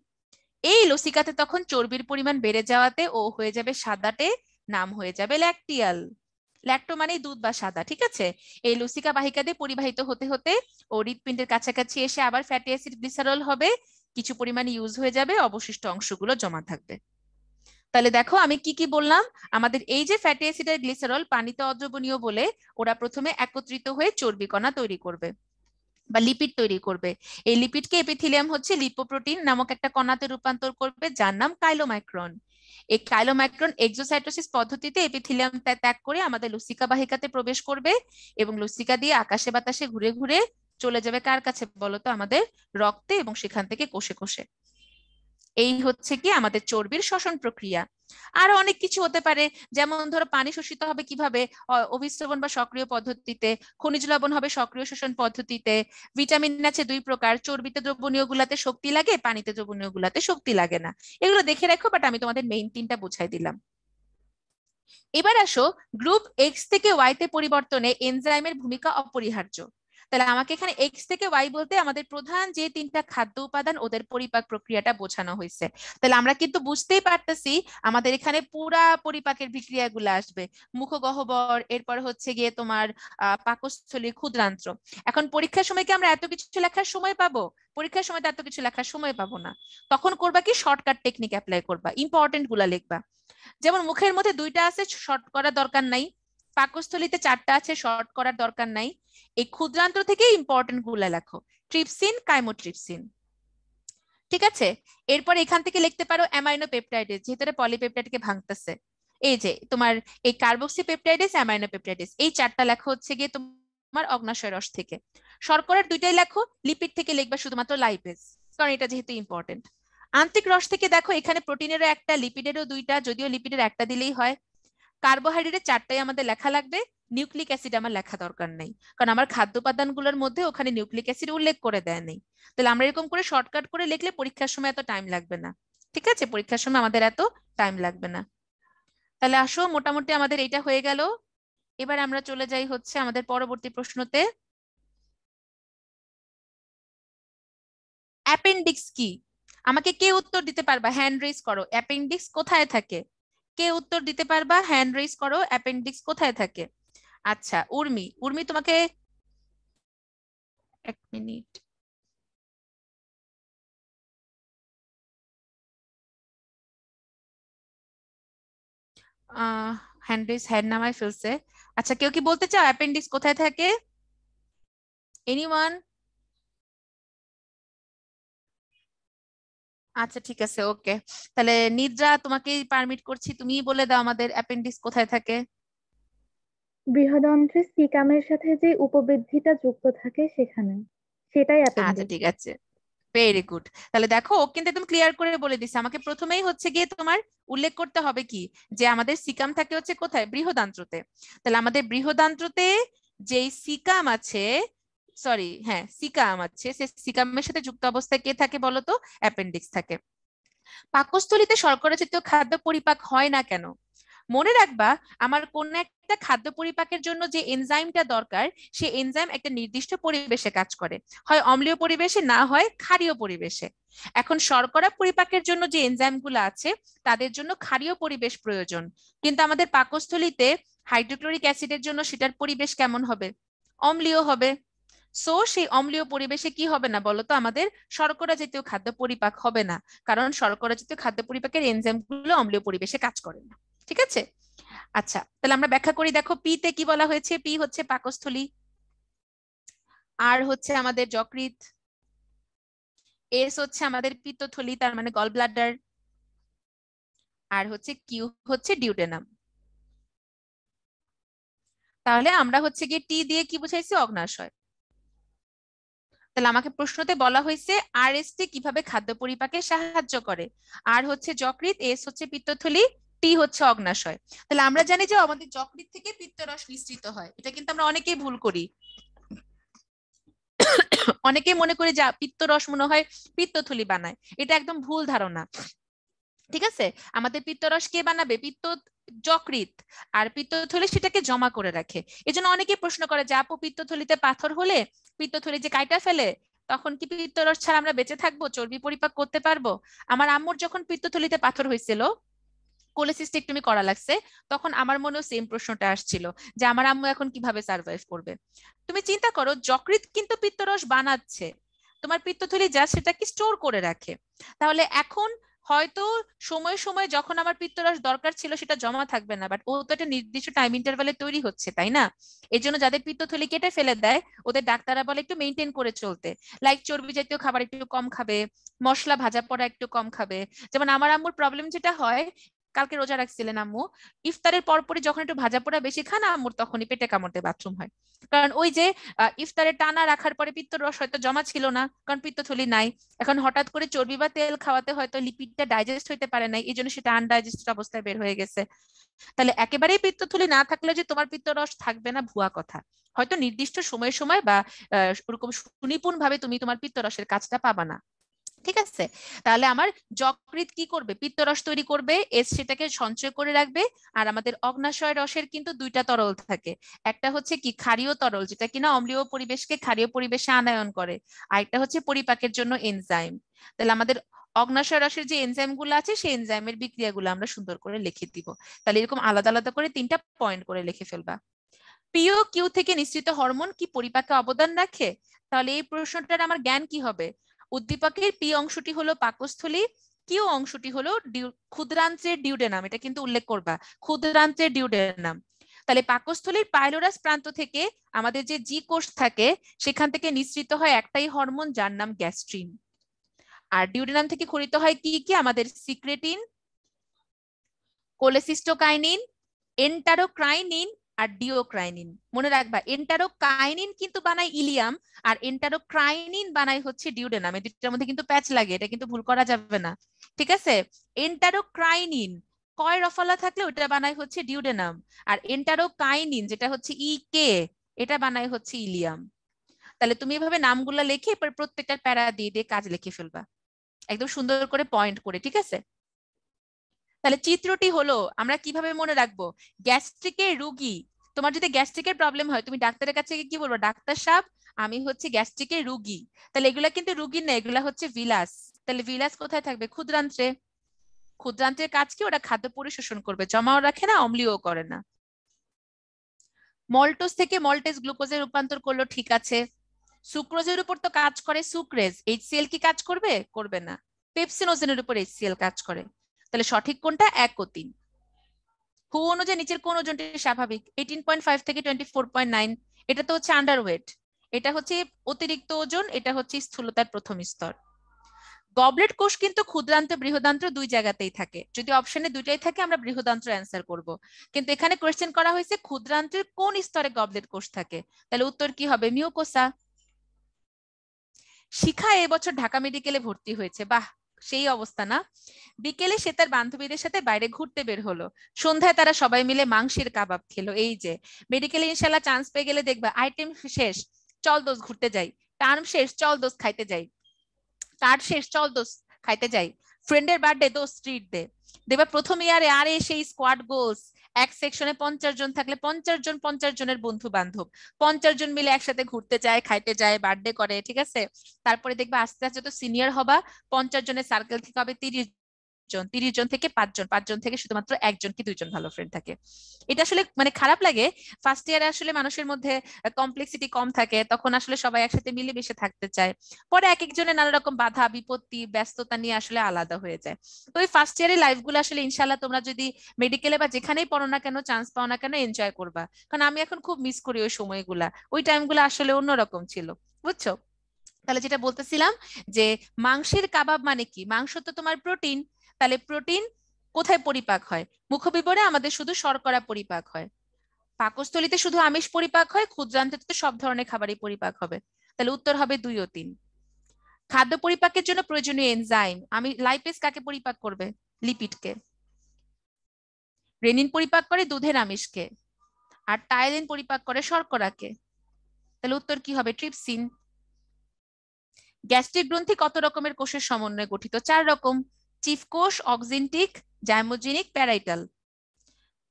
এই লসিকাতে তখন চর্বির পরিমাণ বেড়ে যাওয়াতে ও হয়ে যাবে সাদাটে, নাম হয়ে যাবে ল্যাকটিয়াল। ল্যাকটো মানে দুধ বা সাদা, ঠিক আছে। এই লসিকা বাহিকা দিয়ে পরিবাহিত হতে হতে ও হৃৎপিণ্ডের কাছাকাছি এসে আবার ফ্যাটি অ্যাসিড গ্লিসারল হবে, কিছু পরিমাণে ইউজ হয়ে যাবে, অবশিষ্ট অংশগুলো জমা থাকবে। তাহলে দেখো আমি কি কি বললাম, আমাদের এই যে ফ্যাটি অ্যাসিড আর গ্লিসারল পানিতে অদ্রবণীয় বলে ওরা প্রথমে একত্রিত হয়ে চর্বি কণা তৈরি করবে বা লিপিড তৈরি করবে। এই লিপিডকে এপিথেলিয়াম হচ্ছে লিপোপ্রোটিন নামক একটা কণাতে রূপান্তর করবে, যার নাম কাইলোমাইক্রন। এই কাইলোমাইক্রন এক্সোসাইটোসিস পদ্ধতিতে এপিথেলিয়াম ত্যাগ করে আমাদের লসিকা বাহিকাতে প্রবেশ করবে, এবং লসিকা দিয়ে আকাশে বাতাসে ঘুরে ঘুরে চলে যাবে কার কাছে বলতো, আমাদের রক্তে, এবং সেখান থেকে কোষে কোষে। এই হচ্ছে কি আমাদের চর্বির শ্বসন প্রক্রিয়া। আরো অনেক কিছু হতে পারে, যেমন ধরো পানি শোষিত হবে কিভাবে, অভিস্রবণ বা সক্রিয় পদ্ধতিতে, খনিজ লবণ হবে সক্রিয় শোষণ পদ্ধতিতে, ভিটামিন আছে 2 প্রকার, চর্বিতে দ্রবণীয় গুলাতে শক্তি লাগে, পানিতে দ্রবণীয় গুলাতে শক্তি লাগে না। এগুলো দেখে রাখো, বাট আমি তোমাদের মেইন 3টা বুঝাই দিলাম। এবার আসো, গ্রুপ এক্স থেকে ওয়াইতে পরিবর্তনে এনজাইমের ভূমিকা অপরিহার্য। তাহলে আমাকে এখানে এক্স থেকে ওয়াই বলতে আমাদের প্রধান যে 3টা খাদ্য উপাদান ওদের পরিপাক প্রক্রিয়াটা বোঝানো হয়েছে। তাহলে আমরা কিন্তু বুঝতেই পারতেছি আমাদের এখানে পুরা পরিপাকের বিক্রিয়াগুলো আসবে, মুখগহ্বর, এরপর হচ্ছে গিয়ে তোমার পাকস্থলী, ক্ষুদ্রান্ত্র। এখন পরীক্ষার সময় কি আমরা এত কিছু লেখার সময় পাবো? পরীক্ষার সময় তো এত কিছু লেখার সময় পাবো না। তখন করবা কি, শর্টকাট টেকনিক অ্যাপ্লাই করবা, ইম্পর্টেন্ট গুলা লিখবা। যেমন মুখের মধ্যে 2টা আছে, শর্ট করার দরকার নাই। পাকস্থলীতে 4টা আছে, শর্ট করার দরকার নাই। এই ক্ষুদ্রান্ত্র থেকে ইম্পর্টেন্ট গুলা লেখো, ট্রিপসিন, কাইমোট্রিপসিন, ঠিক আছে। এরপর এখান থেকে লিখতে পারো অ্যামাইনো পেপটাইডেস, যেহেতু পলিপেপটাইডকে ভাঙতেছে। এই যে তোমার এই কার্বক্সি পেপটাইডেস, অ্যামাইনো পেপটাইডেস, এই 4টা লেখো হচ্ছে গিয়ে তোমার অগ্নাশয় রস থেকে। শর্করার 2টাই লেখো, লিপিড থেকে লিখবা শুধুমাত্র লাইপেজ, কারণ এটা যেহেতু ইম্পর্টেন্ট। আন্ত্রিক রস থেকে দেখো এখানে প্রোটিনেরও 1টা, লিপিডেরও 2টা, যদিও লিপিডের 1টা দিলেই হয়। কার্বোহাইড্রেটের 4টাই আমাদের লেখা লাগবে, নিউক্লিক অ্যাসিড আমার লেখা দরকার নেই, কারণ আমার খাদ্য উপাদানগুলোর মধ্যে ওখানে নিউক্লিক অ্যাসিড উল্লেখ করে দেয় নেই। তাহলে আমরা এরকম করে শর্টকাট করে লিখলে পরীক্ষার সময় এত টাইম লাগবে না, ঠিক আছে, পরীক্ষার সময় আমাদের এত টাইম লাগবে না। তাহলে আসো, মোটামুটি আমাদের এটা হয়ে গেল। এবার আমরা চলে যাই হচ্ছে আমাদের পরবর্তী প্রশ্নতে। অ্যাপেন্ডিক্স কি? আমাকে কে উত্তর দিতে পারবা? হ্যান্ড রেজ করো, অ্যাপেন্ডিক্স কোথায় থাকে? কে উত্তর দিতে পারবা? হ্যান্ড রেজ করো, অ্যাপেন্ডিক্স কোথায় থাকে? আচ্ছা উর্মি, উর্মি তোমাকে এক মিনিট। হ্যান্ড নামায় ফেলছে। আচ্ছা কেউ কি বলতে চাও অ্যাপেন্ডিক্স কোথায় থাকে? এনিওয়ান? আচ্ছা ঠিক আছে, ওকে। তাহলে নিদ্রা, তোমাকে পারমিট করছি, তুমিই বলে দাও আমাদের অ্যাপেন্ডিক্স কোথায় থাকে। বৃহদন্ত্রের সিকামের সাথে যে উপবৃদ্ধিটা যুক্ত থাকে সেখানে, সেটাই আচ্ছা অ্যাপেন্ডিক্স। ঠিক আছে, ভেরি গুড। তাহলে দেখো ও কিন্তু একদম ক্লিয়ার করে বলে দিছে। আমাকে প্রথমেই হচ্ছে গিয়ে তোমার উল্লেখ করতে হবে কি, যে আমাদের সিকাম থাকে হচ্ছে কোথায়? বৃহদান্ত্রতে। তাহলে আমাদের বৃহদান্ত্রতে যেই সিকাম আছে, সরি হ্যাঁ সিকাম আছে, সে সিকামের সাথে যুক্ত অবস্থায় কে থাকে বলতো? অ্যাপেন্ডিক্স থাকে। পাকস্থলীতে শর্করা জাতীয় খাদ্য পরিপাক হয় না কেন? মনে রাখবা, আমার কোন একটা খাদ্য পরিপাকের জন্য যে এনজাইমটা দরকার, সে এনজাইম একটা নির্দিষ্ট পরিবেশে কাজ করে, হয় অম্লীয় পরিবেশে, না হয় ক্ষারীয় পরিবেশে। এখন শর্করা পরিপাকের জন্য যে এনজাইমগুলো আছে, তাদের জন্য ক্ষারীয় পরিবেশ প্রয়োজন। কিন্তু আমাদের পাকস্থলীতে হাইড্রোক্লোরিক অ্যাসিডের জন্য সেটার পরিবেশ কেমন হবে? অম্লীয় হবে। সো সেই অম্লীয় পরিবেশে কি হবে না বলতো? আমাদের শর্করা জাতীয় খাদ্য পরিপাক হবে না, কারণ শর্করা জাতীয় খাদ্য পরিপাকের এনজাইম গুলো অম্লীয় পরিবেশে কাজ করে না। ঠিক আছে? আচ্ছা তাহলে আমরা ব্যাখ্যা করি। দেখো পি তে কি বলা হয়েছে? পি হচ্ছে পাকস্থলী, আর হচ্ছে আমাদের যকৃৎ, এস হচ্ছে আমাদের পিত্তথলি তার মানে গল ব্লাডার, আর হচ্ছে কিউ হচ্ছে ডিউডেনাম। তাহলে আমরা হচ্ছে গিয়ে টি দিয়ে কি বুঝাইছি? অগ্নাশয়। তাহলে আমাকে প্রশ্নতে বলা হয়েছে আরএসটি কিভাবে খাদ্য পরিপাকে সাহায্য করে। আর হচ্ছে যকৃৎ, এস হচ্ছে পিত্তথলি, টি হচ্ছে অগ্নাশয়। তাহলে আমরা জানি যে আমাদের যকৃৎ থেকে পিত্তরস নিঃসৃত হয়, এটা কিন্তু আমরা অনেকেই ভুল করি। অনেকেই মনে করে যে পিত্তরস মনে হয় পিত্তথলি বানায়, এটা একদম ভুল ধারণা। ঠিক আছে? আমাদের পিত্তরস কে বানাবে? যকৃৎ। আর পিত্তথলি সেটাকে জমা করে রাখে। এজন্য অনেকেই প্রশ্ন করে যে আপু পিত্তথলিতে পাথর হলে পিত্তথলি যে কাইটা ফেলে, তখন কি পিত্তরস ছাড়া আমরা বেঁচে থাকবো? চর্বি পরিপাক করতে পারবো? আমার আম্মুর যখন পিত্তথলিতে পাথর হয়েছিল, কোলেসিস্টেক্টমি করা লাগছে, তখন আমার মনেও সেম প্রশ্নটা আসছিল যে আমার আম্মু এখন কিভাবে সার্ভাইভ করবে। তুমি চিন্তা করো, যকৃৎ কিন্তু পিত্তরস বানাচ্ছে, তোমার পিত্তথলি যা সেটাকে স্টোর করে রাখে। তাহলে এখন হয়তো সময় সময় যখন আমার পিত্তরস দরকার ছিল সেটা জমা থাকবে না, বাট ও তো একটা নির্দিষ্ট টাইম ইন্টারভ্যালে তৈরি হচ্ছে, তাই না? এই জন্য যাদের পিত্তথলি কেটে ফেলে দেয়, ওদের ডাক্তাররা বলে একটু মেনটেন করে চলতে, লাইক চর্বি জাতীয় খাবার একটু কম খাবে, মশলা ভাজা পোড়া একটু কম খাবে। যেমন আমার আম্মুর প্রবলেম যেটা হয়, কালকে রোজা রাখছিলেন আম্মু, ইফতারের পরপরই যখন একটু ভাজা পোড়া বেশি খান আম্মুর, তখনই পেটে কামড়তে বাথরুম হয়। কারণ ওই যে ইফতারে টানা রাখার পরে পিত্ত রস হয়তো জমা ছিল না, কারণ পিত্তথলি নাই। এখন হঠাৎ করে চর্বি বা তেল খাওয়াতে হয়তো লিপিডটা ডাইজেস্ট হইতে পারে নাই, এই জন্য সেটা আনডাইজেস্টেড অবস্থায় বের হয়ে গেছে। তাহলে একেবারেই পিত্তথলি না থাকলে যে তোমার পিত্ত রস থাকবে না, ভুয়া কথা। হয়তো নির্দিষ্ট সময় সময় বা ওরকম সুনিপুণ ভাবে তুমি তোমার পিত্ত রসের কাজটা পাবা না। ঠিক আছে? তাহলে আমার যকৃৎ কি করবে? পিত্তরস তৈরি করবে, এস সেটাকে সঞ্চয় করে রাখবে। আর আমাদের অগ্নাশয় রসের কিন্তু দুইটা তরল থাকে, একটা হচ্ছে কি ক্ষারীয় তরল, যেটা কিনা অম্লীয় পরিবেশকে ক্ষারীয় পরিবেশে আনয়ন করে, আর একটা হচ্ছে পরিপাকের জন্য এনজাইম। তাহলে আমাদের অগ্নাশয় রসের যে এনজাইম গুলো আছে, সেই এনজাইমের বিক্রিয়াগুলো আমরা সুন্দর করে লিখে দিব। তাহলে এরকম আলাদা আলাদা করে 3টা পয়েন্ট করে লিখে ফেলবা। পি ও কিউ থেকে নিঃসৃত হরমোন কি পরিপাকে অবদান রাখে? তাহলে এই প্রশ্নটার আমার জ্ঞান কি হবে? উদ্দীপকের পি অংশটি হলো পাকস্থলী, কিউ অংশটি হলো ক্ষুদ্রান্ত্রের ডিউডেনাম, এটা কিন্তু উল্লেখ করবা, ক্ষুদ্রান্ত্রের ডিউডেনাম। তাহলে পাকস্থলীর পাইলোরাস প্রান্ত থেকে আমাদের যে জি কোষ থাকে, সেখান থেকে নিঃসৃত হয় একটাই হরমোন, যার নাম গ্যাস্ট্রিন। আর ডিউডেনাম থেকে ক্ষরিত হয় কি কি? আমাদের সিক্রেটিন, কোলেসিস্টোকাইনিন, এন্টারোক্রাইনিন আর ডিওক্রাইনিন। মনে রাখবা, এন্টারোকাইনিন কিন্তু বানায় ইলিয়াম, আর এন্টারোক্রাইনিন বানায় হচ্ছে ডিউডেনাম। এই দুটার মধ্যে কিন্তু প্যাচ লাগে, এটা কিন্তু ভুল করা যাবে না। ঠিক আছে? এন্টারোক্রাইনিন কয় রফলা থাকলে ওটা বানায় হচ্ছে ডিউডেনাম, আর এন্টারোকাইনিন যেটা হচ্ছে ই কে, এটা বানায় হচ্ছে ইলিয়াম। তাহলে তুমি এভাবে নামগুলা লিখে এরপর প্রত্যেকটার প্যারা দিয়ে দিয়ে কাজ লিখে ফেলবা, একদম সুন্দর করে পয়েন্ট করে। ঠিক আছে? তাহলে চিত্রটি হলো, আমরা কিভাবে মনে রাখবো? গ্যাস্ট্রিকের রুগী, তোমার যদি গ্যাস্ট্রিকের প্রবলেম হয়, তুমি ডাক্তারের কাছে গিয়ে কি বলবো? ডাক্তার সাহেব, আমি হচ্ছে গ্যাস্ট্রিকের রুগী। তাহলে এগুলা কিন্তু রুগী না, এগুলা হচ্ছে ভিলাস। তাহলে ভিলাস কোথায় থাকবে? ক্ষুদ্রান্ত্রে। ক্ষুদ্রান্ত্রের কাজ কি? ওরা খাদ্য পরিশোষণ করবে, জমাও রাখে না, অম্লীয় করে না। মল্টোজ থেকে মল্টেজ গ্লুকোজে রূপান্তর করলো, ঠিক আছে। সুক্রোজের উপর তো কাজ করে সুক্রেজ, HCl কি কাজ করবে? করবে না। পেপসিনোজেনের উপর HCl কাজ করে। তাহলে সঠিক কোনটা? 1 ও 3। হু অনুযায়ী নিচের কোন ওজনটি স্বাভাবিক? 18.5 থেকে 24.9। এটা তো হচ্ছে আন্ডারওয়েট, এটা হচ্ছে অতিরিক্ত ওজন, এটা হচ্ছে স্থূলতার প্রথম স্তর। গবলেট কোষ কিন্তু ক্ষুদ্রান্ত্র বৃহদান্ত্র দুই জায়গাতেই থাকে। যদি অপশনে দুইটাই থাকে আমরা বৃহদান্ত্র অ্যান্সার করব, কিন্তু এখানে কোশ্চেন করা হয়েছে ক্ষুদ্রান্ত্রের কোন স্তরে গবলেট কোষ থাকে। তাহলে উত্তর কি হবে? মিউকোসা। শিখা এবছর ঢাকা মেডিকেলে ভর্তি হয়েছে, বাহ, সেই অবস্থা না? বিকেলে সে তার বান্ধবীদের সাথে বাইরে ঘুরতে বের হলো। সন্ধ্যায় তারা সবাই মিলে মাংসের কাবাব খেলো। এই যে মেডিকেলে ইনশাল্লাহ চান্স পেয়ে গেলে দেখবা আইটেম শেষ, চল দোস ঘুরতে যাই, টার্ম শেষ, চল দোস খাইতে যাই, কার্ড শেষ, চল দোস খাইতে যাই, ফ্রেন্ডের বার্থডে দোস ট্রিট দে। দেবা প্রথম ইয়ারে আরে সেই স্কোয়াড গোলস, এক সেকশনে 50 জন থাকলে 50 জন 50 জনের বন্ধু বান্ধব, 50 জন মিলে একসাথে ঘুরতে যায়, খাইতে যায়, বার্থডে করে, ঠিক আছে। তারপরে দেখবা আস্তে আস্তে তো সিনিয়র হবা, 50 জনের সার্কেল থেকে হবে 30 জন, 30 জন থেকে 5 জন, 5 জন থেকে শুধুমাত্র 1 জন কি 2 জন ভালো ফ্রেন্ড থাকে। এটা আসলে মানে খারাপ লাগে। ফার্স্ট ইয়ারে আসলে মানুষের মধ্যে কমপ্লেক্সিটি কম থাকে, তখন আসলে সবাই একসাথে মিলেমিশে থাকতে চায়। পরে এক একজনের নানা রকম বাধা বিপত্তি ব্যস্ততা নিয়ে আসলে আলাদা হয়ে যায়। তো ওই ফার্স্ট ইয়ারের লাইফ গুলো আসলে ইনশাল্লাহ তোমরা যদি মেডিকেলে বা যেখানেই পড়ো না কেন, চান্স পাও না কেন, এনজয় করবা। কারণ আমি এখন খুব মিস করি ওই সময়গুলা, ওই টাইমগুলো আসলে অন্যরকম ছিল, বুঝছো? তাহলে যেটা বলতেছিলাম যে মাংসের কাবাব মানে কি? মাংস তো তোমার প্রোটিন, তাহলে প্রোটিন কোথায় পরিপাক হয়? মুখবিবরে আমাদের শুধু শর্করা পরিপাক হয়। পাকস্থলীতে শুধু আমিষ পরিপাক হয়, ক্ষুদ্রান্তে তো সব ধরনের খাবারই পরিপাক হবে। তাহলে উত্তর হবে 2 ও 3। খাদ্য পরিপাকের জন্য প্রয়োজনীয় এনজাইম, আমি লাইপেজ কাকে পরিপাক করবে? লিপিডকে। রেনিন পরিপাক করে দুধের আমিষকে, আর টাইলিন পরিপাক করে শর্করাকে। তাহলে উত্তর কি হবে? ট্রিপসিন। গ্যাস্ট্রিক গ্রন্থি কত রকমের কোষের সমন্বয়ে গঠিত? 4 রকম, চিফ কোষ, অক্সিনটিক, জাইমোজেনিক, প্যারাইটাল।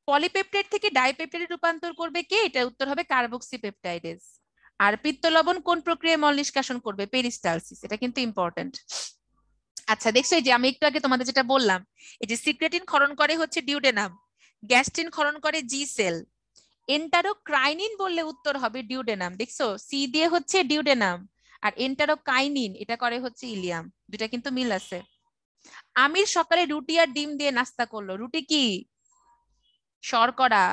পলিপেপটাইড থেকে ডাইপেপটাইডে রূপান্তর করবে কে? এটা উত্তর হবে কার্বক্সিপেপটাইডেজ। আর পিত্ত লবণ কোন প্রক্রিয়ায় মল নিষ্কাশন করবে? পেরিস্টালসিস। এটা কিন্তু ইম্পর্টেন্ট। আচ্ছা দেখছো, এই যে আমি একটু আগে তোমাদের যেটা বললাম, এই যে সিক্রেটিন ক্ষরণ করে হচ্ছে ডিউডেনাম, গ্যাস্ট্রিন ক্ষরণ করে জি সেল, এন্টারোক্রাইনিন বললে উত্তর হবে ডিউডেনাম। দেখছো, সি দিয়ে হচ্ছে ডিউডেনাম, আর এন্টারোকাইনিন এটা করে হচ্ছে ইলিয়াম। দুটা কিন্তু মিল আছে। আমির সকালে রুটি আর ডিম দিয়ে নাস্তা করলো, রুটি কি? শর্করা,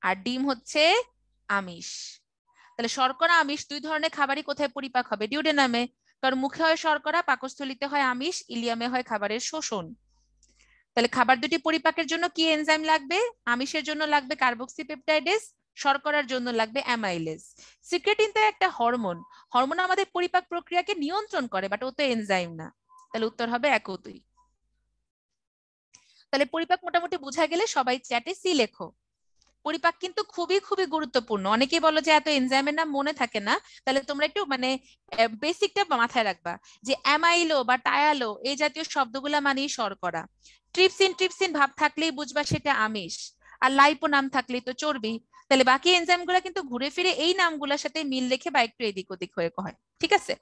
আর ডিম হচ্ছে আমিষ। তাহলে শর্করা আমিষ দুই ধরনের খাবারই কোথায় পরিপাক হবে? ডিউডেনামে। কারণ মুখে হয় শর্করা, পাকস্থলীতে হয় আমিষ, ইলিয়ামে হয় খাবারের শোষণ। তাহলে খাবার দুটি পরিপাকের জন্য কি এনজাইম লাগবে? আমিষের জন্য লাগবে কার্বক্সিপেপটাইডেজ, শর্করার জন্য লাগবে অ্যামাইলেজ। সিক্রেটিন তো একটা হরমোন, হরমোন আমাদের পরিপাক প্রক্রিয়াকে নিয়ন্ত্রণ করে, বাট ও তো এনজাইম না। তাহলে উত্তর হবে 1 ও 2। তাহলে পরিপাক মোটামুটি বোঝা গেলে সবাই চ্যাটে সি লেখো। পরিপাক কিন্তু খুবই খুবই গুরুত্বপূর্ণ। অনেকেই বলো যে এত এনজাইমের নাম মনে থাকে না, তাহলে তোমরা একটু মানে বেসিকটা মাথায় রাখবা যে অ্যামাইলো বা টায়ালো এই জাতীয় শব্দগুলা মানেই শর্করা। ট্রিপসিন ট্রিপসিন ভাব থাকলেই বুঝবা সেটা আমিষ, আর লাইপো নাম থাকলেই তো চর্বি। তাহলে বাকি এনজাইম গুলা কিন্তু ঘুরে ফিরে এই নামগুলোর সাথে মিল রেখে বা একটু এদিক ওদিক হয়ে হয়, ঠিক আছে।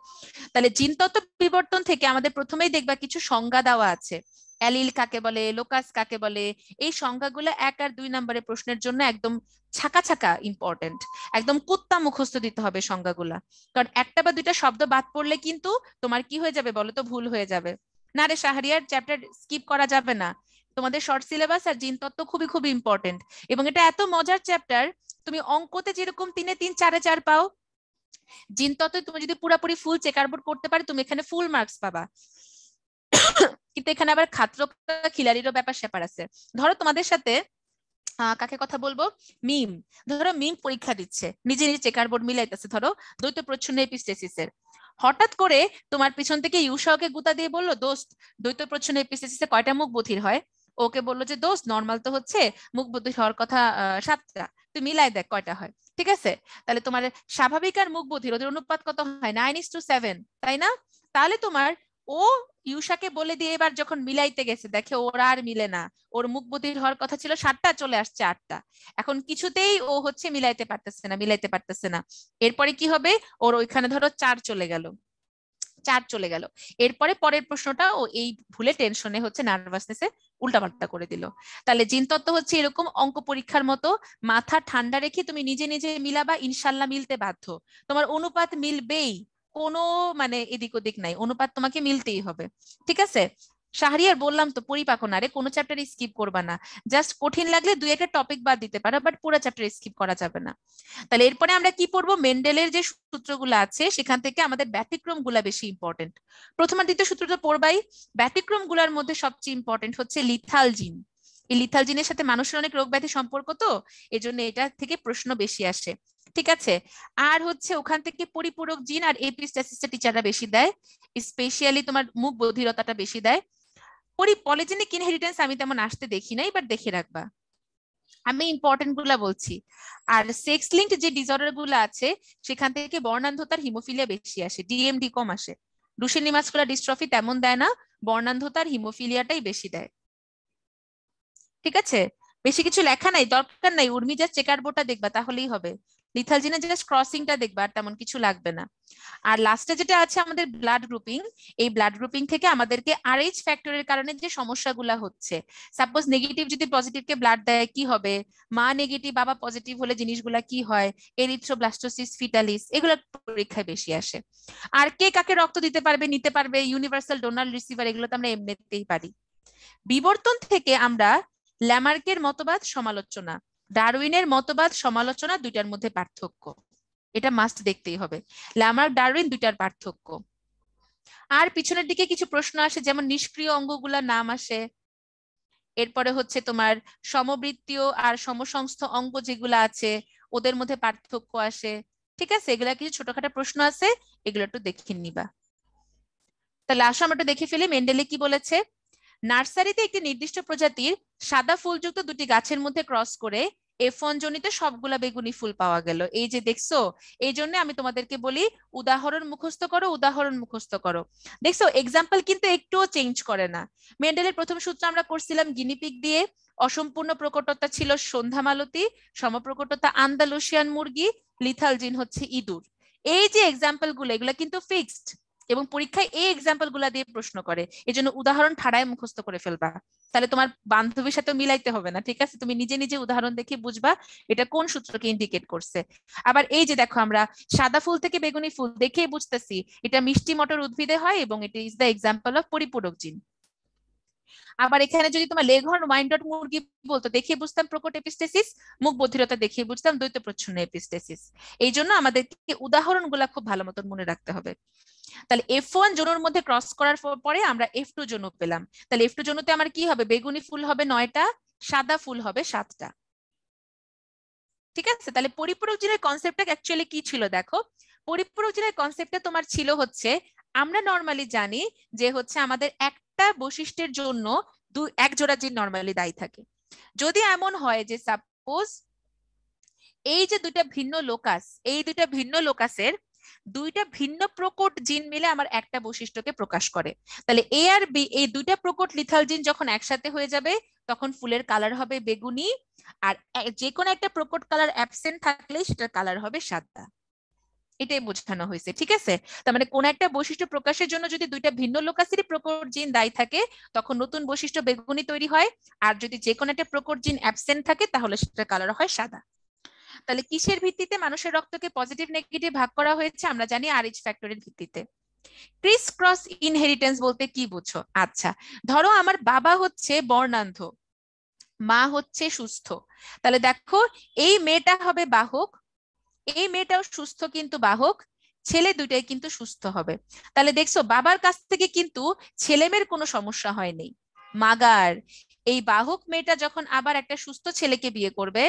তাহলে জিনতত্ত্ব বিবর্তন থেকে আমাদের প্রথমেই দেখবা কিছু সংজ্ঞা দেওয়া আছে। অ্যালিল কাকে বলে, লোকাস কাকে বলে, এই সংজ্ঞাগুলো 1 আর 2 নম্বরের প্রশ্নের জন্য একদম ছাকা ছাকা ইম্পর্টেন্ট। একদম কুত্তা মুখস্থ দিতে হবে সংজ্ঞাগুলা, কারণ একটা বা দুইটা শব্দ বাদ পড়লে কিন্তু তোমার কি হয়ে যাবে বলো তো? ভুল হয়ে যাবে। না রে শাহরিয়ার, চ্যাপ্টার স্কিপ করা যাবে না। তোমাদের শর্ট সিলেবাস আর জিনতত্ত্ব খুবই খুবই ইম্পর্টেন্ট, এবং এটা এত মজার চ্যাপ্টার, তুমি অঙ্কতে যেরকম 3-এ 3 4-এ 4 পাও, জিনতত্ত্বে তুমি যদি পুরোপুরি ফুল চেকারবোর্ড করতে পারো তুমি এখানে ফুল মার্কস পাবা। কিন্তু এখানে আবার খাত্র খিলাড়িরও ব্যাপার স্যাপার আছে। ধরো তোমাদের সাথে কাকে কথা বলবো, মিম। ধরো মিম পরীক্ষা দিচ্ছে, নিজে নিজে চেকারবোর্ড মিলাইতেছে, ধরো দ্বৈত প্রচ্ছন্ন এপিস্টেসিসের। হঠাৎ করে তোমার পিছন থেকে ইউসাওকে গুতা দিয়ে বললো, দোস্ত দ্বৈত প্রচ্ছন্ন এপিস্টেসিসে কয়টা মুখ বধির হয়? ওকে বললো যে দোস্ত নর্মাল তো হচ্ছে মুখ বধির হওয়ার কথা 7টা, তুই মিলাই দেখ কয়টা হয়। ঠিক আছে, তাহলে তোমার স্বাভাবিক আর মুখ বধির ওদের অনুপাত কত হয়? 9:7, তাই না? তাহলে তোমার ও ইউসাকে বলে দিয়ে এবার যখন মিলাইতে গেছে দেখে ওরা আর মিলে না, ওর মুখ বধির হওয়ার কথা ছিল 7টা, চলে আসছে 8টা। এখন কিছুতেই ও হচ্ছে মিলাইতে পারতেছে না। এরপরে কি হবে? ওর ওইখানে ধরো 4 চলে গেল। 4 চলে গেল। এরপরে পরের প্রশ্নটা ও এই ভুলে টেনশনে হচ্ছে নার্ভাসনেসে উল্টাপাল্টা করে দিল। তাহলে জিনতত্ত্ব হচ্ছে এরকম অঙ্ক পরীক্ষার মতো, মাথা ঠান্ডা রেখে তুমি নিজে নিজে মিলাবা, ইনশাল্লাহ মিলতে বাধ্য। তোমার অনুপাত মিলবেই, কোনো মানে এদিক ওদিক নাই, অনুপাত তোমাকে মিলতেই হবে। ঠিক আছে? শাহরিয়ার বললাম তো পরিপাকো না রে, কোনো চ্যাপ্টার স্কিপ করবা না। জাস্ট কঠিন লাগলে দুই একটা টপিক বাদ দিতে পারো, বাট পুরো চ্যাপ্টার স্কিপ করা যাবে না। তাহলে এরপরে আমরা কি পড়বো, মেন্ডেলের যে সূত্রগুলো আছে সেখান থেকে আমাদের ব্যতিক্রম গুলা বেশি ইম্পর্টেন্ট। প্রথম আর দ্বিতীয় সূত্রটা পড়বাই, ব্যতিক্রম গুলার মধ্যে সবচেয়ে ইম্পর্টেন্ট হচ্ছে লিথাল জিন। এই লিথাল জিনের সাথে মানুষের অনেক রোগ ব্যাধি সম্পর্ক, তো এই জন্য এটা থেকে প্রশ্ন বেশি আসে। ঠিক আছে? আর হচ্ছে ওখান থেকে পরিপূরক জিন আর এপিস্টাসিসটা টিচাররা বেশি দেয়, স্পেশালি তোমার মুখ বধিরতাটা বেশি দেয়। পলিজেনিক ইনহেরিটেন্স আমি তেমন আসতে দেখি নাই, বাট দেখে রাখবা, আমি ইম্পর্টেন্ট গুলা বলছি। আর সেক্স লিঙ্কড যে ডিসঅর্ডার গুলো আছে সেখান থেকে বর্ণান্ধতার হিমোফিলিয়া বেশি আসে, ডিএমডি কম আসে। ডুশেনি মাস্কুলার ডিস্ট্রফি তেমন দেয় না, বর্ণান্ধতার হিমোফিলিয়াটাই বেশি দেয়। ঠিক আছে? বেশি কিছু লেখা নাই, দরকার নাই, উর্মি জাস্ট চেকার বোর্ডটা দেখবা তাহলেই হবে। লিথাল জিনের জাস্ট ক্রসিংটা দেখবা, আর তেমন কিছু লাগবে না। আর লাস্টে যেটা আছে আমাদের ব্লাড গ্রুপিং, এই ব্লাড গ্রুপিং থেকে আমাদেরকে আরএইচ ফ্যাক্টরের কারণে যে সমস্যাগুলো হচ্ছে, সাপোজ নেগেটিভ যদি পজিটিভকে ব্লাড দেয় কি হবে, মা নেগেটিভ বাবা পজিটিভ হলে জিনিসগুলা কি হয়, এরিথ্রোব্লাস্টোসিস ফিটালিস, এগুলো পরীক্ষায় বেশি আসে। আর কে কাকে রক্ত দিতে পারবে নিতে পারবে, ইউনিভার্সাল ডোনার রিসিভার, এগুলো তো আমরা এমনিতেই পারি। বিবর্তন থেকে আমরা ল্যামার্কের মতবাদ সমালোচনা, ডারউইনের মতবাদ সমালোচনা, দুইটার মধ্যে পার্থক্য, এটা মাস্ট দেখতেই হবে। ল্যামার্ক ডারউইন দুইটার পার্থক্য। আর পিছনের দিকে কিছু প্রশ্ন আসে, যেমন নিষ্ক্রিয় অঙ্গগুলোর নাম আসে, এরপরে হচ্ছে তোমার সমবৃত্তীয় আর সমসংস্থ অঙ্গ যেগুলো আছে ওদের মধ্যে পার্থক্য আসে। ঠিক আছে? এগুলা কিছু ছোটখাটো প্রশ্ন আছে, এগুলো একটু দেখে নিবা। তাহলে আসো আমরা একটু দেখে ফেলি মেন্ডেলে কি বলেছে। নার্সারিতে একটি নির্দিষ্ট প্রজাতির সাদা ফুলযুক্ত দুটি গাছের মধ্যে ক্রস করে F1 জনিত সবগুলা বেগুনি ফুল পাওয়া গেল। এই যে দেখছো, এই জন্য আমি তোমাদেরকে বলি উদাহরণ মুখস্থ করো, উদাহরণ মুখস্থ করো। দেখছো এক্সাম্পল কিন্তু একটুও চেঞ্জ করে না। মেন্ডেলের প্রথম সূত্র আমরা করছিলাম গিনিপিগ দিয়ে, অসম্পূর্ণ প্রকটতা ছিল সন্ধ্যামালতী, সমপ্রকটতা আন্দালুসিয়ান মুরগি, লিথাল জিন হচ্ছে ইঁদুর। এই যে এক্সাম্পল গুলো এগুলা কিন্তু ফিক্সড, এবং পরীক্ষায় এই এক্সাম্পল গুলা দিয়ে প্রশ্ন করে, এই জন্য উদাহরণ ঠাড়ায় মুখস্থ করে ফেলবা, তাহলে তোমার বান্ধবীর সাথে মিলাইতে হবে না। ঠিক আছে? তুমি নিজে নিজে উদাহরণ দেখে বুঝবা এটা কোন সূত্রকে ইন্ডিকেট করছে। আবার এই যে দেখো আমরা সাদা ফুল থেকে বেগুনি ফুল দেখে বুঝতেছি এটা মিষ্টি মটর উদ্ভিদে হয়, এবং it is the example of পরিপূরক জিন। আবার এখানে যদি তোমার লেঘর্ন ওয়াইনডট মুরগি বলতো দেখে বুঝতাম প্রকট এপিস্টেসিস, মুখ বধিরতা দেখে বুঝতাম দ্বৈত প্রচ্ছন্ন এপিস্টেসিস। এই জন্য আমাদেরকে উদাহরণগুলা খুব ভালো মতন মনে রাখতে হবে। তাহলে F1 জনুর মধ্যে ক্রস করার পরে আমরা F2 জনু পেলাম। তাহলে F2 জনুতে আমার কি হবে, বেগুনি ফুল হবে 9টা, সাদা ফুল হবে 7টা। ঠিক আছে? তাহলে পরিপূরক জিনের কনসেপ্টটা অ্যাকচুয়ালি কি ছিল দেখো, পরিপূরক জিনের কনসেপ্টটা তোমার ছিল হচ্ছে, আমরা নর্মালি জানি যে হচ্ছে আমাদের একটা বৈশিষ্ট্যের জন্য এক জোড়া জিন নর্মালি দায়ী থাকে। যদি এমন হয় যে সাপোজ এই যে দুইটা ভিন্ন লোকাস, এই দুইটা ভিন্ন লোকাসের দুইটা ভিন্ন প্রকট জিন মিলে আমার একটা বৈশিষ্ট্যকে প্রকাশ করে, তাহলে এ আর বি এই দুইটা প্রকট লিথাল জিন যখন একসাথে হয়ে যাবে তখন ফুলের কালার হবে বেগুনি, আর যে কোনো একটা প্রকট কালার অ্যাবসেন্ট থাকলে সেটার কালার হবে সাদা। এটাই বোঝানো হয়েছে। ঠিক আছে? তার মানে কোন একটা বৈশিষ্ট্য প্রকাশের জন্য যদি দুইটা ভিন্ন লোকাসেরই প্রকট জিন দায়ী থাকে তখন নতুন বৈশিষ্ট্য বেগুনি তৈরি হয়, আর যদি যে কোনো একটা প্রকট জিন অ্যাবসেন্ট থাকে তাহলে সেটার কালার হয় সাদা। তাহলে কিসের ভিত্তিতে মানুষের রক্তকে পজিটিভ নেগেটিভ ভাগ করা হয়েছে? আমরা জানি আরএইচ ফ্যাক্টরের ভিত্তিতে। ক্রিস ক্রস ইনহেরিটেন্স বলতে কি বুঝো? আচ্ছা, ধরো আমার বাবা হচ্ছে বর্ণান্ধ, মা হচ্ছে সুস্থ, তাহলে দেখো এই মেয়েটা হবে বাহক, এই মেয়েটাও সুস্থ কিন্তু বাহক, ছেলে দুইটাই কিন্তু সুস্থ হবে। তাহলে দেখছো বাবার কাছ থেকে কিন্তু ছেলেমেয়ের কোনো সমস্যা হয়নি, মাগার এই বাহক মেয়েটা যখন আবার একটা সুস্থ ছেলেকে বিয়ে করবে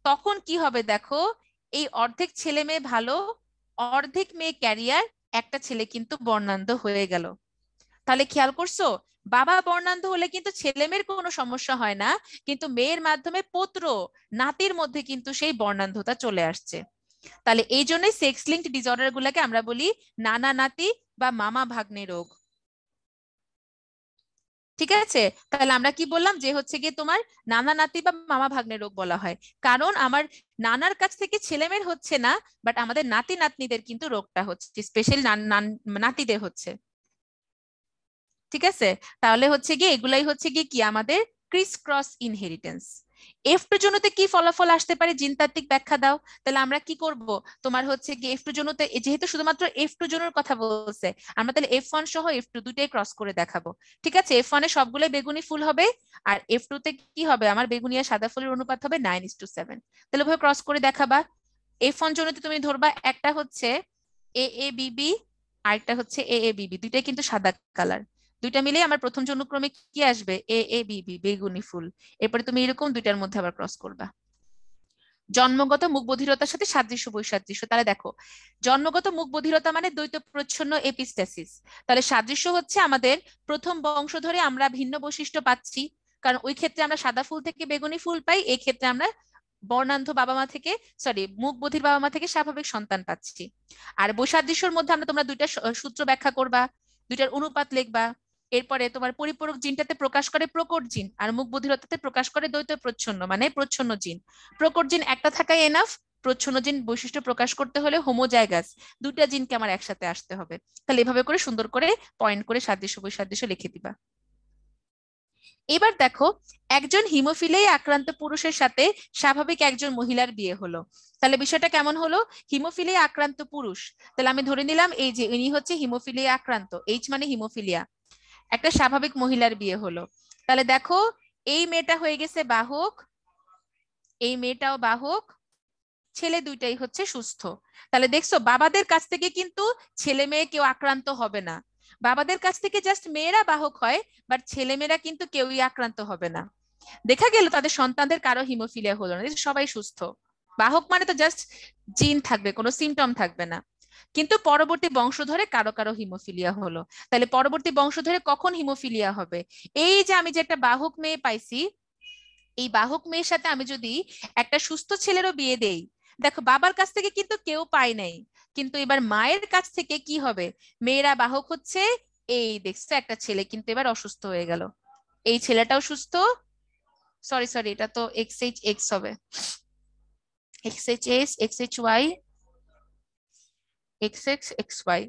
তখন কি হবে দেখো, এই অর্ধেক ছেলে মেয়ে ভালো, অর্ধেক মেয়ে ক্যারিয়ার, একটা ছেলে কিন্তু বর্ণান্ধ হয়ে গেল। তাহলে খেয়াল করছো, বাবা বর্ণান্ধ হলে কিন্তু ছেলে মেয়ের কোনো সমস্যা হয় না, কিন্তু মেয়ের মাধ্যমে পুত্র নাতির মধ্যে কিন্তু সেই বর্ণান্ধতা চলে আসছে। তাহলে এই জন্যই সেক্স লিঙ্কড ডিসঅর্ডার গুলাকে আমরা বলি নানা নাতি বা মামা ভাগ্নে রোগ। ঠিক আছে, তাহলে আমরা কি বললাম যে হচ্ছে গিয়ে তোমার নানা নাতি বা মামা ভাগ্নে রোগ বলা হয়, কারণ আমার নানার কাছ থেকে ছেলেমেয়ের হচ্ছে না, বাট আমাদের নাতি নাতনিদের কিন্তু রোগটা হচ্ছে, স্পেশালি নাতিদের হচ্ছে। ঠিক আছে, তাহলে হচ্ছে গিয়ে এগুলাই হচ্ছে গিয়ে কি আমাদের ক্রিস ক্রস ইনহেরিটেন্স। F2 জনুতে কি ফলাফল আসতে পারে, জিনতাত্ত্বিক ব্যাখ্যা দাও। তাহলে আমরা কি করব, তোমার হচ্ছে গিয়ে F2 জনুতে যেহেতু শুধুমাত্র F2 জনুর কথা বলছে, আমরা তাহলে F1 সহ F2 দুটাই ক্রস করে দেখাবো। ঠিক আছে, F1 এ সবগুলোই বেগুনি ফুল হবে, আর F2 তে কি হবে, আমার বেগুনি আর সাদা ফুলের অনুপাত হবে 9:7। তাহলে ওভাবে ক্রস করে দেখাবা। F1 জনুতে তুমি ধরবা একটা হচ্ছে AABB, আরেকটা হচ্ছে AABB, দুইটাই কিন্তু সাদা কালার, দুইটা মিলে আমার প্রথম জনুক্রমে কি আসবে, AABB, বেগুনি ফুল। এরপরে তুমি এরকম দুইটার মধ্যে আবার ক্রস করবা। জন্মগত মুখ বধিরতার সাথে সাদৃশ্য বৈসাদৃশ্য, তাহলে দেখো জন্মগত মুখ বধিরতা মানে দ্বৈত প্রচ্ছন্ন এপিস্টেসিস, তাহলে সাদৃশ্য হচ্ছে আমাদের প্রথম বংশধরে আমরা ভিন্ন বৈশিষ্ট্য পাচ্ছি, কারণ ওই ক্ষেত্রে আমরা সাদা ফুল থেকে বেগুনি ফুল পাই, এই ক্ষেত্রে আমরা বর্ণান্ধ বাবা মা থেকে, সরি মুখ বধির বাবা মা থেকে স্বাভাবিক সন্তান পাচ্ছি। আর বৈসাদৃশ্যের মধ্যে আমরা তোমরা দুইটা সূত্র ব্যাখ্যা করবা, দুইটার অনুপাত লিখবা। এরপরে তোমার পরিপূরক জিনটাতে প্রকাশ করে প্রকট জিন, আর মুখ বধিরতাতে প্রকাশ করে দ্বৈত প্রচ্ছন্ন মানে প্রচ্ছন্ন জিন। প্রকট জিন একটা থাকাই এনাফ, প্রচ্ছন্ন জিন বৈশিষ্ট্য প্রকাশ করতে হলে হোমোজাইগাস দুইটা জিনকে আমার একসাথে আসতে হবে। তাহলে এভাবে করে সুন্দর করে পয়েন্ট করে সাদৃশ্য বৈসাদৃশ্য লিখে দিবা। এবার দেখো, একজন হিমোফিলিয়ায় আক্রান্ত পুরুষের সাথে স্বাভাবিক একজন মহিলার বিয়ে হলো, তাহলে বিষয়টা কেমন হলো, হিমোফিলিয়া আক্রান্ত পুরুষ, তাহলে আমি ধরে নিলাম এই যে ইনি হচ্ছে হিমোফিলিয়া আক্রান্ত, H মানে হিমোফিলিয়া, একটা স্বাভাবিক মহিলার বিয়ে হলো। তাহলে দেখো এই মেয়েটা হয়ে গেছে বাহক, এই মেয়েটাও বাহক, ছেলে দুইটাই হচ্ছে সুস্থ। তাহলে দেখছো বাবাদের কাছ থেকে কিন্তু ছেলে মেয়ে কেউ আক্রান্ত হবে না, বাবাদের কাছ থেকে জাস্ট মেয়েরা বাহক হয়, বাট ছেলে মেয়েরা কিন্তু কেউই আক্রান্ত হবে না। দেখা গেল তাদের সন্তানদের কারো হিমোফিলিয়া হলো না, সবাই সুস্থ। বাহক মানে তো জাস্ট জিন থাকবে, কোনো সিমটম থাকবে না। কিন্তু পরবর্তী বংশধরে কারো কারো হিমোফিলিয়া হলো, তাহলে পরবর্তী বংশধরে কখন হিমোফিলিয়া হবে, এই যে আমি যে একটা বাহক মেয়ে পাইছি, এই বাহক মেয়ের সাথে আমি যদি একটা সুস্থ ছেলেরও বিয়ে দেই, দেখো বাবার কাছ থেকে কিন্তু কেউ পায় নাই, কিন্তু এবার মায়ের কাছ থেকে কি হবে, মেয়েরা বাহক হচ্ছে, এই দেখছো একটা ছেলে কিন্তু এবার অসুস্থ হয়ে গেল, এই ছেলেটাও সুস্থ, সরি সরি এটা তো XHX হবে, XHS XHY XXXY।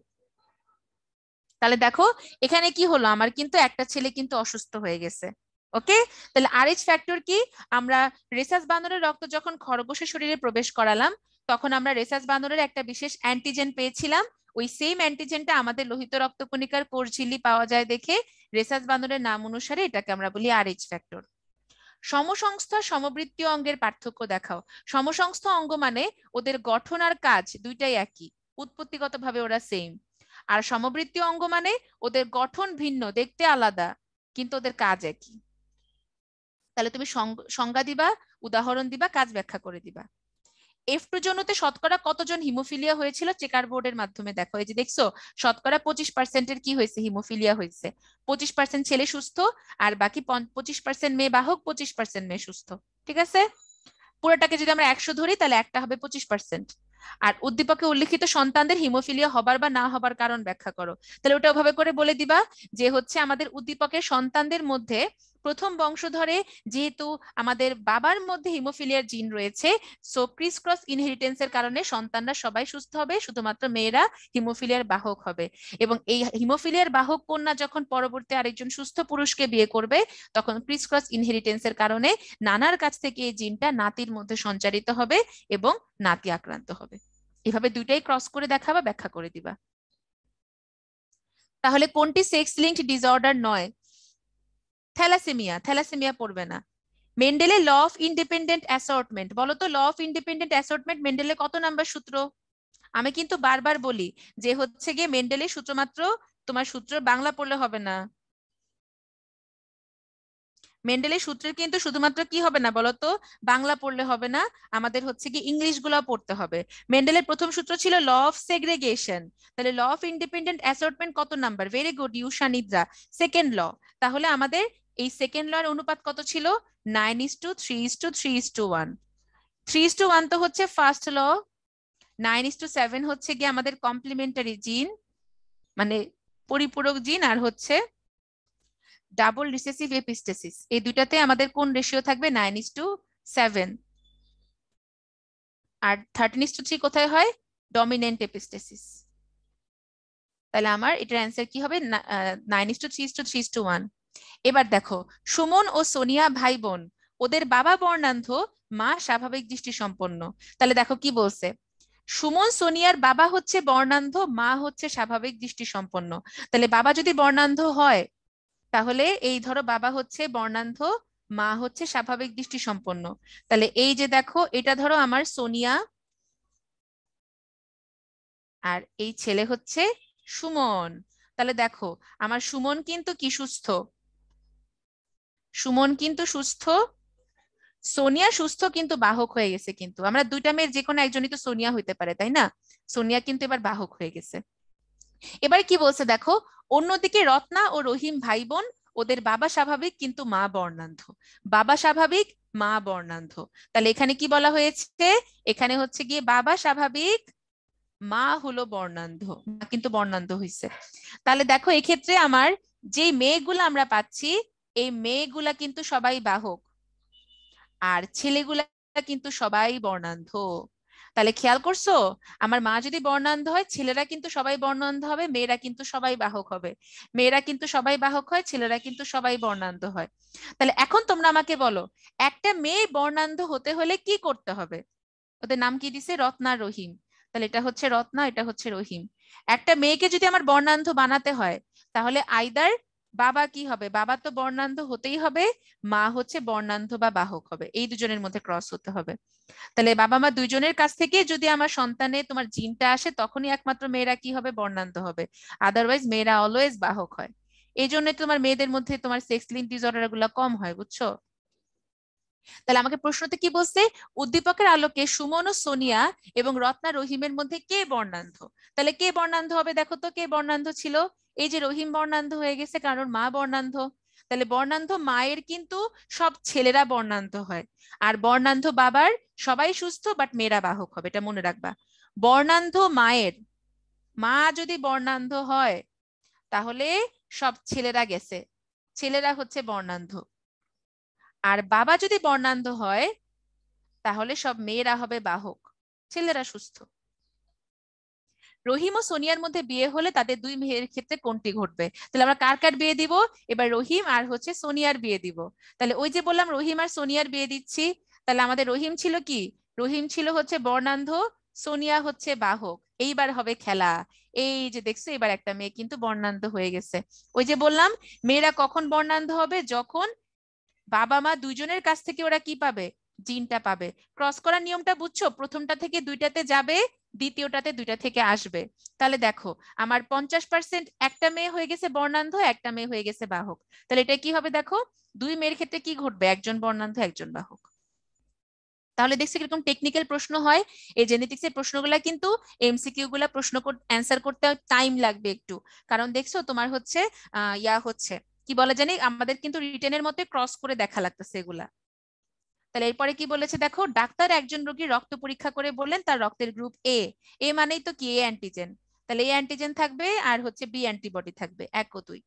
তাহলে দেখো এখানে কি হলো, আমার কিন্তু একটা ছেলে কিন্তু অসুস্থ হয়ে গেছে। ওকে, তাহলে RH ফ্যাক্টর কি, আমরা রেসাস বানরের রক্ত যখন খরগোশের শরীরে প্রবেশ করালাম, তখন আমরা রেসাস বানরের একটা বিশেষ অ্যান্টিজেন পেয়েছিলাম, ওই সেম অ্যান্টিজেনটা আমাদের লোহিত রক্তকণিকার কোষ ঝিল্লি পাওয়া যায় দেখে রেসাস বানরের নাম অনুসারে এটাকে আমরা বলি RH ফ্যাক্টর। সমসংস্থা সমবৃত্তীয় অঙ্গের পার্থক্য দেখাও। সমসংস্থা অঙ্গ মানে ওদের গঠন আর কাজ দুইটাই একই, উৎপত্তিগতভাবে ওরা সেম। আর সমবৃত্তীয় অঙ্গ মানে ওদের গঠন ভিন্ন, দেখতে আলাদা, কিন্তু ওদের কাজ একই। তাহলে তুমি সংজ্ঞা দিবা, উদাহরণ দিবা, কাজ ব্যাখ্যা করে দিবা। F2 জনুতে শতকরা কতজন হিমোফিলিয়া হয়েছিল, চেকার বোর্ডের মাধ্যমে দেখো, এই যে দেখছো শতকরা 25% কি হয়েছে, হিমোফিলিয়া হয়েছে। 25% ছেলে সুস্থ, আর বাকি 25% মেয়ে বাহক, 25% মেয়ে সুস্থ। ঠিক আছে, পুরোটাকে যদি আমরা 100 ধরি তাহলে একটা হবে 25%। আর উদ্দীপকে উল্লিখিত সন্তানদের হিমোফিলিয়া হবার বা না হবার কারণ ব্যাখ্যা করো। তাহলে ওটা ওভাবে করে বলে দিবা যে হচ্ছে আমাদের উদ্দীপকের সন্তানদের মধ্যে প্রথম বংশধরে যেহেতু আমাদের বাবার মধ্যে হিমোফিলিয়ার জিন রয়েছে, সো ক্রিস ক্রস ইনহেরিটেন্সের কারণে সন্তানরা সবাই সুস্থ হবে, শুধুমাত্র মেয়েরা হিমোফিলিয়ার বাহক হবে। এবং এই হিমোফিলিয়ার বাহক কন্যা যখন পরবর্তী আরেকজন সুস্থ পুরুষকে বিয়ে করবে, তখন ক্রিস ক্রস ইনহেরিটেন্সের কারণে নানার কাছ থেকে এই জিনটা নাতির মধ্যে সঞ্চারিত হবে এবং নাতি আক্রান্ত হবে। এভাবে দুইটাই ক্রস করে দেখাবা, ব্যাখ্যা করে দিবা। তাহলে কোনটি সেক্স লিঙ্কড ডিসঅর্ডার নয়, থ্যালাসেমিয়া, থ্যালাসেমিয়া পড়বে না। মেন্ডেলের ল অফ ইন্ডিপেন্ডেন্ট অ্যাসর্টমেন্ট, বলো তো ল অফ ইন্ডিপেন্ডেন্ট অ্যাসর্টমেন্ট মেন্ডেলের কত নাম্বার সূত্র? আমি কিন্তু বারবার বলি যে হচ্ছে গিয়ে মেন্ডেলের সূত্র মাত্র তোমার সূত্র বাংলা পড়লে হবে না, মেন্ডেলের সূত্রের কিন্তু শুধুমাত্র কি হবে না বলতো, বাংলা পড়লে হবে না, আমাদের হচ্ছে কি ইংলিশ গুলো পড়তে হবে। মেন্ডেলের প্রথম সূত্র ছিল ল অফ সেগ্রেগেশন, তাহলে ল অফ ইন্ডিপেন্ডেন্ট অ্যাসর্টমেন্ট কত নাম্বার, ভেরি গুড ইউশা নিদ্রা, সেকেন্ড ল। তাহলে আমাদের এই সেকেন্ড ল এর অনুপাত কত ছিল, 9:3:3:1, 3:1 তো হচ্ছে ফার্স্ট ল, 9:7 হচ্ছে গিয়ে আমাদের কমপ্লিমেন্টারি জিন মানে পরিপূরক জিন, আর হচ্ছে ডাবল রিসেসিভ এপিস্টেসিস, এই দুইটাতে আমাদের কোন রেশিও থাকবে? 9:7। আর 13:3 কোথায় হয়? ডমিনেন্ট এপিস্টেসিস। তাহলে আমার এটার অ্যান্সার কি হবে? 9:3:3:1। এবার দেখো, সুমন ও সোনিয়া ভাই বোন, ওদের বাবা বর্ণান্ধ, মা স্বাভাবিক দৃষ্টি সম্পন্ন। তাহলে দেখো কি বলছে, সুমন সোনিয়ার বাবা হচ্ছে বর্ণান্ধ, মা হচ্ছে স্বাভাবিক দৃষ্টি সম্পন্ন। তাহলে বাবা যদি বর্ণান্ধ হয়, তাহলে এই ধরো বাবা হচ্ছে বর্ণান্ধ, মা হচ্ছে স্বাভাবিক দৃষ্টি সম্পন্ন। তাহলে এই যে দেখো, এটা ধরো আমার সোনিয়া, আর এই ছেলে হচ্ছে সুমন। তাহলে দেখো, আমার সুমন কিন্তু কি সুস্থ, সুমন কিন্তু সুস্থ, সোনিয়া সুস্থ কিন্তু বাহক হয়ে গেছে। কিন্তু আমরা দুইটা মেয়ের যে কোনো একজনই তো সোনিয়া হইতে পারে, তাই না? সোনিয়া কিন্তু এবার বাহক হয়ে গেছে। এবার কি বলছে দেখো, অন্যদিকে রত্না ও রহিম ভাই বোন, ওদের বাবা স্বাভাবিক কিন্তু মা বর্ণান্ধ। বাবা স্বাভাবিক, মা বর্ণান্ধ। তাহলে এখানে কি বলা হয়েছে? এখানে হচ্ছে গিয়ে বাবা স্বাভাবিক, মা হলো বর্ণান্ধ, মা কিন্তু বর্ণান্ধ হয়েছে। তাহলে দেখো, এক্ষেত্রে আমার যে মেয়েগুলা আমরা পাচ্ছি, এই মেয়েগুলা কিন্তু সবাই বাহক, আর ছেলেগুলা কিন্তু সবাই বর্ণান্ধ। তাহলে খেয়াল করছো, আমার মা যদি বর্ণান্ধ হয়, ছেলেরা কিন্তু সবাই বর্ণান্ধ হবে, মেয়েরা কিন্তু সবাই বাহক হবে। মেয়েরা কিন্তু সবাই বাহক হয়, ছেলেরা কিন্তু সবাই বর্ণান্ধ হয়। তাহলে এখন তোমরা আমাকে বলো, একটা মেয়ে বর্ণান্ধ হতে হলে কি করতে হবে? ওদের নাম কি দিছে? রত্না, রহিম। তাহলে এটা হচ্ছে রত্না, এটা হচ্ছে রহিম। একটা মেয়েকে যদি আমার বর্ণান্ধ বানাতে হয়, তাহলে আইদার বাবা কি হবে? বাবা তো বর্ণান্ধ হতেই হবে, মা হচ্ছে বর্ণান্ধ বা বাহক হবে, এই দুজনের মধ্যে ক্রস হতে হবে। তাহলে বাবা মা দুইজনের কাছ থেকে যদি আমার সন্তানে তোমার জিনটা আসে, তখনই একমাত্র মেয়েরা কি হবে? বর্ণান্ধ হবে। আদারওয়াইজ মেয়েরা অলওয়েজ বাহক হয়। এই জন্য তোমার মেয়েদের মধ্যে তোমার সেক্স লিঙ্ক ডিসঅর্ডার গুলা কম হয়, বুঝছো? তাহলে আমাকে প্রশ্নতে কি বলছে? উদ্দীপকের আলোকে সুমন ও সোনিয়া এবং রত্না রহিমের মধ্যে কে বর্ণান্ধ? তাহলে কে বর্ণান্ধ হবে? দেখো তো কে বর্ণান্ধ ছিল। এই যে রহিম বর্ণান্ধ হয়ে গেছে, কারণ মা বর্ণান্ধ। তাহলে বর্ণান্ধ মায়ের কিন্তু সব ছেলেরা বর্ণান্ধ হয়, আর বর্ণান্ধ বাবার সবাই সুস্থ, বাট মেয়েরা বাহক হবে, এটা মনে রাখবা। বর্ণান্ধ মায়ের, মা যদি বর্ণান্ধ হয়, তাহলে সব ছেলেরা গেছে, ছেলেরা হচ্ছে বর্ণান্ধ। আর বাবা যদি বর্ণান্ধ হয়, তাহলে সব মেয়েরা হবে বাহক, ছেলেরা সুস্থ। রহিম ও সোনিয়ার মধ্যে বিয়ে হলে তাদের দুই মেয়ের ক্ষেত্রে কোনটি ঘটবে? তাহলে আমরা কার কার বিয়ে দিব? এবার রহিম আর হচ্ছে সোনিয়ার বিয়ে দিব। তাহলে ওই যে বললাম রহিম আর সোনিয়ার বিয়ে দিচ্ছি, তাহলে আমাদের রহিম ছিল কি? রহিম ছিল হচ্ছে বর্ণান্ধ, সোনিয়া হচ্ছে বাহক। এইবার হবে খেলা। এই যে দেখছো, এবার একটা মেয়ে কিন্তু বর্ণান্ধ হয়ে গেছে। ওই যে বললাম, মেয়েরা কখন বর্ণান্ধ হবে? যখন বাবা মা দুইজনের কাছ থেকে ওরা কি পাবে? জিনটা পাবে। ক্রস করার নিয়মটা বুঝছো? প্রথমটা থেকে দুইটাতে যাবে, দ্বিতীয়টাতে দুইটা থেকে আসবে। তাহলে দেখো, আমার 50% একটা মেয়ে হয়ে গেছে বর্ণান্ধ, একটা মেয়ে হয়ে গেছে বাহক। তাহলে এটা কি হবে? দেখো, দুই মেয়ের ক্ষেত্রে কি ঘটবে? একজন বর্ণান্ধ, একজন বাহক। তাহলে দেখছি কিরকম টেকনিক্যাল প্রশ্ন হয়। এই জেনেটিক্স এর প্রশ্নগুলা কিন্তু এমসিকিউ গুলা প্রশ্ন অ্যান্সার করতে টাইম লাগবে একটু, কারণ দেখছো তোমার হচ্ছে ইয়া হচ্ছে কি বলে জানি, আমাদের কিন্তু রিটেনের মধ্যে ক্রস করে দেখা লাগতেছে এগুলা। তাহলে এরপরে কি বলেছে দেখো, ডাক্তার একজন রোগীর রক্ত পরীক্ষা করে বললেন তার রক্তের গ্রুপ এ। এ মানেই তো কি? এ অ্যান্টিজেন। তাহলে এ অ্যান্টিজেন থাকবে, আর হচ্ছে বি অ্যান্টিবডি থাকবে, 1 ও 2।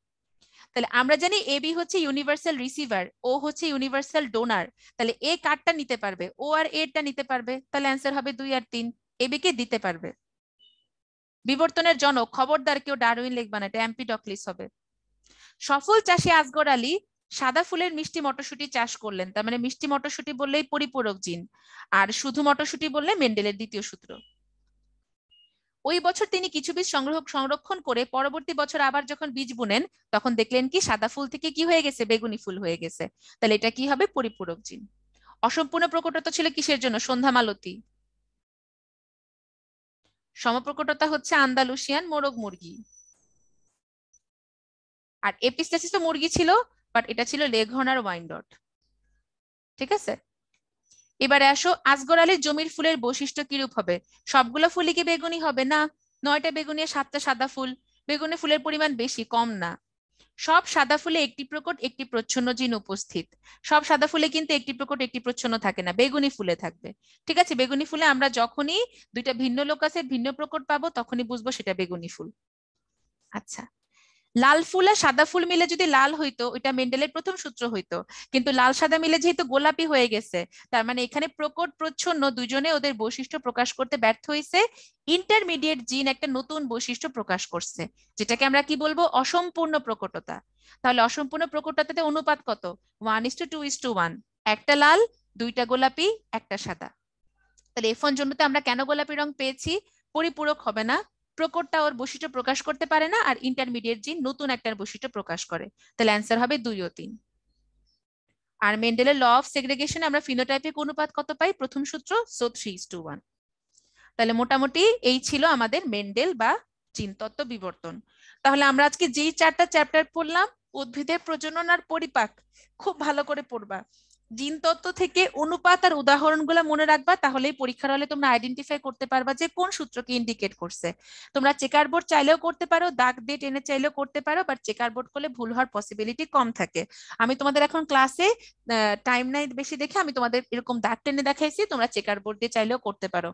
তাহলে আমরা জানি এ বি হচ্ছে ইউনিভার্সাল রিসিভার, ও হচ্ছে ইউনিভার্সাল ডোনার। তাহলে এ কার্ডটা নিতে পারবে? ও আর এরটা নিতে পারবে। তাহলে অ্যান্সার হবে 2 আর 3, এ বি কে দিতে পারবে। বিবর্তনের জনক, খবরদার কেউ ডারউইন লিখবা না, এটা এম্পিডক্লিস হবে। সফল চাষী আসগর আলী সাদা ফুলের মিষ্টি মটরশুঁটি চাষ করলেন। তার মানে মিষ্টি মটরশুঁটি বললেই পরিপূরক জিন, আর শুধু মটরশুঁটি বললে মেন্ডেলের দ্বিতীয় সূত্র। ওই বছর তিনি কিছু বীজ সংরক্ষণ করে পরবর্তী বছর আবার যখন বীজ বুনেন, তখন দেখলেন কি সাদা ফুল থেকে কি হয়ে গেছে? বেগুনি ফুল হয়ে গেছে। তাহলে এটা কি হবে? পরিপূরক জিন। অসম্পূর্ণ প্রকটতা ছিল কিসের জন্য? সন্ধ্যা মালতী। সমপ্রকটতা হচ্ছে আন্দালুসিয়ান মোরগ মুরগি। আর এপিস্টাসিস তো মুরগি ছিল, বাট এটা ছিল লেঘর্ন আর ওয়াইনডট। ঠিক আছে, এবারে আসো, আসগর আলীর জমির ফুলের বৈশিষ্ট্য কিরূপ হবে? সবগুলো ফুলই কি বেগুনি হবে? না। 9টা বেগুনি, 7টা সাদা ফুল। বেগুনি ফুলের পরিমাণ বেশি, কম না। সব সাদা ফুলে একটি প্রকট একটি প্রচ্ছন্ন জিন উপস্থিত। সব সাদা ফুলে কিন্তু একটি প্রকট একটি প্রচ্ছন্ন থাকে না, বেগুনি ফুলে থাকবে। ঠিক আছে, বেগুনি ফুলে আমরা যখনই দুইটা ভিন্ন লোকাসের ভিন্ন প্রকট পাবো, তখনই বুঝবো সেটা বেগুনি ফুল। আচ্ছা, লাল ফুল আর সাদা ফুল মিলে যদি লাল হইতো ওইটা মেন্ডেলের প্রথম সূত্র হইতো, কিন্তু লাল সাদা মিলে যেহেতু গোলাপি হয়ে গেছে, তার মানে এখানে প্রকট প্রচ্ছন্ন দুজনে ওদের বৈশিষ্ট্য প্রকাশ করতে ব্যর্থ হয়েছে। ইন্টারমিডিয়েট জিন একটা নতুন বৈশিষ্ট্য প্রকাশ করছে, যেটাকে আমরা কি বলবো, অসম্পূর্ণ প্রকটতা। তাহলে অসম্পূর্ণ প্রকটতাতে অনুপাত কত? 1:2:1, একটা লাল, দুইটা গোলাপি, একটা সাদা। তাহলে F1 জন্যতে আমরা কেন গোলাপি রং পেয়েছি? পরিপূরক হবে না, প্রকটটা ওর বৈশিষ্ট্য প্রকাশ করতে পারে না, আর ইন্টারমিডিয়েট জিন নতুন একটা বৈশিষ্ট্য প্রকাশ করে। তাহলে অ্যান্সার হবে 2 ও 3। আর মেন্ডেলের ল অফ সেগ্রিগেশনে আমরা ফিনোটাইপিক অনুপাত কত পাই? প্রথম সূত্র, সো 3:1। তাহলে মোটামুটি এই ছিল আমাদের মেন্ডেল বা জিনতত্ত্ব বিবর্তন। তাহলে আমরা আজকে যেই 4টা চ্যাপ্টার পড়লাম, উদ্ভিদের প্রজনন আর পরিপাক, খুব ভালো করে পড়বা। জিনতত্ত্ব থেকে অনুপাত আর উদাহরণগুলো মনে রাখবা, তাহলেই পরীক্ষার হলে তোমরা আইডেন্টিফাই করতে পারবা যে কোন সূত্রকে ইন্ডিকেট করছে। তোমরা চেকার বোর্ড চাইলেও করতে পারো, দাগ দিয়ে টেনে চাইলেও করতে পারো, বাট চেকার বোর্ড করলে ভুল হওয়ার পসিবিলিটি কম থাকে। আমি তোমাদের এখন ক্লাসে টাইম নাই বেশি দেখে আমি তোমাদের এরকম দাগ টেনে দেখাইছি, তোমরা চেকার বোর্ড দিয়ে চাইলেও করতে পারো।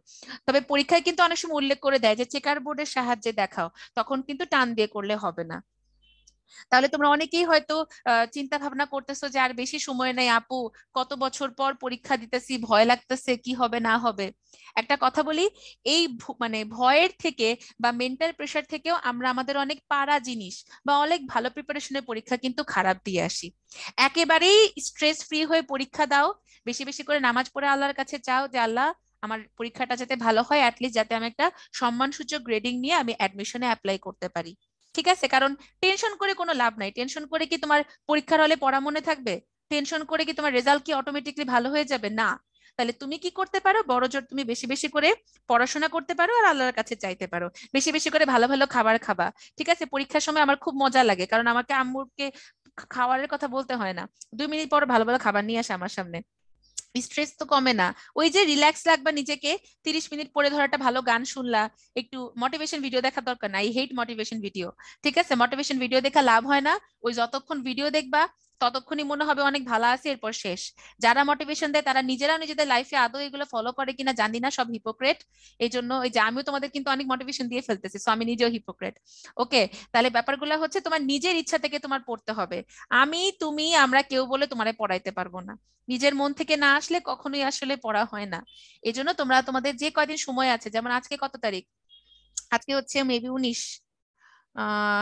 তবে পরীক্ষায় কিন্তু অনেক সময় উল্লেখ করে দেয় যে চেকার বোর্ডের সাহায্যে দেখাও, তখন কিন্তু টান দিয়ে করলে হবে না। তাহলে তোমরা অনেকেই হয়তো চিন্তা ভাবনা করতেছো যে আর বেশি সময় নেই আপু, কত বছর পর পরীক্ষা দিতেছি, ভয় লাগতেছে কি হবে না হবে। একটা কথা বলি, এই মানে ভয়ের থেকে বা মেন্টাল প্রেশার থেকেও আমরা আমাদের অনেক পারা জিনিস বা অনেক ভালো প্রিপারেশনের পরীক্ষা কিন্তু খারাপ দিয়ে আসি। একেবারেই স্ট্রেস ফ্রি হয়ে পরীক্ষা দাও, বেশি বেশি করে নামাজ পড়ে আল্লাহর কাছে চাও যে আল্লাহ আমার পরীক্ষাটা যাতে ভালো হয়, অ্যাটলিস্ট যাতে আমি একটা সম্মানসূচক গ্রেডিং নিয়ে আমি অ্যাডমিশনে অ্যাপ্লাই করতে পারি। ঠিক আছে? কারণ টেনশন করে কোনো লাভ নাই। টেনশন করে কি তোমার পরীক্ষার হলে পড়া মনে থাকবে? টেনশন করে কি তোমার রেজাল্ট কি অটোমেটিকলি ভালো হয়ে যাবে? না। তাহলে তুমি কি করতে পারো, বড় জোর তুমি বেশি বেশি করে পড়াশোনা করতে পারো আর আল্লাহর কাছে চাইতে পারো, বেশি বেশি করে ভালো ভালো খাবার খাবা। ঠিক আছে? পরীক্ষার সময় আমার খুব মজা লাগে, কারণ আমাকে আম্মুকে খাবারের কথা বলতে হয় না, 2 মিনিট পর ভালো ভালো খাবার নিয়ে আসে আমার সামনে। স্ট্রেস তো কমে না। ওই যে রিল্যাক্স রাখবা নিজেকে, 30 মিনিট পরে ধরো একটা ভালো গান শুনলা, একটু মোটিভেশন ভিডিও দেখার দরকার না, আই হেট মোটিভেশন ভিডিও। ঠিক আছে? মোটিভেশন ভিডিও দেখা লাভ হয় না। ওই যতক্ষণ ভিডিও দেখবা ততক্ষণই মনে হবে অনেক ভালো আছে, এরপর শেষ। যারা মোটিভেশন দেয় তারা নিজেরা নিজেদের লাইফে আদৌ এগুলো ফলো করে কিনা জানি না, সব হিপোক্রেট। এই জন্য এই যে আমিও তোমাদের কিন্তু অনেক মোটিভেশন দিয়ে ফেলতেছি, সো আমি নিজেও হিপোক্রেট। ওকে? তাহলে ব্যাপারগুলো হচ্ছে তোমার নিজের ইচ্ছা থেকে তোমার পড়তে হবে। আমি, তুমি, আমরা কেউ বলে তোমারে পড়াইতে পারবো না। নিজের মন থেকে না আসলে কখনোই আসলে পড়া হয় না। এই জন্য তোমরা তোমাদের যে কয়দিন সময় আছে, যেমন আজকে কত তারিখ? আজকে হচ্ছে মেবি 19।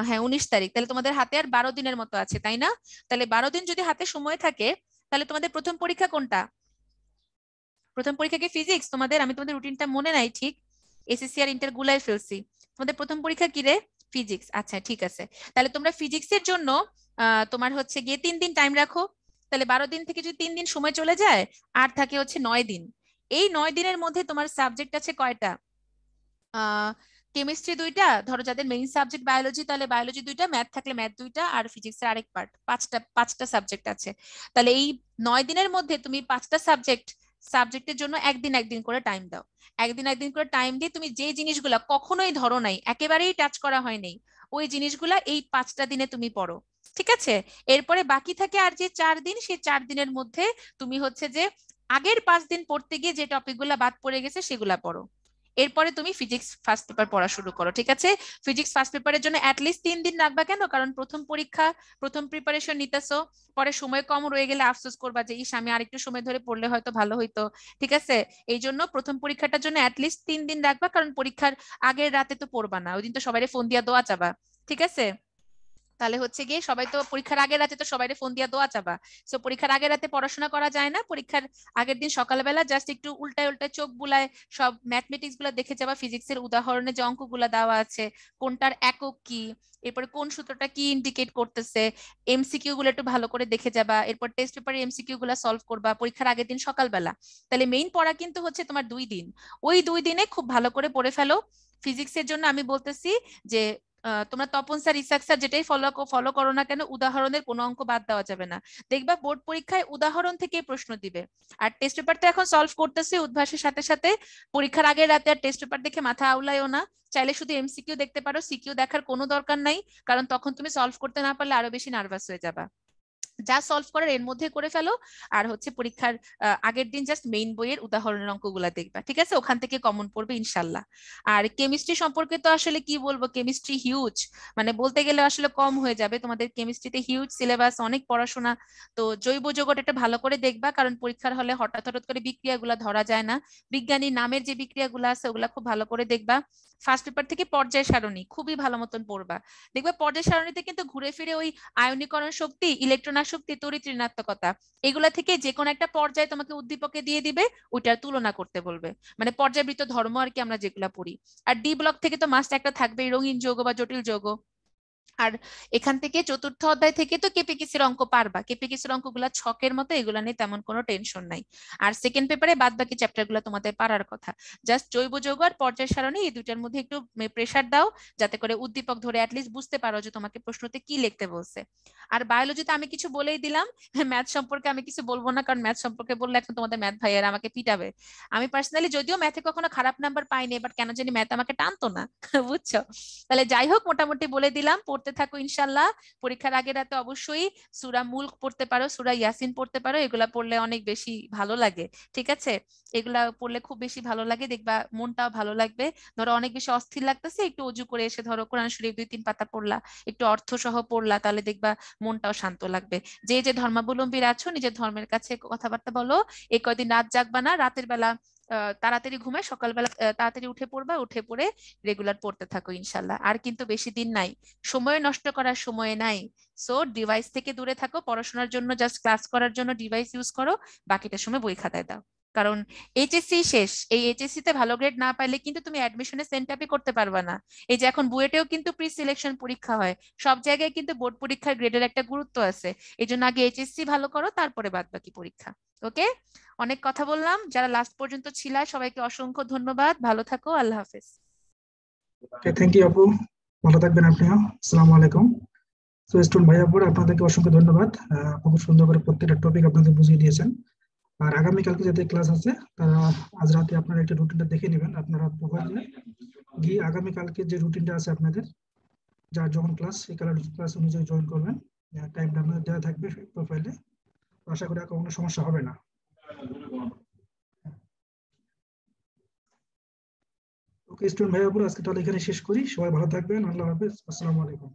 হ্যাঁ, 19 তারিখ। তাহলে তোমাদের হাতে আর 12 দিনের মতো আছে, তাই না? তাহলে 12 দিন যদি হাতে সময় থাকে, তাহলে তোমাদের প্রথম পরীক্ষা কোনটা? প্রথম পরীক্ষা কি ফিজিক্স তোমাদের? আমি তোমাদের রুটিনটা মনে নাই ঠিক, এসএসসি আর ইন্টার গুলাই ফেলছি। তোমাদের প্রথম পরীক্ষা কি রে? ফিজিক্স। আচ্ছা ঠিক আছে। তাহলে তোমরা ফিজিক্সের জন্য তোমার হচ্ছে গিয়ে 3 দিন টাইম রাখো। তাহলে 12 দিন থেকে যদি 3 দিন সময় চলে যায়, আর থাকে হচ্ছে 9 দিন। এই 9 দিনের মধ্যে তোমার সাবজেক্ট আছে কয়টা? কেমিস্ট্রি 2টা, ধরো যাদের মেইন সাবজেক্ট বায়োলজি, তাহলে বায়োলজি 2টা, ম্যাথ থাকলে ম্যাথ 2টা, আর ফিজিক্সের আরেক পার্ট। পাঁচটা পাঁচটা সাবজেক্ট আছে। তাহলে এই 9 দিনের মধ্যে তুমি 5টা সাবজেক্টের জন্য একদিন একদিন করে টাইম দাও। একদিন একদিন করে টাইম দিয়ে তুমি যে জিনিসগুলা কখনোই ধরো নাই, একেবারেই টাচ করা হয় নাই, ওই জিনিসগুলা এই 5টা দিনে তুমি পড়ো। ঠিক আছে? এরপরে বাকি থাকে আর যে 4 দিন, সেই 4 দিনের মধ্যে তুমি হচ্ছে যে আগের 5 দিন পড়তে গিয়ে যে টপিকগুলা বাদ পড়ে গেছে সেগুলা পড়ো। এরপরে তুমি ফিজিক্স ফার্স্ট পেপার পড়া শুরু করো। ঠিক আছে? ফিজিক্স ফার্স্ট পেপারের জন্য অ্যাটলিস্ট 3 দিন রাখবা। কেন? কারণ প্রথম পরীক্ষা, প্রথম প্রিপারেশন নিতেছো, পরে সময় কম রয়ে গেলে আফসোস করবা যে ইস, আমি আরেকটু সময় ধরে পড়লে হয়তো ভালো হইতো। ঠিক আছে? এই জন্য প্রথম পরীক্ষাটার জন্য অ্যাটলিস্ট 3 দিন রাখবা, কারণ পরীক্ষার আগের রাতে তো পড়বা না, ওই দিন তো সবাই ফোন দিয়া দোয়া চাবা। ঠিক আছে? তাহলে হচ্ছে গিয়ে সবাই তো পরীক্ষার আগের রাতে তো সবাই ফোন দিয়া দোয়া চাবা। সো পরীক্ষার আগের রাতে পড়াশোনা করা যায় না। পরীক্ষার আগের দিন সকালবেলা জাস্ট একটু উল্টায় উল্টায় চোখ বুলায় সব ম্যাথমেটিক্স গুলা দেখে যাবা, ফিজিক্সের উদাহরণে যে অঙ্কগুলা দেওয়া আছে, কোনটার একক কি, এরপরে কোন সূত্রটা কি ইন্ডিকেট করতেছে, এমসিকিউ গুলো একটু ভালো করে দেখে যাবা। এরপর টেস্ট পেপারে এমসিকিউ গুলা সলভ করবা পরীক্ষার আগের দিন সকালবেলা। তাহলে মেইন পড়া কিন্তু হচ্ছে তোমার 2 দিন। ওই 2 দিনে খুব ভালো করে পড়ে ফেলো। ফিজিক্সের জন্য আমি বলতেছি যে তোমরা তপন স্যার, ইসাক স্যার যেটাই ফলো করো না কেন, উদাহরণের কোনো অঙ্ক বাদ দেওয়া যাবে না। দেখবা বোর্ড পরীক্ষায় উদাহরণ থেকে প্রশ্ন দিবে। আর টেস্ট পেপার তো এখন সলভ করতেছে উদ্ভাসের সাথে সাথে। পরীক্ষার আগের রাতে আর টেস্ট পেপার দেখে মাথা আউলাইও না। চাইলে শুধু এমসিকিউ দেখতে পারো, সিকিউ দেখার কোনো দরকার নাই, কারণ তখন তুমি সলভ করতে না পারলে আরো বেশি নার্ভাস হয়ে যাবা। যা সলভ করার এর মধ্যে করে ফেলো, আর হচ্ছে পরীক্ষার আগের দিন জাস্ট মেইন বইয়ের উদাহরণের অঙ্কগুলা দেখবা, ঠিক আছে? ওখান থেকে কমন পড়বে ইনশাল্লাহ। আর কেমিস্ট্রি সম্পর্কে তো আসলে কি বলবো, কেমিস্ট্রি হিউজ, মানে বলতে গেলে আসলে কম হয়ে যাবে, তোমাদের কেমিস্ট্রিতে হিউজ সিলেবাস, অনেক পড়াশোনা। তো জৈব যৌগটা এটা ভালো করে দেখবা, কারণ পরীক্ষার হলে হঠাৎ হঠাৎ করে বিক্রিয়াগুলা ধরা যায় না। বিজ্ঞানী নামের যে বিক্রিয়াগুলো আছে ওগুলা খুব ভালো করে দেখবা। ফার্স্ট পেপার থেকে পর্যায় সারণী খুবই ভালো মতন পড়বা। দেখবা পর্যায় সারণীতে কিন্তু ঘুরে ফিরে ওই আয়নীকরণ শক্তি, ইলেকট্রন আসক্তি, তড়িৎ ঋণাত্মকতা, এগুলা থেকে যে কোনো একটা পর্যায়ে তোমাকে উদ্দীপকে দিয়ে দিবে, ওইটার তুলনা করতে বলবে, মানে পর্যায়বৃত্ত ধর্ম আর কি আমরা যেগুলা পড়ি। আর ডি ব্লক থেকে তো মাস্ট একটা থাকবেই, রঙিন যৌগ বা জটিল যৌগ। আর এখান থেকে চতুর্থ অধ্যায় থেকে তো কেপিকিসির অঙ্ক পারবা, কেপিকিসির অঙ্কগুলা ছকের মতো, এগুলা নিয়ে তেমন কোনো টেনশন নাই। আর সেকেন্ড পেপারে বাদ বাকি চ্যাপ্টার গুলো তোমাদের পারার কথা। জাস্ট জৈব যৌগ আর পর্যায় সারণী এই দুইটার মধ্যে একটু প্রেসার দাও, যাতে করে উদ্দীপক ধরে অ্যাটলিস্ট বুঝতে পারো যে তোমাকে প্রশ্নতে কি লিখতে বলছে। আর বায়োলজিতে আমি কিছু বলেই দিলাম, ম্যাথ সম্পর্কে আমি কিছু বলবো না, কারণ ম্যাথ সম্পর্কে বললে এখন তোমাদের ম্যাথ ভাইয়ারা আমাকে পিটাবে। আমি পার্সোনালি যদিও ম্যাথে কখনো খারাপ নাম্বার পাইনি, বাট কেন জানি ম্যাথ আমাকে টানতো না, বুঝছো? তাহলে যাই হোক, মোটামুটি বলে দিলাম, পড়তে থাকো ইনশাল্লাহ। পরীক্ষার আগে রাতে অবশ্যই সূরা মুলক পড়তে পারো, সূরা ইয়াসিন পড়তে পারো, এগুলা পড়লে অনেক বেশি ভালো লাগে, ঠিক আছে? এগুলা পড়লে খুব বেশি ভালো লাগে, দেখবা মনটাও ভালো লাগবে। ধরো অনেক বেশি অস্থির লাগতেছে, একটু অজু করে এসে ধরো কোরআন শরীফ 2-3 পাতা পড়লা, একটু অর্থ সহ পড়লা, তাহলে দেখবা মনটাও শান্ত লাগবে। যে যে ধর্মাবলম্বীরা আছো, নিজের ধর্মের কাছে কথাবার্তা বলো, এই কয়দিন রাত জাগবা না, রাতের বেলা তাড়াতাড়ি ঘুমায়, সকালবেলা তাড়াতাড়ি উঠে পড়বা, উঠে পড়ে রেগুলার পড়তে থাকো ইনশাল্লাহ। আর কিন্তু বেশি দিন নাই, সময় নষ্ট করার সময় নাই। সো ডিভাইস থেকে দূরে থাকো, পড়াশোনার জন্য জাস্ট ক্লাস করার জন্য ডিভাইস ইউজ করো, বাকিটা সময় বই খাতায় দাও। কারণ এইচএসসি শেষ, এই এইচএসসি তে ভালো গ্রেড না পাইলে কিন্তু তুমি অ্যাডমিশনে সেন্ট আপই করতে পারবা না। এই যে এখন বুয়েটেও কিন্তু প্রি সিলেকশন পরীক্ষা হয়, সব জায়গায় কিন্তু বোর্ড পরীক্ষার গ্রেডের একটা গুরুত্ব আছে। এই জন্য আগে এইচএসসি ভালো করো, তারপরে বাদ বাকি পরীক্ষা। ওকে, অনেক কথা বললাম, যারা লাস্ট পর্যন্ত ছিল সবাইকে অসংখ্য ধন্যবাদ, ভালো থাকো, আল্লাহ হাফেজ। থ্যাংক ইউ আপু, ভালো থাকবেন আপনিও। আসসালামু আলাইকুম। তো স্টুডেন্ট ভাই আপুর আপনাদেরকে অসংখ্য ধন্যবাদ, আপু খুব সুন্দর করে প্রত্যেকটা টপিক আপনাদের বুঝিয়ে দিয়েছেন। আর আগামীকালকে যাতে ক্লাস আছে তারা আজ রাতে আপনারা একটা রুটিনটা দেখে নেবেন, আপনারা প্রোফাইলে গিয়ে আগামীকালকে যে রুটিনটা আছে আপনাদের, যার যখন ক্লাস সেই ক্লাস অনুযায়ী জয়েন করবেন, টাইমটা আপনাদের দেওয়া থাকবে প্রোফাইলে। আশা করি আর কোনো সমস্যা হবে না। ওকে স্টুডেন্ট ভাই আপুর, আজকে তাহলে এখানে শেষ করি। সবাই ভালো থাকবেন, আল্লাহ হাফেজ, আসসালামু আলাইকুম।